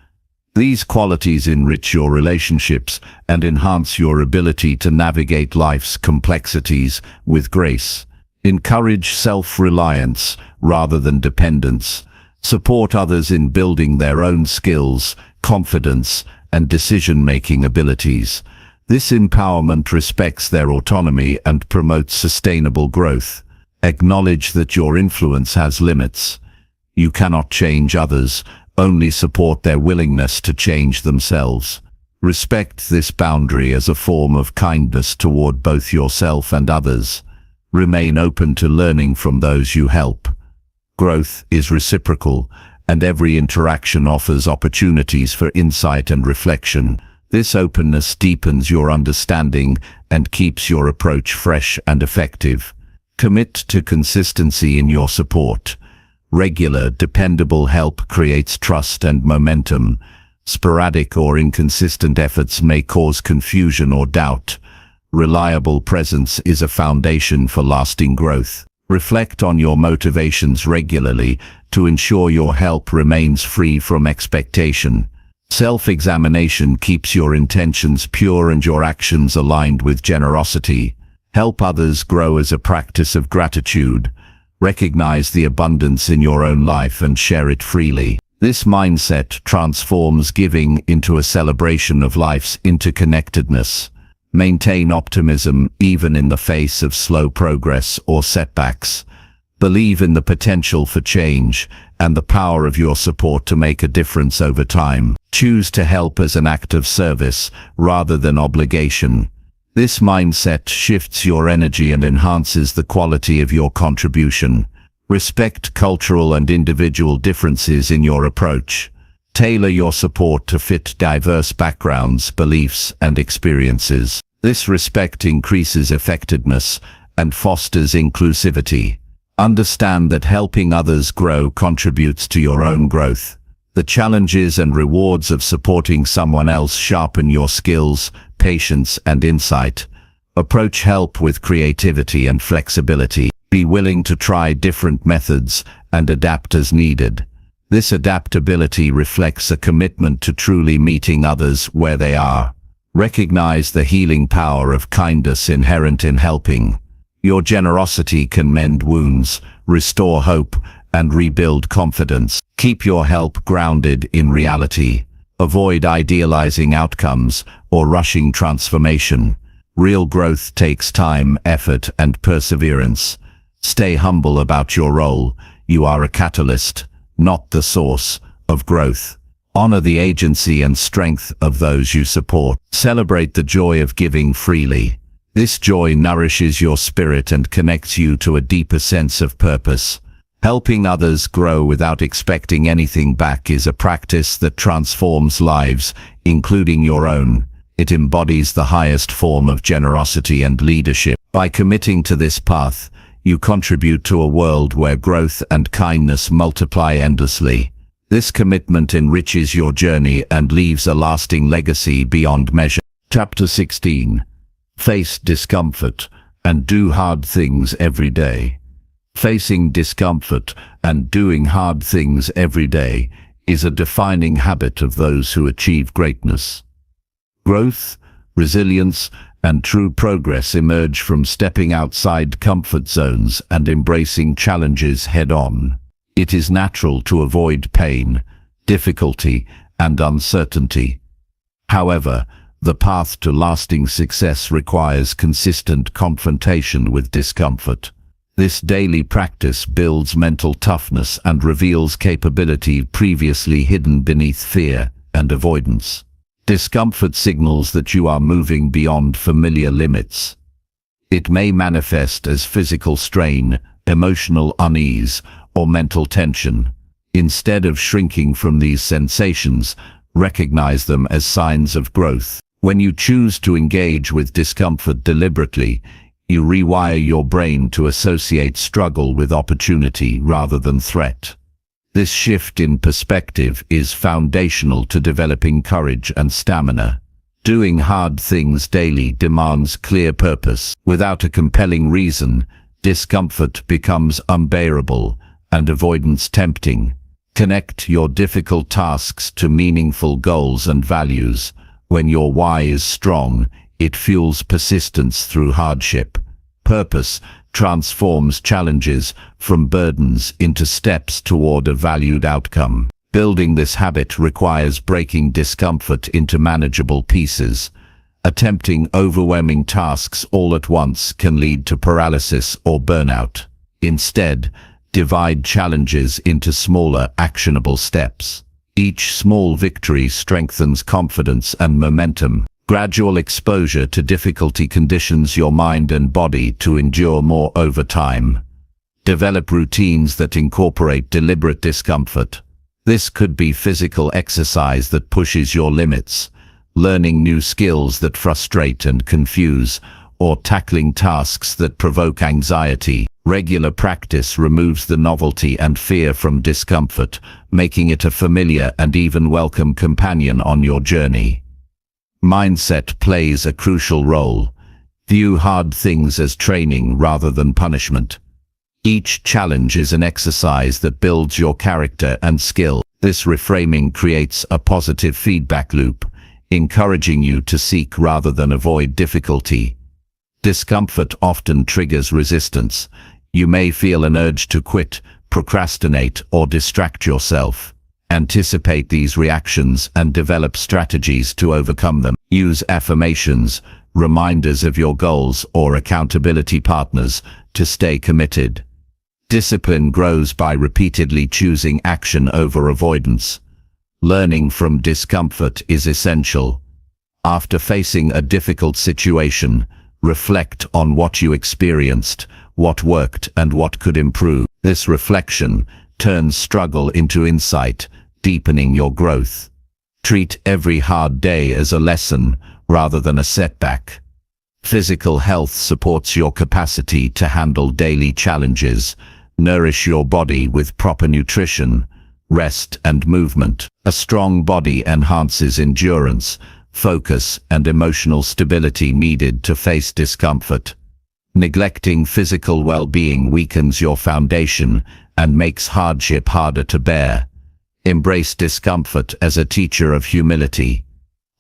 These qualities enrich your relationships and enhance your ability to navigate life's complexities with grace. Encourage self-reliance rather than dependence. Support others in building their own skills, confidence, and decision-making abilities. This empowerment respects their autonomy and promotes sustainable growth. Acknowledge that your influence has limits. You cannot change others, only support their willingness to change themselves. Respect this boundary as a form of kindness toward both yourself and others. Remain open to learning from those you help. Growth is reciprocal, and every interaction offers opportunities for insight and reflection. This openness deepens your understanding and keeps your approach fresh and effective. Commit to consistency in your support. Regular, dependable help creates trust and momentum. Sporadic or inconsistent efforts may cause confusion or doubt. Reliable presence is a foundation for lasting growth. Reflect on your motivations regularly to ensure your help remains free from expectation. Self-examination keeps your intentions pure and your actions aligned with generosity. Help others grow as a practice of gratitude. Recognize the abundance in your own life and share it freely. This mindset transforms giving into a celebration of life's interconnectedness. Maintain optimism even in the face of slow progress or setbacks. Believe in the potential for change and the power of your support to make a difference over time. Choose to help as an act of service rather than obligation. This mindset shifts your energy and enhances the quality of your contribution. Respect cultural and individual differences in your approach. Tailor your support to fit diverse backgrounds, beliefs, and experiences. This respect increases effectiveness and fosters inclusivity. Understand that helping others grow contributes to your own growth. The challenges and rewards of supporting someone else sharpen your skills, patience, and insight. Approach help with creativity and flexibility. Be willing to try different methods and adapt as needed. This adaptability reflects a commitment to truly meeting others where they are. Recognize the healing power of kindness inherent in helping. Your generosity can mend wounds, restore hope, and rebuild confidence. Keep your help grounded in reality. Avoid idealizing outcomes or rushing transformation. Real growth takes time, effort, and perseverance. Stay humble about your role. You are a catalyst, not the source of growth. Honor the agency and strength of those you support. Celebrate the joy of giving freely. This joy nourishes your spirit and connects you to a deeper sense of purpose. Helping others grow without expecting anything back is a practice that transforms lives, including your own. It embodies the highest form of generosity and leadership. By committing to this path, you contribute to a world where growth and kindness multiply endlessly. This commitment enriches your journey and leaves a lasting legacy beyond measure. Chapter 16. Face discomfort and do hard things every day. Facing discomfort and doing hard things every day is a defining habit of those who achieve greatness. Growth, resilience, and true progress emerge from stepping outside comfort zones and embracing challenges head-on. It is natural to avoid pain, difficulty, and uncertainty. However, the path to lasting success requires consistent confrontation with discomfort. This daily practice builds mental toughness and reveals capability previously hidden beneath fear and avoidance. Discomfort signals that you are moving beyond familiar limits. It may manifest as physical strain, emotional unease, or mental tension. Instead of shrinking from these sensations, recognize them as signs of growth. When you choose to engage with discomfort deliberately, you rewire your brain to associate struggle with opportunity rather than threat. This shift in perspective is foundational to developing courage and stamina. Doing hard things daily demands clear purpose. Without a compelling reason, discomfort becomes unbearable and avoidance tempting. Connect your difficult tasks to meaningful goals and values. When your why is strong, it fuels persistence through hardship. Purpose transforms challenges from burdens into steps toward a valued outcome. Building this habit requires breaking discomfort into manageable pieces. Attempting overwhelming tasks all at once can lead to paralysis or burnout. Instead, divide challenges into smaller, actionable steps. Each small victory strengthens confidence and momentum. Gradual exposure to difficulty conditions your mind and body to endure more over time. Develop routines that incorporate deliberate discomfort. This could be physical exercise that pushes your limits, learning new skills that frustrate and confuse, or tackling tasks that provoke anxiety. Regular practice removes the novelty and fear from discomfort, making it a familiar and even welcome companion on your journey. Mindset plays a crucial role. View hard things as training rather than punishment. Each challenge is an exercise that builds your character and skill. This reframing creates a positive feedback loop, encouraging you to seek rather than avoid difficulty. Discomfort often triggers resistance. You may feel an urge to quit, procrastinate, or distract yourself. Anticipate these reactions and develop strategies to overcome them. Use affirmations, reminders of your goals, or accountability partners to stay committed. Discipline grows by repeatedly choosing action over avoidance. Learning from discomfort is essential. After facing a difficult situation, reflect on what you experienced, what worked, and what could improve. This reflection turns struggle into insight, deepening your growth. Treat every hard day as a lesson rather than a setback. Physical health supports your capacity to handle daily challenges. Nourish your body with proper nutrition, rest, and movement. A strong body enhances endurance, focus, and emotional stability needed to face discomfort. Neglecting physical well-being weakens your foundation and makes hardship harder to bear. Embrace discomfort as a teacher of humility.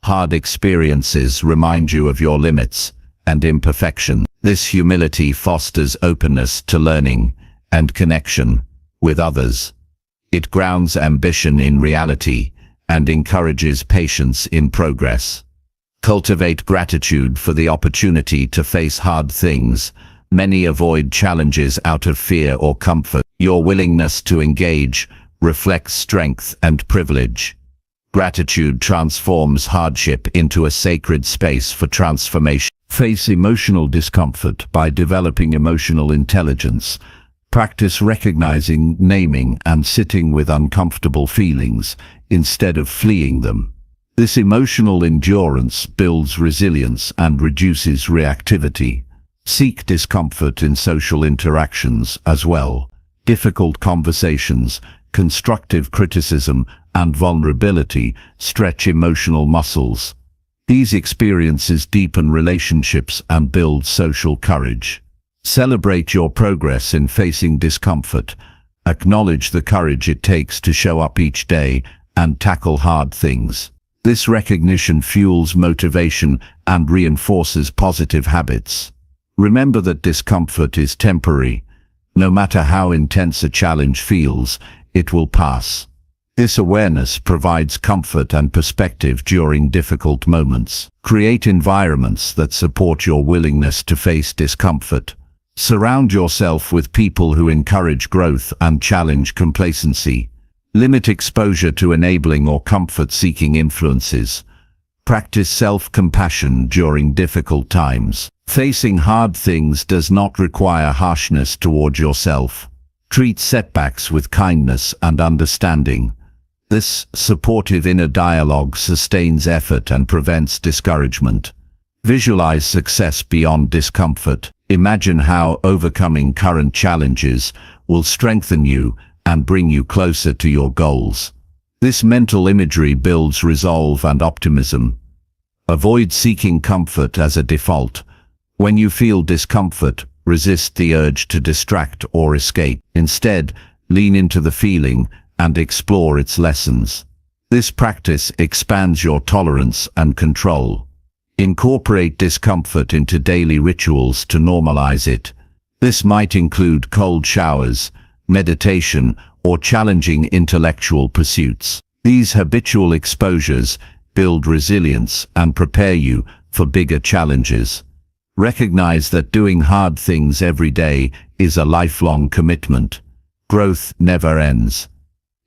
Hard experiences remind you of your limits and imperfection. This humility fosters openness to learning and connection with others. It grounds ambition in reality and encourages patience in progress. Cultivate gratitude for the opportunity to face hard things. Many avoid challenges out of fear or comfort. Your willingness to engage reflects strength and privilege. Gratitude transforms hardship into a sacred space for transformation. Face emotional discomfort by developing emotional intelligence. Practice recognizing, naming, and sitting with uncomfortable feelings instead of fleeing them. This emotional endurance builds resilience and reduces reactivity. Seek discomfort in social interactions as well. Difficult conversations, constructive criticism, and vulnerability stretch emotional muscles. These experiences deepen relationships and build social courage. Celebrate your progress in facing discomfort. Acknowledge the courage it takes to show up each day and tackle hard things. This recognition fuels motivation and reinforces positive habits. Remember that discomfort is temporary. No matter how intense a challenge feels, it will pass. This awareness provides comfort and perspective during difficult moments. Create environments that support your willingness to face discomfort. Surround yourself with people who encourage growth and challenge complacency. Limit exposure to enabling or comfort-seeking influences. Practice self-compassion during difficult times. Facing hard things does not require harshness toward yourself. Treat setbacks with kindness and understanding. This supportive inner dialogue sustains effort and prevents discouragement. Visualize success beyond discomfort. Imagine how overcoming current challenges will strengthen you and bring you closer to your goals. This mental imagery builds resolve and optimism. Avoid seeking comfort as a default. When you feel discomfort, resist the urge to distract or escape. Instead, lean into the feeling and explore its lessons. This practice expands your tolerance and control. Incorporate discomfort into daily rituals to normalize it. This might include cold showers, meditation, or challenging intellectual pursuits. These habitual exposures build resilience and prepare you for bigger challenges. Recognize that doing hard things every day is a lifelong commitment. Growth never ends.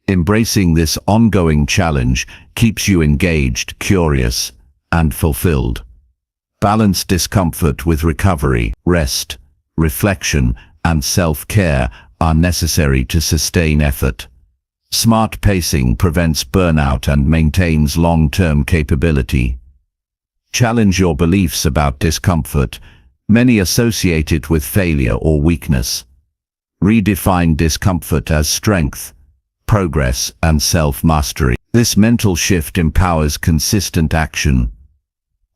Embracing this ongoing challenge keeps you engaged, curious, and fulfilled. Balance discomfort with recovery. Rest, reflection, and self-care are necessary to sustain effort. Smart pacing prevents burnout and maintains long-term capability. Challenge your beliefs about discomfort. Many associate it with failure or weakness. Redefine discomfort as strength, progress, and self-mastery. This mental shift empowers consistent action.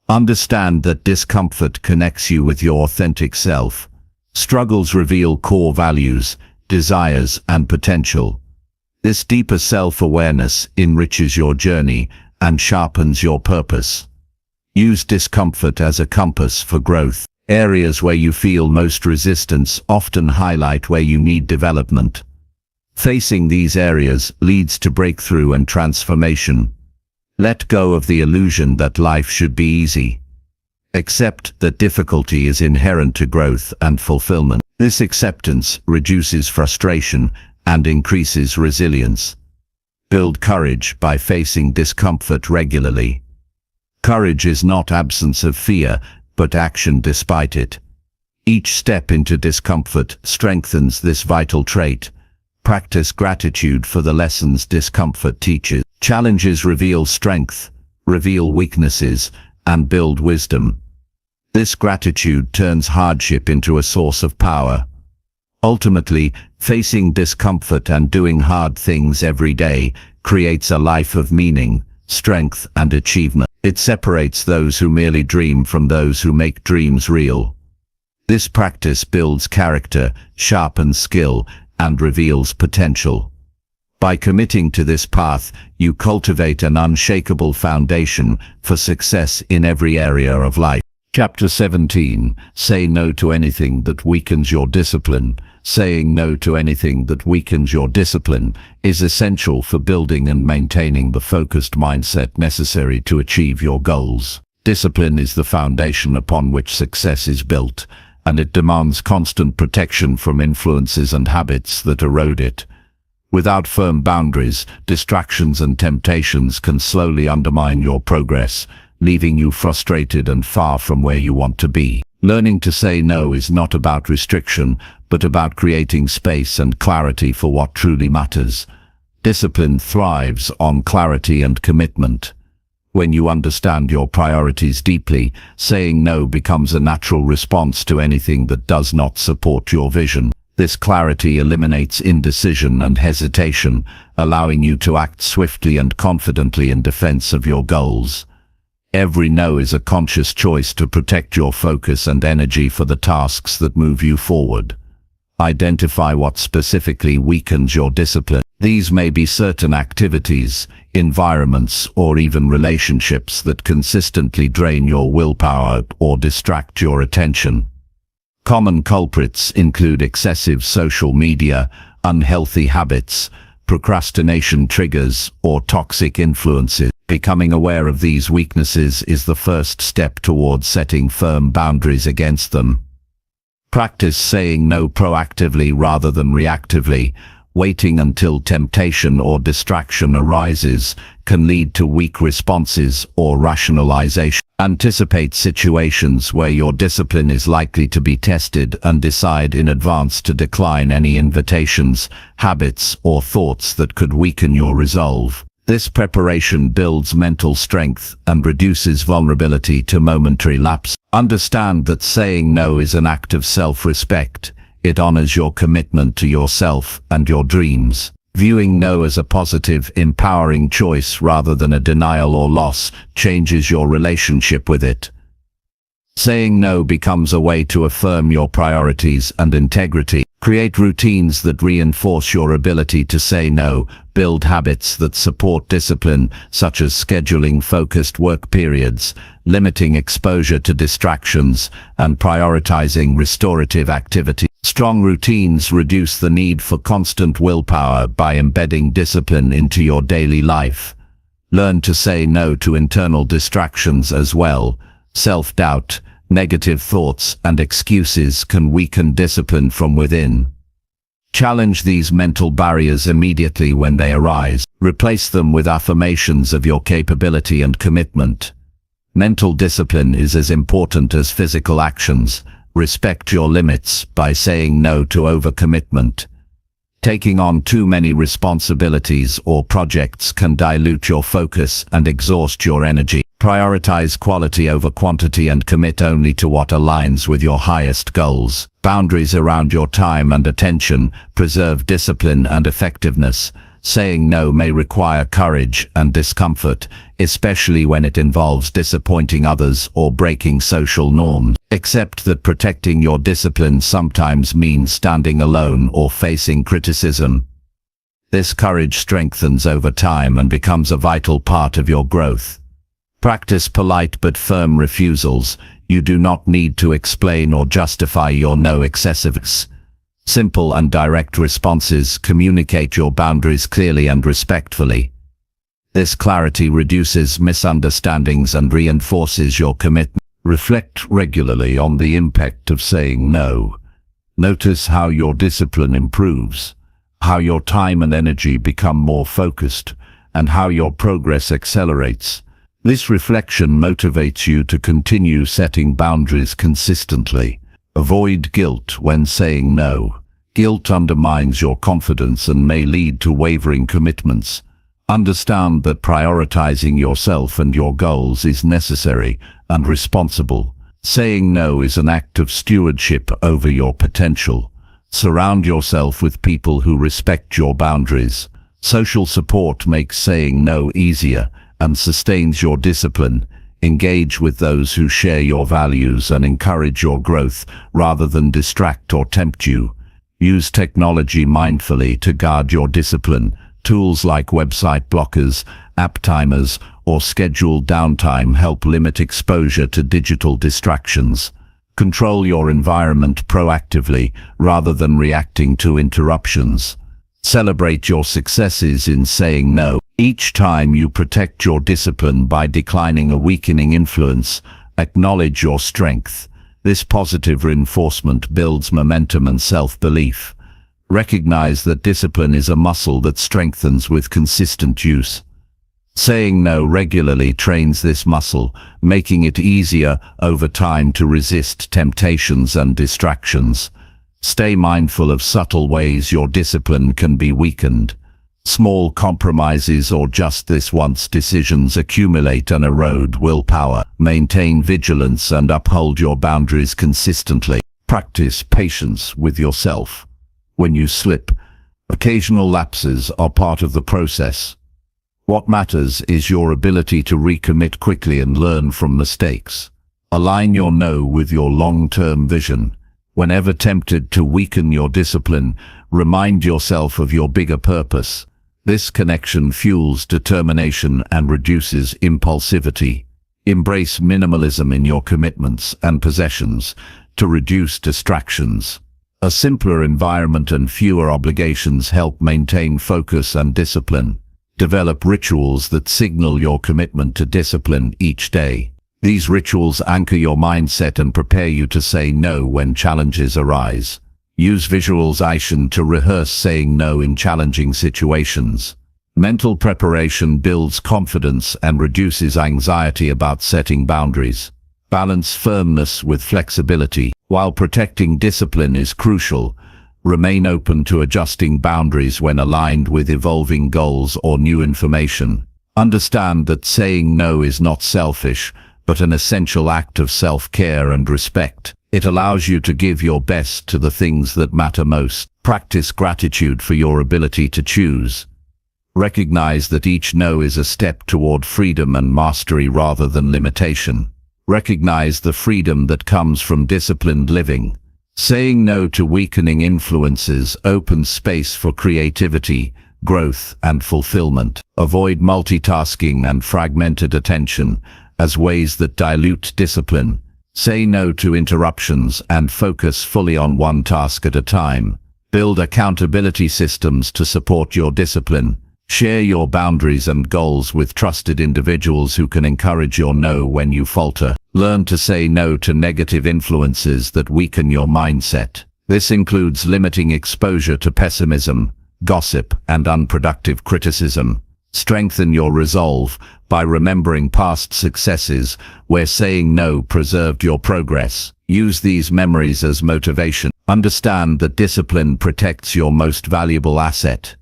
Understand that discomfort connects you with your authentic self. Struggles reveal core values, desires, and potential. This deeper self-awareness enriches your journey and sharpens your purpose. Use discomfort as a compass for growth. Areas where you feel most resistance often highlight where you need development. Facing these areas leads to breakthrough and transformation. Let go of the illusion that life should be easy. Accept that difficulty is inherent to growth and fulfillment. This acceptance reduces frustration and increases resilience. Build courage by facing discomfort regularly. Courage is not absence of fear, but action despite it. Each step into discomfort strengthens this vital trait. Practice gratitude for the lessons discomfort teaches. Challenges reveal strength, reveal weaknesses, and build wisdom. This gratitude turns hardship into a source of power. Ultimately, facing discomfort and doing hard things every day creates a life of meaning, strength, and achievement. It separates those who merely dream from those who make dreams real. This practice builds character, sharpens skill, and reveals potential. By committing to this path, you cultivate an unshakable foundation for success in every area of life. Chapter 17. Say no to anything that weakens your discipline. Saying no to anything that weakens your discipline is essential for building and maintaining the focused mindset necessary to achieve your goals. Discipline is the foundation upon which success is built, and it demands constant protection from influences and habits that erode it. Without firm boundaries, distractions and temptations can slowly undermine your progress, leaving you frustrated and far from where you want to be. Learning to say no is not about restriction, but about creating space and clarity for what truly matters. Discipline thrives on clarity and commitment. When you understand your priorities deeply, saying no becomes a natural response to anything that does not support your vision. This clarity eliminates indecision and hesitation, allowing you to act swiftly and confidently in defense of your goals. Every no is a conscious choice to protect your focus and energy for the tasks that move you forward. Identify what specifically weakens your discipline. These may be certain activities, environments, or even relationships that consistently drain your willpower or distract your attention. Common culprits include excessive social media, unhealthy habits, procrastination triggers, or toxic influences. Becoming aware of these weaknesses is the first step towards setting firm boundaries against them. Practice saying no proactively rather than reactively. Waiting until temptation or distraction arises can lead to weak responses or rationalization. Anticipate situations where your discipline is likely to be tested and decide in advance to decline any invitations, habits, or thoughts that could weaken your resolve. This preparation builds mental strength and reduces vulnerability to momentary lapse. Understand that saying no is an act of self-respect. It honors your commitment to yourself and your dreams. Viewing no as a positive, empowering choice rather than a denial or loss changes your relationship with it. Saying no becomes a way to affirm your priorities and integrity. Create routines that reinforce your ability to say no. Build habits that support discipline, such as scheduling focused work periods, limiting exposure to distractions, and prioritizing restorative activity. Strong routines reduce the need for constant willpower by embedding discipline into your daily life. Learn to say no to internal distractions as well. Self-doubt, negative thoughts, and excuses can weaken discipline from within. Challenge these mental barriers immediately when they arise. Replace them with affirmations of your capability and commitment. Mental discipline is as important as physical actions. Respect your limits by saying no to overcommitment. Taking on too many responsibilities or projects can dilute your focus and exhaust your energy. Prioritize quality over quantity and commit only to what aligns with your highest goals. Boundaries around your time and attention preserve discipline and effectiveness. Saying no may require courage and discomfort, especially when it involves disappointing others or breaking social norms. Accept that protecting your discipline sometimes means standing alone or facing criticism. This courage strengthens over time and becomes a vital part of your growth. Practice polite but firm refusals. You do not need to explain or justify your no excessiveness. Simple and direct responses communicate your boundaries clearly and respectfully. This clarity reduces misunderstandings and reinforces your commitment. Reflect regularly on the impact of saying no. Notice how your discipline improves, how your time and energy become more focused, and how your progress accelerates. This reflection motivates you to continue setting boundaries consistently. Avoid guilt when saying no. Guilt undermines your confidence and may lead to wavering commitments. Understand that prioritizing yourself and your goals is necessary and responsible. Saying no is an act of stewardship over your potential. Surround yourself with people who respect your boundaries. Social support makes saying no easier and sustains your discipline. Engage with those who share your values and encourage your growth rather than distract or tempt you. Use technology mindfully to guard your discipline, Tools like website blockers, app timers, or scheduled downtime help limit exposure to digital distractions. Control your environment proactively rather than reacting to interruptions. Celebrate your successes in saying no. Each time you protect your discipline by declining a weakening influence, acknowledge your strength. This positive reinforcement builds momentum and self-belief. Recognize that discipline is a muscle that strengthens with consistent use. Saying no regularly trains this muscle, making it easier over time to resist temptations and distractions. Stay mindful of subtle ways your discipline can be weakened. Small compromises or just this once decisions accumulate and erode willpower. Maintain vigilance and uphold your boundaries consistently. Practice patience with yourself. When you slip, occasional lapses are part of the process. What matters is your ability to recommit quickly and learn from mistakes. Align your no with your long-term vision. Whenever tempted to weaken your discipline, remind yourself of your bigger purpose. This connection fuels determination and reduces impulsivity. Embrace minimalism in your commitments and possessions to reduce distractions. A simpler environment and fewer obligations help maintain focus and discipline. Develop rituals that signal your commitment to discipline each day. These rituals anchor your mindset and prepare you to say no when challenges arise. Use visualization to rehearse saying no in challenging situations. Mental preparation builds confidence and reduces anxiety about setting boundaries. Balance firmness with flexibility. While protecting discipline is crucial, remain open to adjusting boundaries when aligned with evolving goals or new information. Understand that saying no is not selfish, but an essential act of self-care and respect. It allows you to give your best to the things that matter most. Practice gratitude for your ability to choose. Recognize that each no is a step toward freedom and mastery rather than limitation. Recognize the freedom that comes from disciplined living. Saying no to weakening influences opens space for creativity, growth, and fulfillment. Avoid multitasking and fragmented attention as ways that dilute discipline. Say no to interruptions and focus fully on one task at a time. Build accountability systems to support your discipline. Share your boundaries and goals with trusted individuals who can encourage your no when you falter. Learn to say no to negative influences that weaken your mindset. This includes limiting exposure to pessimism, gossip, and unproductive criticism. Strengthen your resolve by remembering past successes where saying no preserved your progress. Use these memories as motivation. Understand that discipline protects your most valuable asset,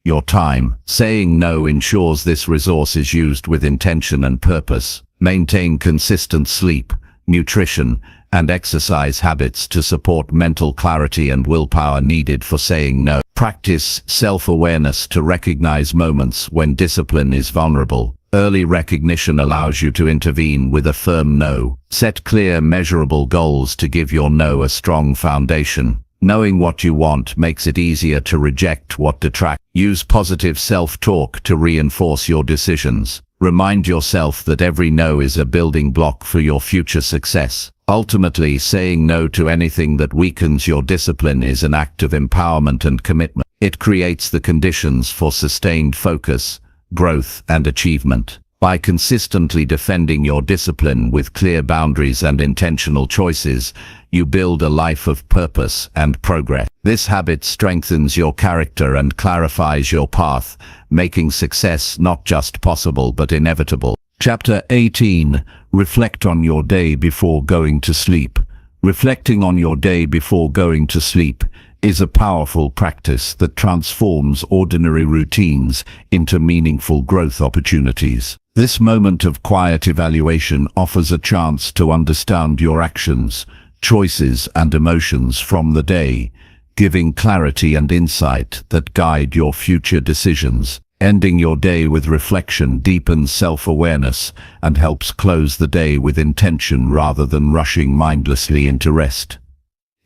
your time. Saying no ensures this resource is used with intention and purpose. Maintain consistent sleep, nutrition, and exercise habits to support mental clarity and willpower needed for saying no. Practice self-awareness to recognize moments when discipline is vulnerable. Early recognition allows you to intervene with a firm no. Set clear, measurable goals to give your no a strong foundation. Knowing what you want makes it easier to reject what detracts. Use positive self-talk to reinforce your decisions. Remind yourself that every no is a building block for your future success. Ultimately, saying no to anything that weakens your discipline is an act of empowerment and commitment. It creates the conditions for sustained focus, growth, and achievement. By consistently defending your discipline with clear boundaries and intentional choices, you build a life of purpose and progress. This habit strengthens your character and clarifies your path, making success not just possible but inevitable. Chapter 18. Reflect on your day before going to sleep. Reflecting on your day before going to sleep is a powerful practice that transforms ordinary routines into meaningful growth opportunities. This moment of quiet evaluation offers a chance to understand your actions, choices, and emotions from the day, giving clarity and insight that guide your future decisions. Ending your day with reflection deepens self-awareness and helps close the day with intention rather than rushing mindlessly into rest.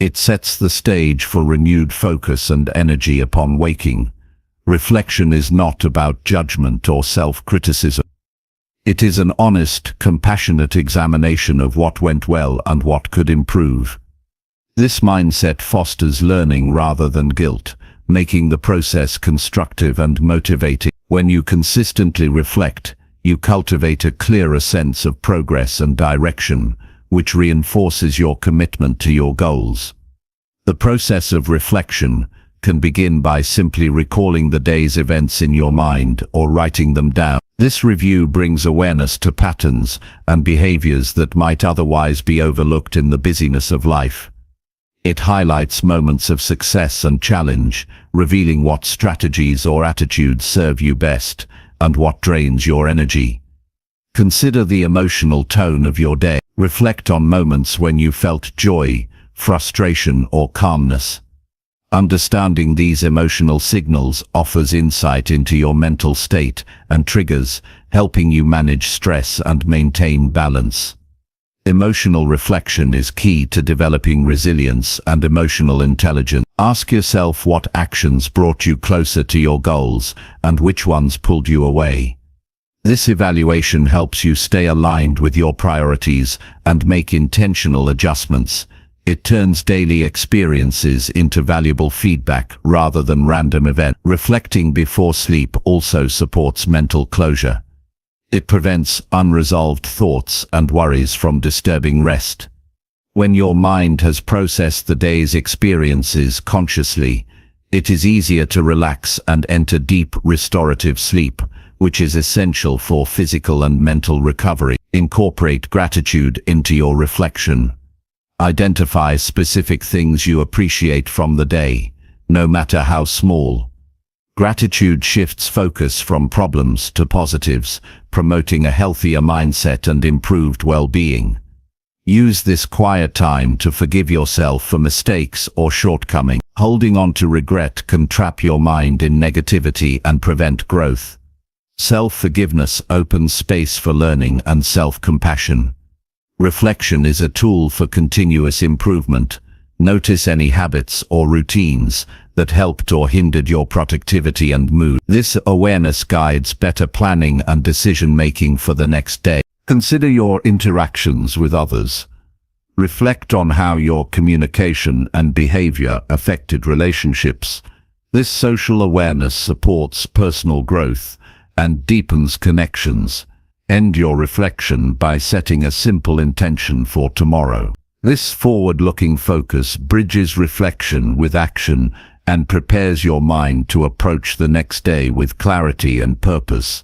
It sets the stage for renewed focus and energy upon waking. Reflection is not about judgment or self-criticism. It is an honest, compassionate examination of what went well and what could improve. This mindset fosters learning rather than guilt, making the process constructive and motivating. When you consistently reflect, you cultivate a clearer sense of progress and direction, which reinforces your commitment to your goals. The process of reflection can begin by simply recalling the day's events in your mind or writing them down. This review brings awareness to patterns and behaviors that might otherwise be overlooked in the busyness of life. It highlights moments of success and challenge, revealing what strategies or attitudes serve you best and what drains your energy. Consider the emotional tone of your day. Reflect on moments when you felt joy, frustration, or calmness. Understanding these emotional signals offers insight into your mental state and triggers, helping you manage stress and maintain balance. Emotional reflection is key to developing resilience and emotional intelligence. Ask yourself what actions brought you closer to your goals and which ones pulled you away. This evaluation helps you stay aligned with your priorities and make intentional adjustments. It turns daily experiences into valuable feedback rather than random events. Reflecting before sleep also supports mental closure. It prevents unresolved thoughts and worries from disturbing rest. When your mind has processed the day's experiences consciously, it is easier to relax and enter deep restorative sleep, which is essential for physical and mental recovery. Incorporate gratitude into your reflection. Identify specific things you appreciate from the day, no matter how small. Gratitude shifts focus from problems to positives, promoting a healthier mindset and improved well-being. Use this quiet time to forgive yourself for mistakes or shortcomings. Holding on to regret can trap your mind in negativity and prevent growth. Self-forgiveness opens space for learning and self-compassion. Reflection is a tool for continuous improvement. Notice any habits or routines that helped or hindered your productivity and mood. This awareness guides better planning and decision-making for the next day. Consider your interactions with others. Reflect on how your communication and behavior affected relationships. This social awareness supports personal growth and deepens connections. End your reflection by setting a simple intention for tomorrow. This forward-looking focus bridges reflection with action and prepares your mind to approach the next day with clarity and purpose.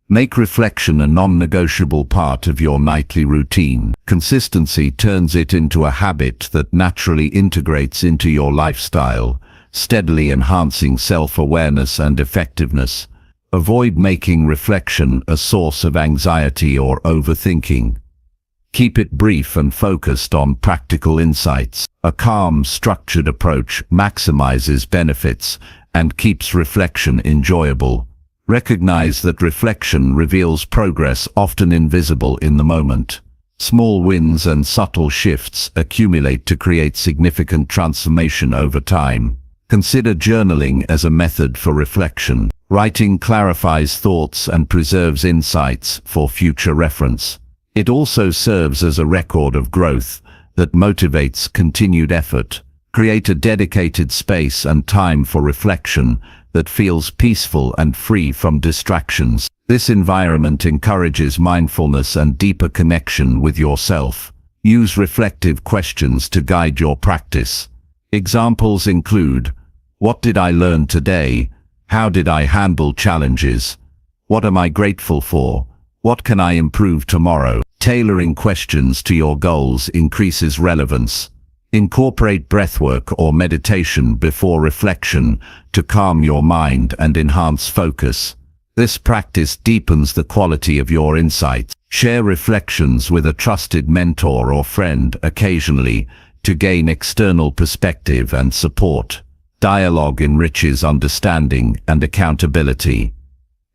Make reflection a non-negotiable part of your nightly routine. Consistency turns it into a habit that naturally integrates into your lifestyle, steadily enhancing self-awareness and effectiveness. Avoid making reflection a source of anxiety or overthinking. Keep it brief and focused on practical insights. A calm, structured approach maximizes benefits and keeps reflection enjoyable. Recognize that reflection reveals progress often invisible in the moment. Small wins and subtle shifts accumulate to create significant transformation over time. Consider journaling as a method for reflection. Writing clarifies thoughts and preserves insights for future reference. It also serves as a record of growth that motivates continued effort. Create a dedicated space and time for reflection that feels peaceful and free from distractions. This environment encourages mindfulness and deeper connection with yourself. Use reflective questions to guide your practice. Examples include: what did I learn today? How did I handle challenges? What am I grateful for? What can I improve tomorrow? Tailoring questions to your goals increases relevance. Incorporate breathwork or meditation before reflection to calm your mind and enhance focus. This practice deepens the quality of your insights. Share reflections with a trusted mentor or friend occasionally to gain external perspective and support. Dialogue enriches understanding and accountability.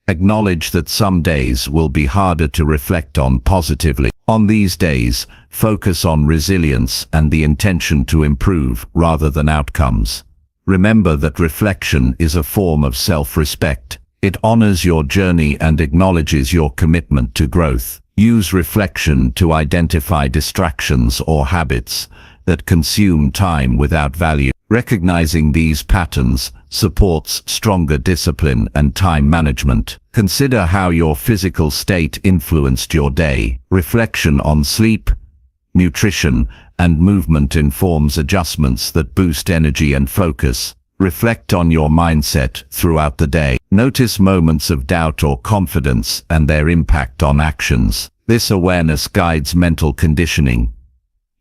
Acknowledge that some days will be harder to reflect on positively. On these days, focus on resilience and the intention to improve rather than outcomes. Remember that reflection is a form of self-respect. It honors your journey and acknowledges your commitment to growth. Use reflection to identify distractions or habits that consume time without value. Recognizing these patterns supports stronger discipline and time management. Consider how your physical state influenced your day. Reflection on sleep, nutrition, and movement informs adjustments that boost energy and focus. Reflect on your mindset throughout the day. Notice moments of doubt or confidence and their impact on actions. This awareness guides mental conditioning.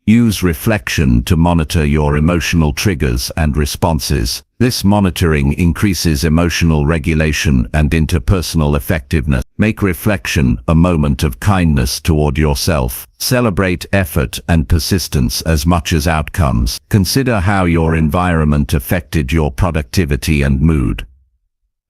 Use reflection to monitor your emotional triggers and responses. This monitoring increases emotional regulation and interpersonal effectiveness. Make reflection a moment of kindness toward yourself. Celebrate effort and persistence as much as outcomes. Consider how your environment affected your productivity and mood.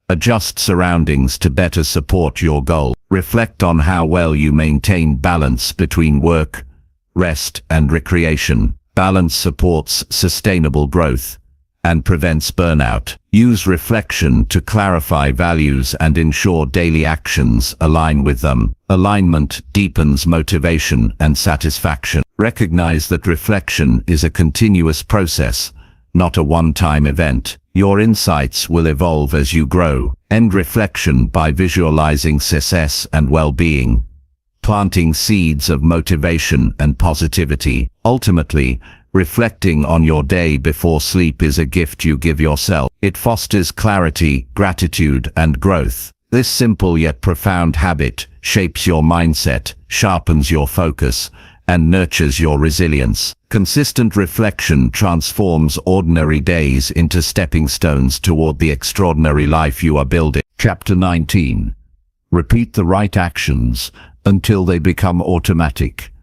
Adjust surroundings to better support your goal. Reflect on how well you maintain balance between work, rest, and recreation. Balance supports sustainable growth and prevents burnout. Use reflection to clarify values and ensure daily actions align with them. Alignment deepens motivation and satisfaction. Recognize that reflection is a continuous process, not a one-time event. Your insights will evolve as you grow. End reflection by visualizing success and well-being, planting seeds of motivation and positivity. Ultimately, reflecting on your day before sleep is a gift you give yourself. It fosters clarity, gratitude, and growth. This simple yet profound habit shapes your mindset, sharpens your focus, and nurtures your resilience. Consistent reflection transforms ordinary days into stepping stones toward the extraordinary life you are building. Chapter 19. Repeat the right actions until they become automatic.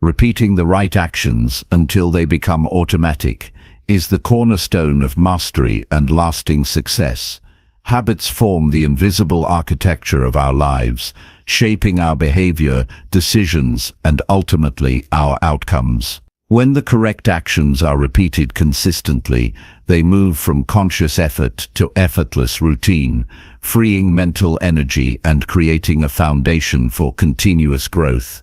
Repeating the right actions until they become automatic is the cornerstone of mastery and lasting success. Habits form the invisible architecture of our lives, shaping our behavior, decisions, and ultimately our outcomes. When the correct actions are repeated consistently, they move from conscious effort to effortless routine, freeing mental energy and creating a foundation for continuous growth.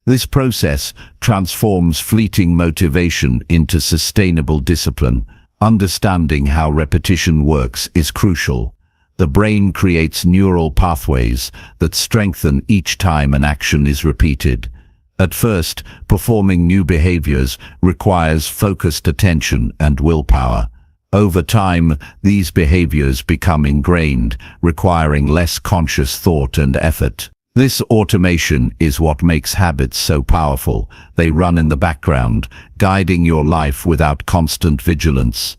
This process transforms fleeting motivation into sustainable discipline. Understanding how repetition works is crucial. The brain creates neural pathways that strengthen each time an action is repeated. At first, performing new behaviors requires focused attention and willpower. Over time, these behaviors become ingrained, requiring less conscious thought and effort. This automation is what makes habits so powerful. They run in the background, guiding your life without constant vigilance.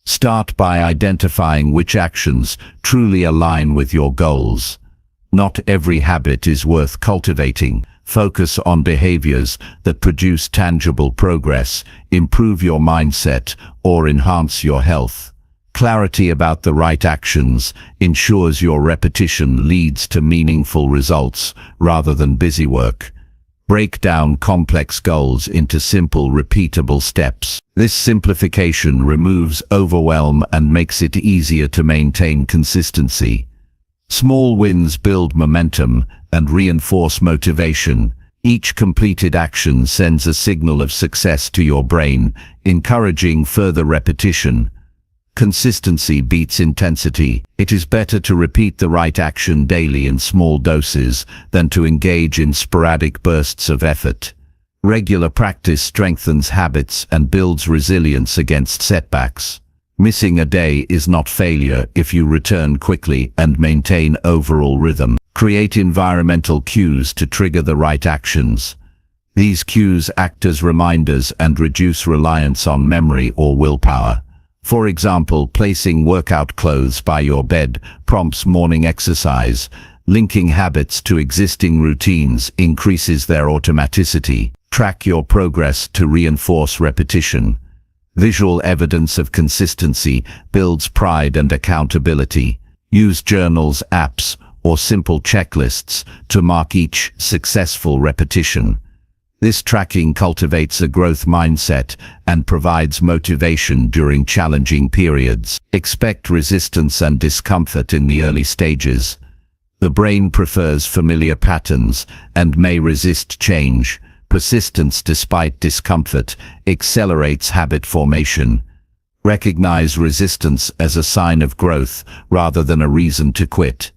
Start by identifying which actions truly align with your goals. Not every habit is worth cultivating. Focus on behaviors that produce tangible progress, improve your mindset, or enhance your health. Clarity about the right actions ensures your repetition leads to meaningful results rather than busy work. Break down complex goals into simple, repeatable steps. This simplification removes overwhelm and makes it easier to maintain consistency. Small wins build momentum and reinforce motivation. Each completed action sends a signal of success to your brain, encouraging further repetition. Consistency beats intensity. It is better to repeat the right action daily in small doses than to engage in sporadic bursts of effort. Regular practice strengthens habits and builds resilience against setbacks. Missing a day is not failure if you return quickly and maintain overall rhythm. Create environmental cues to trigger the right actions. These cues act as reminders and reduce reliance on memory or willpower. For example, placing workout clothes by your bed prompts morning exercise. Linking habits to existing routines increases their automaticity. Track your progress to reinforce repetition. Visual evidence of consistency builds pride and accountability. Use journals, apps, or simple checklists to mark each successful repetition. This tracking cultivates a growth mindset and provides motivation during challenging periods. Expect resistance and discomfort in the early stages. The brain prefers familiar patterns and may resist change. Persistence despite discomfort accelerates habit formation. Recognize resistance as a sign of growth rather than a reason to quit.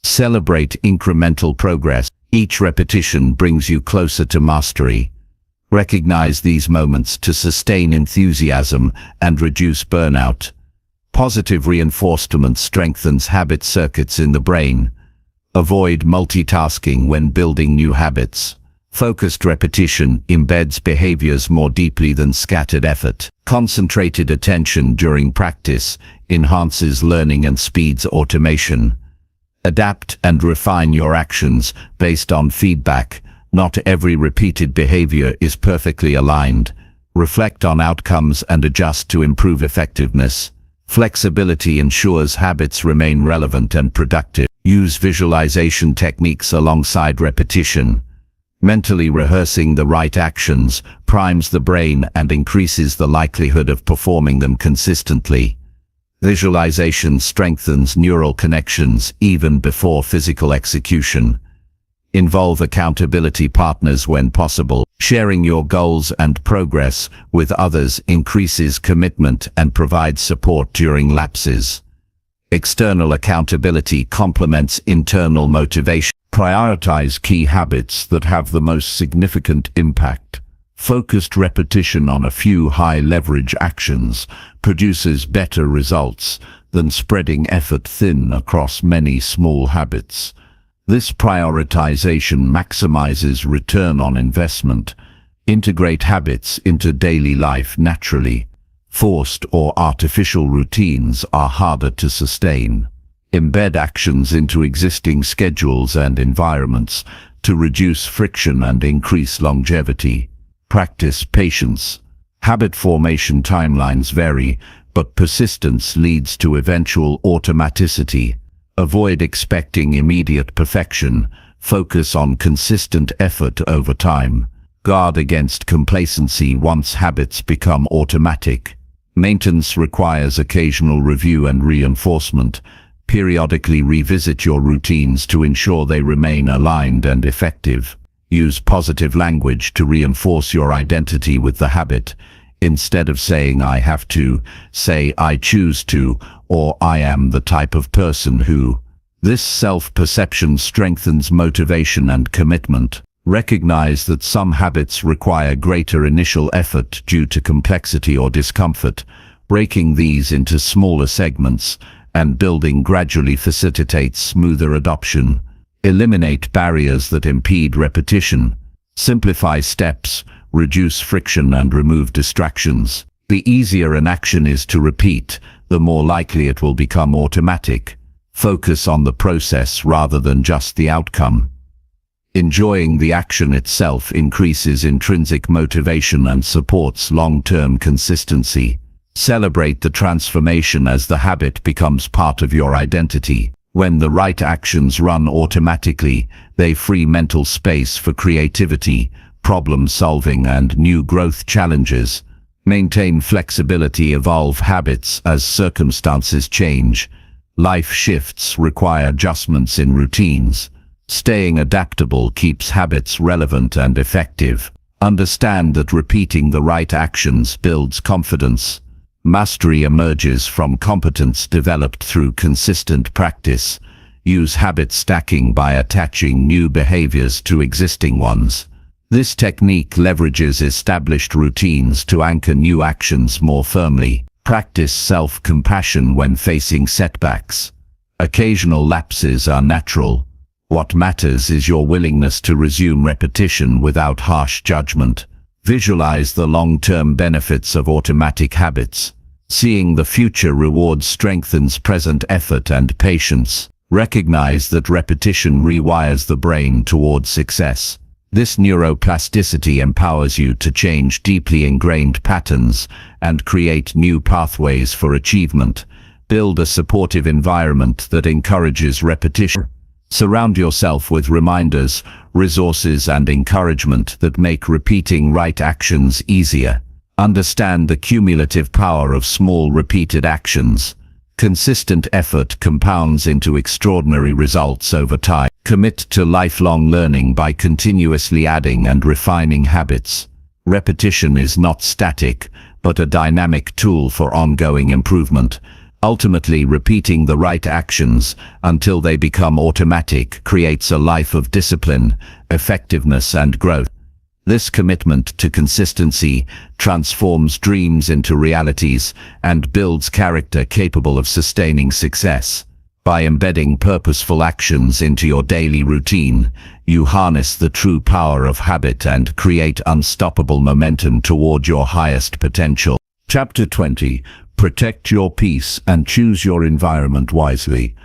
Celebrate incremental progress. Each repetition brings you closer to mastery. Recognize these moments to sustain enthusiasm and reduce burnout. Positive reinforcement strengthens habit circuits in the brain. Avoid multitasking when building new habits. Focused repetition embeds behaviors more deeply than scattered effort. Concentrated attention during practice enhances learning and speeds automation. Adapt and refine your actions based on feedback. Not every repeated behavior is perfectly aligned. Reflect on outcomes and adjust to improve effectiveness. Flexibility ensures habits remain relevant and productive. Use visualization techniques alongside repetition. Mentally rehearsing the right actions primes the brain and increases the likelihood of performing them consistently. Visualization strengthens neural connections even before physical execution. Involve accountability partners when possible. Sharing your goals and progress with others increases commitment and provides support during lapses. External accountability complements internal motivation. Prioritize key habits that have the most significant impact. Focused repetition on a few high-leverage actions produces better results than spreading effort thin across many small habits. This prioritization maximizes return on investment. Integrate habits into daily life naturally. Forced or artificial routines are harder to sustain. Embed actions into existing schedules and environments to reduce friction and increase longevity. Practice patience. Habit formation timelines vary, but persistence leads to eventual automaticity. Avoid expecting immediate perfection. Focus on consistent effort over time. Guard against complacency once habits become automatic. Maintenance requires occasional review and reinforcement. Periodically revisit your routines to ensure they remain aligned and effective. Use positive language to reinforce your identity with the habit. Instead of saying "I have to," say "I choose to," or "I am the type of person who." This self-perception strengthens motivation and commitment. Recognize that some habits require greater initial effort due to complexity or discomfort. Breaking these into smaller segments and building gradually facilitates smoother adoption. Eliminate barriers that impede repetition. Simplify steps, reduce friction and remove distractions. The easier an action is to repeat, the more likely it will become automatic. Focus on the process rather than just the outcome. Enjoying the action itself increases intrinsic motivation and supports long-term consistency. Celebrate the transformation as the habit becomes part of your identity. When the right actions run automatically, they free mental space for creativity, problem-solving and new growth challenges. Maintain flexibility, evolve habits as circumstances change. Life shifts require adjustments in routines. Staying adaptable keeps habits relevant and effective. Understand that repeating the right actions builds confidence. Mastery emerges from competence developed through consistent practice. Use habit stacking by attaching new behaviors to existing ones. This technique leverages established routines to anchor new actions more firmly. Practice self-compassion when facing setbacks. Occasional lapses are natural. What matters is your willingness to resume repetition without harsh judgment. Visualize the long-term benefits of automatic habits. Seeing the future rewards strengthens present effort and patience. Recognize that repetition rewires the brain towards success. This neuroplasticity empowers you to change deeply ingrained patterns and create new pathways for achievement. Build a supportive environment that encourages repetition. Surround yourself with reminders, resources, and encouragement that make repeating right actions easier. Understand the cumulative power of small repeated actions. Consistent effort compounds into extraordinary results over time. Commit to lifelong learning by continuously adding and refining habits. Repetition is not static, but a dynamic tool for ongoing improvement. Ultimately, repeating the right actions until they become automatic creates a life of discipline, effectiveness, and growth. This commitment to consistency transforms dreams into realities and builds character capable of sustaining success. By embedding purposeful actions into your daily routine, you harness the true power of habit and create unstoppable momentum toward your highest potential. Chapter 20. Protect your peace and choose your environment wisely.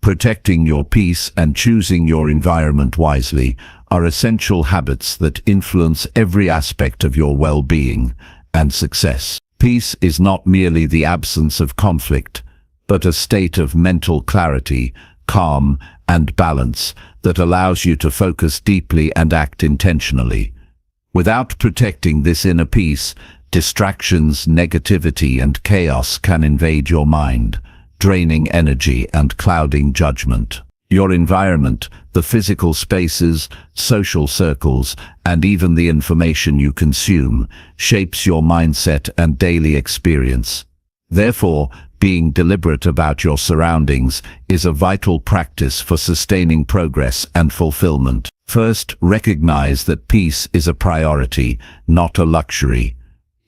Protecting your peace and choosing your environment wisely are essential habits that influence every aspect of your well-being and success. Peace is not merely the absence of conflict, but a state of mental clarity, calm, and balance that allows you to focus deeply and act intentionally. Without protecting this inner peace, distractions, negativity, and chaos can invade your mind, draining energy and clouding judgment. Your environment, the physical spaces, social circles, and even the information you consume, shapes your mindset and daily experience. Therefore, being deliberate about your surroundings is a vital practice for sustaining progress and fulfillment. First, recognize that peace is a priority, not a luxury.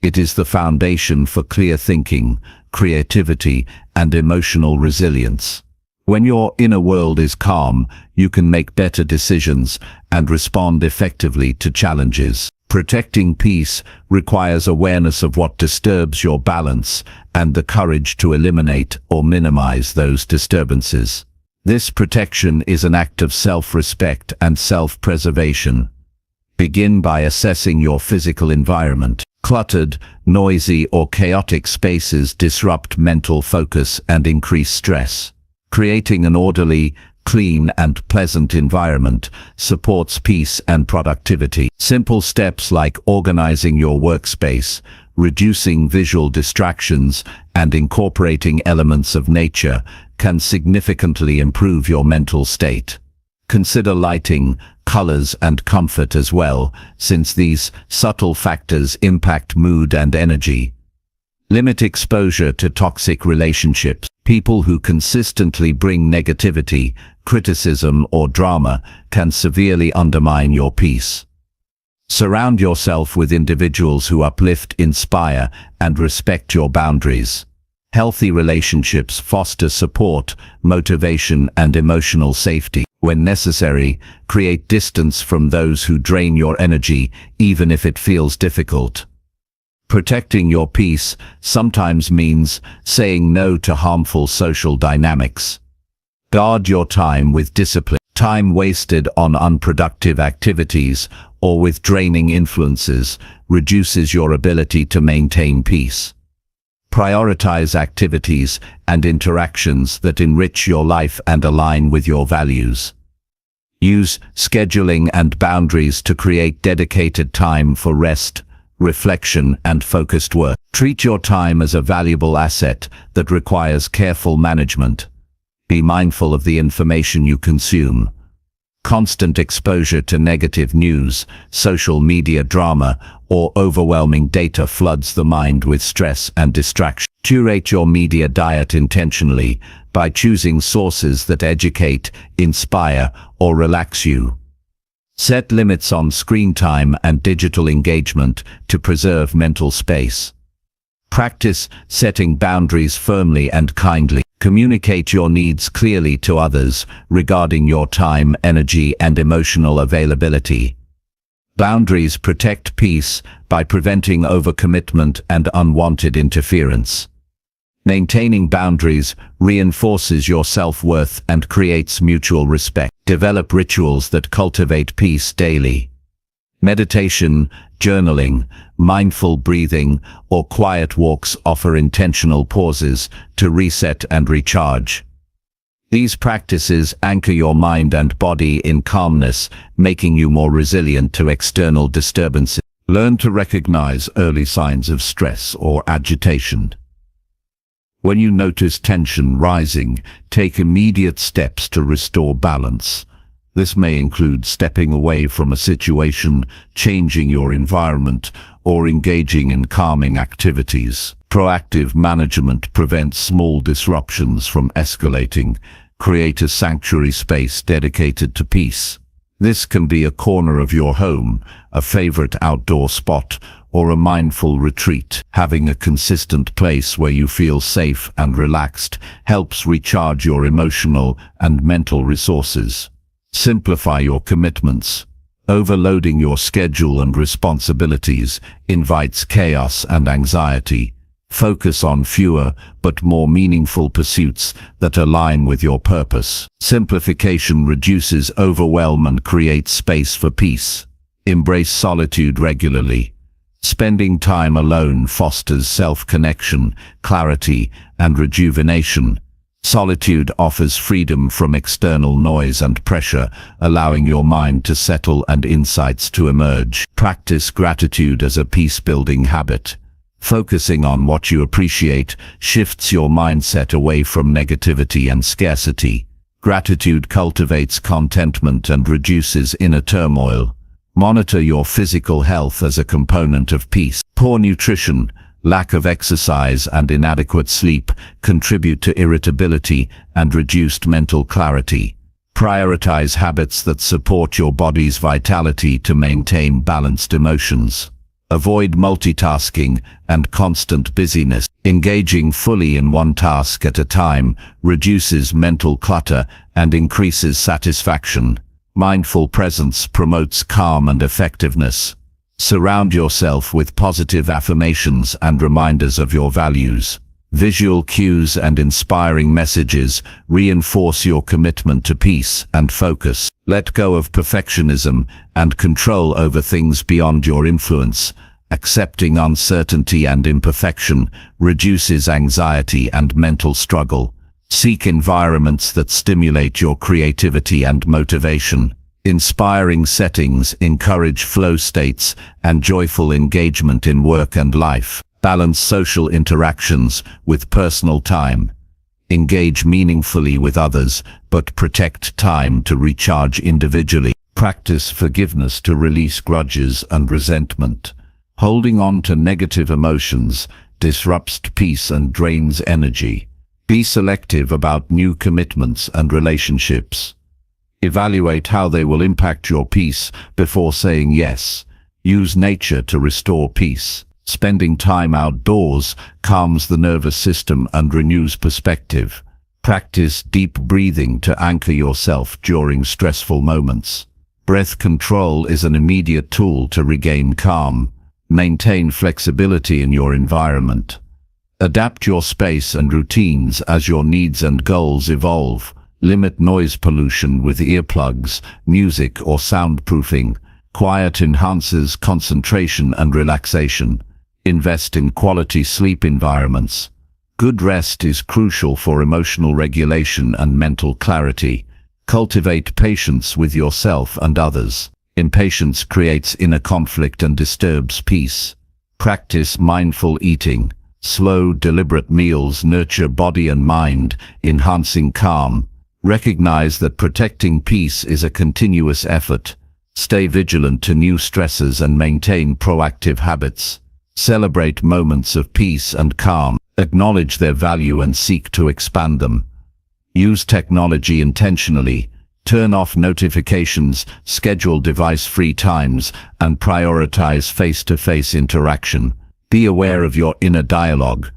It is the foundation for clear thinking, creativity, and emotional resilience. When your inner world is calm, you can make better decisions and respond effectively to challenges. Protecting peace requires awareness of what disturbs your balance and the courage to eliminate or minimize those disturbances. This protection is an act of self-respect and self-preservation. Begin by assessing your physical environment. Cluttered, noisy, or chaotic spaces disrupt mental focus and increase stress. Creating an orderly, clean, and pleasant environment supports peace and productivity. Simple steps like organizing your workspace, reducing visual distractions, and incorporating elements of nature can significantly improve your mental state. Consider lighting, colors, and comfort as well, since these subtle factors impact mood and energy. Limit exposure to toxic relationships. People who consistently bring negativity, criticism, or drama can severely undermine your peace. Surround yourself with individuals who uplift, inspire, and respect your boundaries. Healthy relationships foster support, motivation, and emotional safety. When necessary, create distance from those who drain your energy, even if it feels difficult. Protecting your peace sometimes means saying no to harmful social dynamics. Guard your time with discipline. Time wasted on unproductive activities or with draining influences reduces your ability to maintain peace. Prioritize activities and interactions that enrich your life and align with your values. Use scheduling and boundaries to create dedicated time for rest, reflection, and focused work. Treat your time as a valuable asset that requires careful management. Be mindful of the information you consume. Constant exposure to negative news, social media drama, or overwhelming data floods the mind with stress and distraction. Curate your media diet intentionally by choosing sources that educate, inspire, or relax you. Set limits on screen time and digital engagement to preserve mental space. Practice setting boundaries firmly and kindly. Communicate your needs clearly to others regarding your time, energy, and emotional availability. Boundaries protect peace by preventing overcommitment and unwanted interference. Maintaining boundaries reinforces your self-worth and creates mutual respect. Develop rituals that cultivate peace daily. Meditation, journaling, mindful breathing, or quiet walks offer intentional pauses to reset and recharge. These practices anchor your mind and body in calmness, making you more resilient to external disturbances. Learn to recognize early signs of stress or agitation. When you notice tension rising, take immediate steps to restore balance. This may include stepping away from a situation, changing your environment, or engaging in calming activities. Proactive management prevents small disruptions from escalating. Create a sanctuary space dedicated to peace. This can be a corner of your home, a favorite outdoor spot, or a mindful retreat. Having a consistent place where you feel safe and relaxed helps recharge your emotional and mental resources. Simplify your commitments. Overloading your schedule and responsibilities invites chaos and anxiety. Focus on fewer but more meaningful pursuits that align with your purpose. Simplification reduces overwhelm and creates space for peace. Embrace solitude regularly. Spending time alone fosters self-connection, clarity, and rejuvenation. Solitude offers freedom from external noise and pressure, allowing your mind to settle and insights to emerge. Practice gratitude as a peace-building habit. Focusing on what you appreciate shifts your mindset away from negativity and scarcity. Gratitude cultivates contentment and reduces inner turmoil. Monitor your physical health as a component of peace. Poor nutrition, lack of exercise, and inadequate sleep contribute to irritability and reduced mental clarity. Prioritize habits that support your body's vitality to maintain balanced emotions. Avoid multitasking and constant busyness. Engaging fully in one task at a time reduces mental clutter and increases satisfaction. Mindful presence promotes calm and effectiveness. Surround yourself with positive affirmations and reminders of your values. Visual cues and inspiring messages reinforce your commitment to peace and focus. Let go of perfectionism and control over things beyond your influence. Accepting uncertainty and imperfection reduces anxiety and mental struggle. Seek environments that stimulate your creativity and motivation. Inspiring settings encourage flow states and joyful engagement in work and life. Balance social interactions with personal time. Engage meaningfully with others, but protect time to recharge individually. Practice forgiveness to release grudges and resentment. Holding on to negative emotions disrupts peace and drains energy. Be selective about new commitments and relationships. Evaluate how they will impact your peace before saying yes. Use nature to restore peace. Spending time outdoors calms the nervous system and renews perspective. Practice deep breathing to anchor yourself during stressful moments. Breath control is an immediate tool to regain calm. Maintain flexibility in your environment. Adapt your space and routines as your needs and goals evolve. Limit noise pollution with earplugs, music, or soundproofing. Quiet enhances concentration and relaxation. Invest in quality sleep environments. Good rest is crucial for emotional regulation and mental clarity. Cultivate patience with yourself and others. Impatience creates inner conflict and disturbs peace. Practice mindful eating. Slow, deliberate meals nurture body and mind, enhancing calm. Recognize that protecting peace is a continuous effort. Stay vigilant to new stresses and maintain proactive habits. Celebrate moments of peace and calm. Acknowledge their value and seek to expand them. Use technology intentionally. Turn off notifications, schedule device-free times, and prioritize face-to-face interaction. Be aware of your inner dialogue.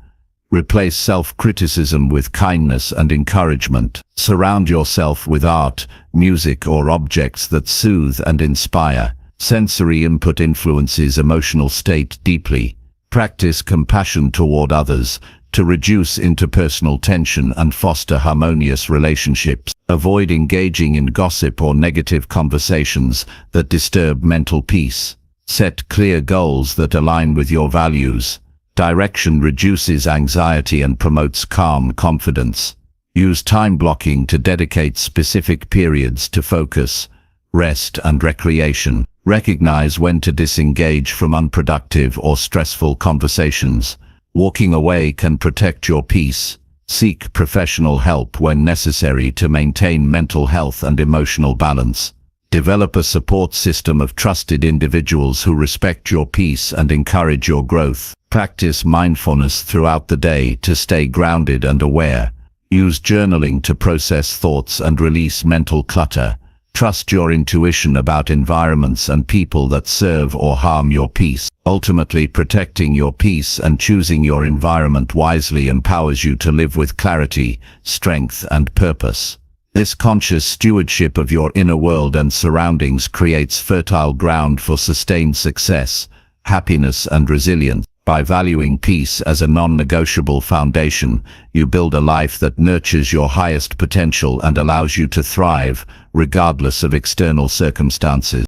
Replace self-criticism with kindness and encouragement. Surround yourself with art, music, or objects that soothe and inspire. Sensory input influences emotional state deeply. Practice compassion toward others to reduce interpersonal tension and foster harmonious relationships. Avoid engaging in gossip or negative conversations that disturb mental peace. Set clear goals that align with your values. Direction reduces anxiety and promotes calm confidence. Use time blocking to dedicate specific periods to focus, rest and recreation. Recognize when to disengage from unproductive or stressful conversations. Walking away can protect your peace. Seek professional help when necessary to maintain mental health and emotional balance. Develop a support system of trusted individuals who respect your peace and encourage your growth. Practice mindfulness throughout the day to stay grounded and aware. Use journaling to process thoughts and release mental clutter. Trust your intuition about environments and people that serve or harm your peace. Ultimately, protecting your peace and choosing your environment wisely empowers you to live with clarity, strength, and purpose. This conscious stewardship of your inner world and surroundings creates fertile ground for sustained success, happiness, and resilience. By valuing peace as a non-negotiable foundation, you build a life that nurtures your highest potential and allows you to thrive, regardless of external circumstances.